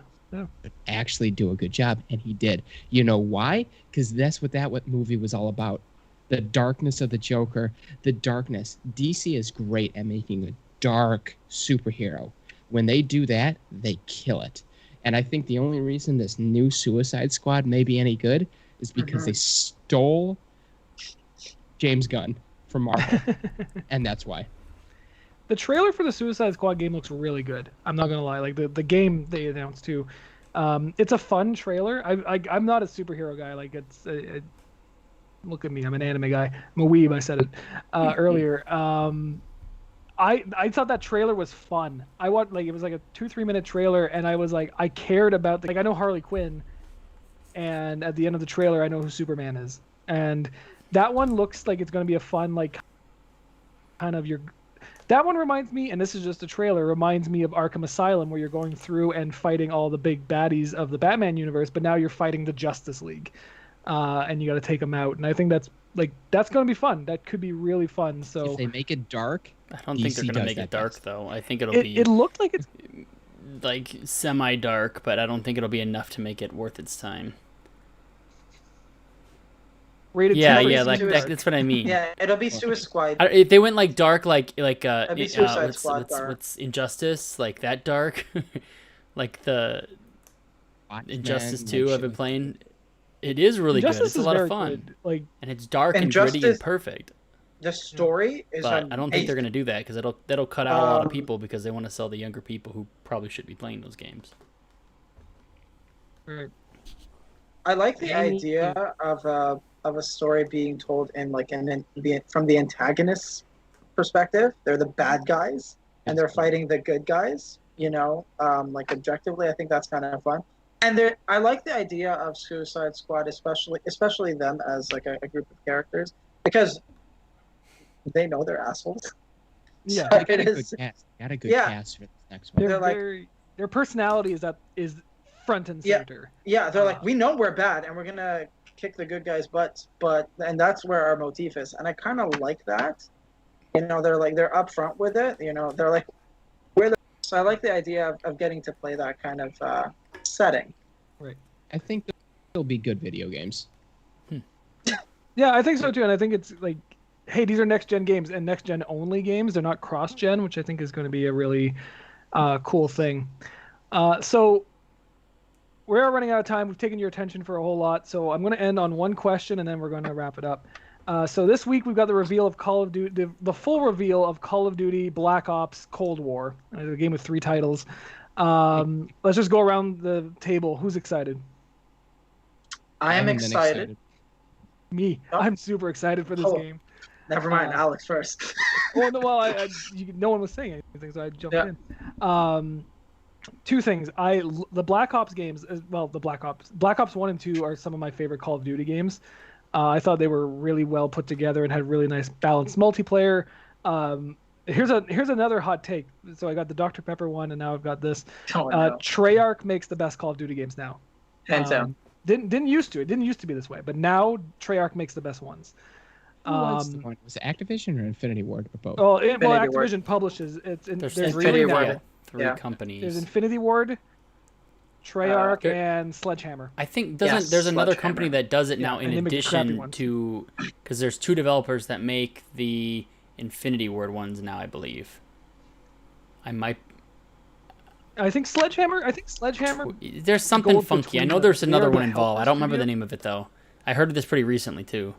Actually do a good job, and he did. You know why? Because that's what movie was all about. The darkness of the Joker, the darkness. DC is great at making a dark superhero. When they do that, they kill it. And I think the only reason this new Suicide Squad may be any good is because they stole James Gunn from Marvel. And that's why. The trailer for the Suicide Squad game looks really good. I'm not gonna lie. Like the game they announced too. It's a fun trailer. I'm not a superhero guy. Like look at me. I'm an anime guy. I'm a weeb. I said it earlier. I thought that trailer was fun. It was like a 2-3 minute trailer, and I was like, I cared about I know Harley Quinn, and at the end of the trailer, I know who Superman is, and that one looks like it's going to be a fun That one reminds me, and this is just a trailer, reminds me of Arkham Asylum, where you're going through and fighting all the big baddies of the Batman universe, but now you're fighting the Justice League, and you got to take them out. And I think that's going to be fun. That could be really fun. So if they make it dark, I don't think they're going to make it dark though. I think it looked like it's like semi-dark, but I don't think it'll be enough to make it worth its time. Rated that's what I mean. Yeah, it'll be Suicide Squad. If they went like dark, like It'll be Suicide Squad dark. What's Injustice, like that dark, like the Injustice 2 I've been playing. It is really good. It's a lot of fun. Good. And it's dark and gritty and perfect. The story is But I don't think they're going to do that because that'll cut out a lot of people because they want to sell the younger people who probably should be playing those games. Right. I like the idea of a story being told in from the antagonist's perspective. They're the bad guys and they're fighting the good guys. Objectively, I think that's kind of fun. And I like the idea of Suicide Squad, especially them as like a group of characters, because they know they're assholes. Yeah, so got a good cast for this next one. Their personality is front and center. Yeah, they're like, we know we're bad and we're gonna kick the good guys' butts, and that's where our motif is. And I kind of like that. They're upfront with it. They're like, so I like the idea of getting to play that kind of setting. Right. I think they'll be good video games. Yeah, I think so too. And I think it's like, hey, these are next-gen games and next-gen only games. They're not cross-gen, which I think is going to be a really cool thing. So we are running out of time. We've taken your attention for a whole lot. So I'm going to end on one question, and then we're going to wrap it up. So this week we've got the reveal of Call of Duty, the full reveal of Call of Duty Black Ops Cold War, a game with 3 titles. Let's just go around the table. Who's excited? I am excited. Me. Oh. I'm super excited for this game. Never mind, Alex first. Well, no one was saying anything, so I jumped in. 2 things. The Black Ops games, Black Ops 1 and 2 are some of my favorite Call of Duty games. I thought they were really well put together and had really nice balanced multiplayer. Here's another hot take. So I got the Dr. Pepper one, and now I've got this. Treyarch makes the best Call of Duty games now. Hands down. Didn't used to. It didn't used to be this way, but now Treyarch makes the best ones. Was it Activision or Infinity Ward or both? Activision publishes. There's Infinity Ward. 3 companies. There's Infinity Ward, Treyarch, and Sledgehammer. I think there's another company that does it now in addition to, because there's 2 developers that make the Infinity Ward ones now, I believe. I think Sledgehammer. There's something funky. I know there's another one involved. I don't remember the name of it though. I heard of this pretty recently too.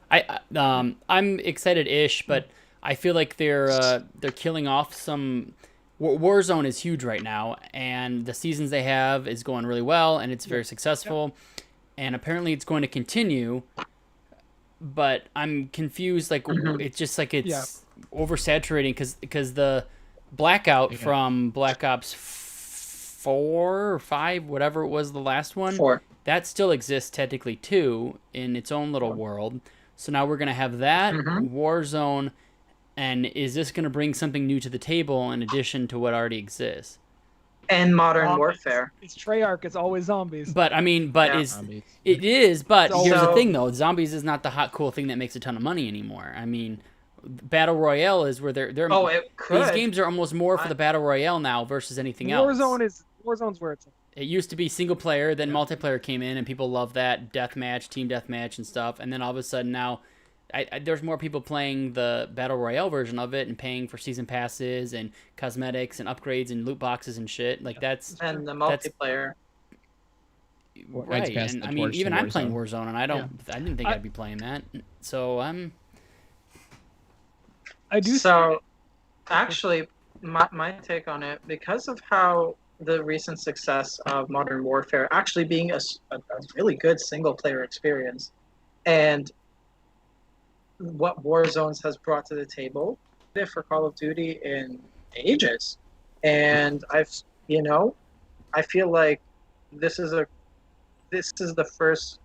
I'm excited-ish, but I feel like they're killing off some. Warzone is huge right now, and the seasons they have is going really well, and it's very successful, and apparently it's going to continue. But I'm confused. Like it's just like it's oversaturating because the blackout from Black Ops 4 or 5, whatever it was, the last one. 4. That still exists technically too in its own little world. So now we're gonna have that Warzone, and is this gonna bring something new to the table in addition to what already exists? And Modern Zombies. Warfare. It's Treyarch. It's always zombies. But I mean, Yeah. it is. But So- here's the thing, though: zombies is not the hot, cool thing that makes a ton of money anymore. I mean, battle royale is where they're. Oh, it could. These games are almost more for the battle royale now versus anything else. Warzone's where it's at. It used to be single player, then multiplayer came in, and people love that deathmatch, team deathmatch, and stuff. And then all of a sudden now, there's more people playing the battle royale version of it and paying for season passes and cosmetics and upgrades and loot boxes and shit. Like that's And the multiplayer. right. passed And the I mean, torch to even I'm playing Warzone. Warzone, and I didn't think I'd be playing that. So I do. So, actually, my take on it, because of how the recent success of Modern Warfare actually being a really good single-player experience, and what Warzones has brought to the table for Call of Duty in ages, and I feel like this is the first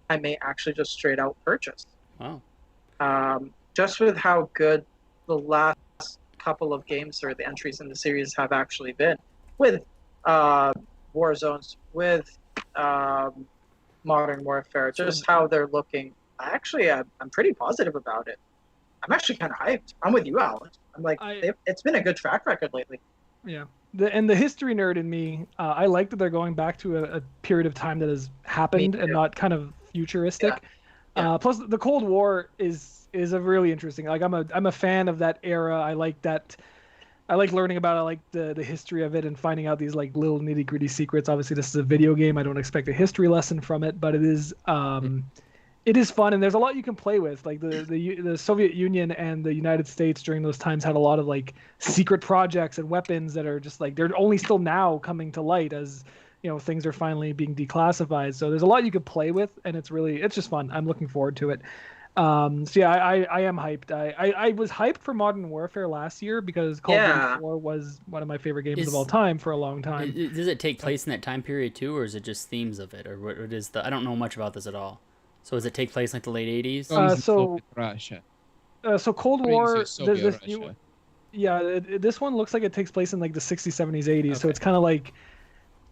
I may actually just straight out purchase. wow. Just with how good the last couple of games or the entries in the series have actually been, with Warzones, with Modern Warfare, just how they're looking. I'm pretty positive about it. I'm actually kind of hyped. I'm with you, Alex. I'm like, it's been a good track record lately. Yeah. The history nerd in me, I like that they're going back to a period of time that has happened and not kind of futuristic. Yeah. Plus, the Cold War is a really interesting. Like I'm a fan of that era. I like that. I like learning about it. I like the history of it and finding out these like little nitty gritty secrets. Obviously, this is a video game. I don't expect a history lesson from it, but it is fun, and there's a lot you can play with. Like the Soviet Union and the United States during those times had a lot of like secret projects and weapons that are just like they're only still now coming to light as things are finally being declassified. So there's a lot you could play with, and it's just fun. I'm looking forward to it. So yeah, I am hyped. I was hyped for Modern Warfare last year because Call of Duty 4 was one of my favorite games of all time for a long time. Does it take place in that time period too, or is it just themes of it, or what is the? I don't know much about this at all. So does it take place like the late 80s? Russia. So Cold War. Soviet This Russia. this one looks like it takes place in like the 60s, 70s, 80s. Okay. So it's kind of like,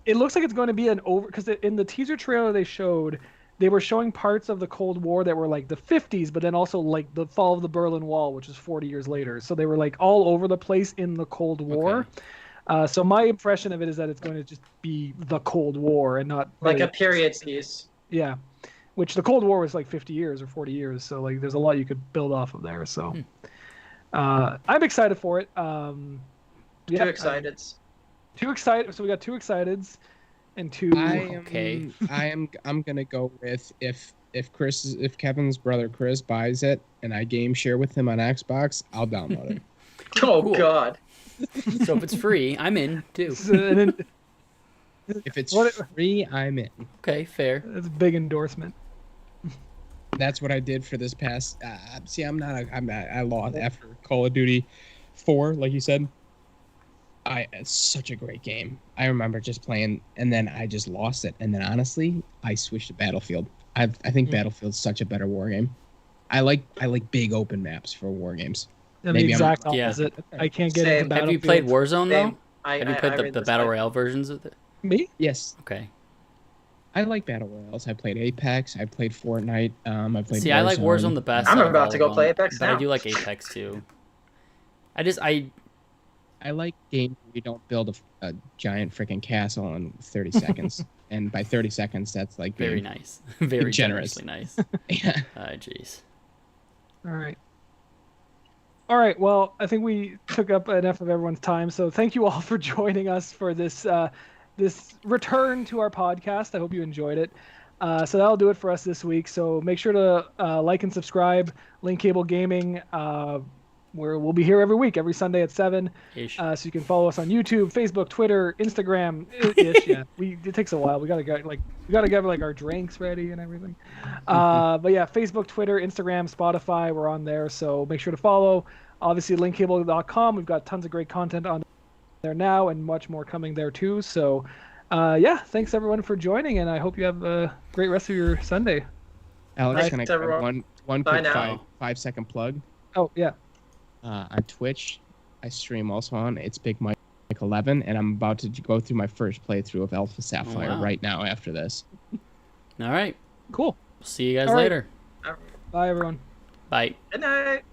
it looks like it's going to be an over, because in the teaser trailer they showed, they were showing parts of the Cold War that were like the 50s, but then also like the fall of the Berlin Wall, which is 40 years later. So they were like all over the place in the Cold War. Okay. So my impression of it is that it's going to just be the Cold War and not like a period piece. Yeah. Which the Cold War was like 50 years or 40 years. So like there's a lot you could build off of there. So I'm excited for it. Too excited. Too excited. So we got 2 exciteds and 2. I'm gonna go with if Kevin's brother Chris buys it and I game share with him on Xbox, I'll download it. Oh cool. God. So if it's free, I'm in too. If it's free, I'm in. Okay, fair. That's a big endorsement. That's what I did for this past. See, I lost after Call of Duty 4, like you said. It's such a great game. I remember just playing, and then I just lost it. And then honestly, I switched to Battlefield. I think Battlefield's such a better war game. I like big open maps for war games. I'm the exact opposite. Yeah. I can't get into Battlefield. Have you played Warzone though? Have you played the Battle Royale versions of it? Me? Yes. Okay. I like Battle Royales. I played Apex. I played Fortnite. I played See, Warzone. I like Warzone the best. I'm about to go play Apex but now. I do like Apex too. I like games where you don't build a giant freaking castle in 30 seconds. And by 30 seconds, that's like very nice. Very generous. generously nice. Yeah. Jeez. All right. Well, I think we took up enough of everyone's time. So thank you all for joining us for this this return to our podcast. I hope you enjoyed it. So that'll do it for us this week. So make sure to like and subscribe. Link Cable Gaming. Where we'll be here every week, every Sunday at 7. So you can follow us on YouTube, Facebook, Twitter, Instagram. Yeah, it takes a while. We gotta get like our drinks ready and everything. But yeah, Facebook, Twitter, Instagram, Spotify, we're on there. So make sure to follow. Obviously, linkcable.com. We've got tons of great content on. there now, and much more coming there too. So, yeah, thanks everyone for joining, and I hope you have a great rest of your Sunday. Alex, Thanks, can I grab everyone. one Bye quick now. 5-second plug? Oh yeah. On Twitch, I stream also on It's Big Mike 11, and I'm about to go through my first playthrough of Alpha Sapphire wow. right now after this. All right. Cool. See you guys All right. later. Bye everyone. Bye. Good night.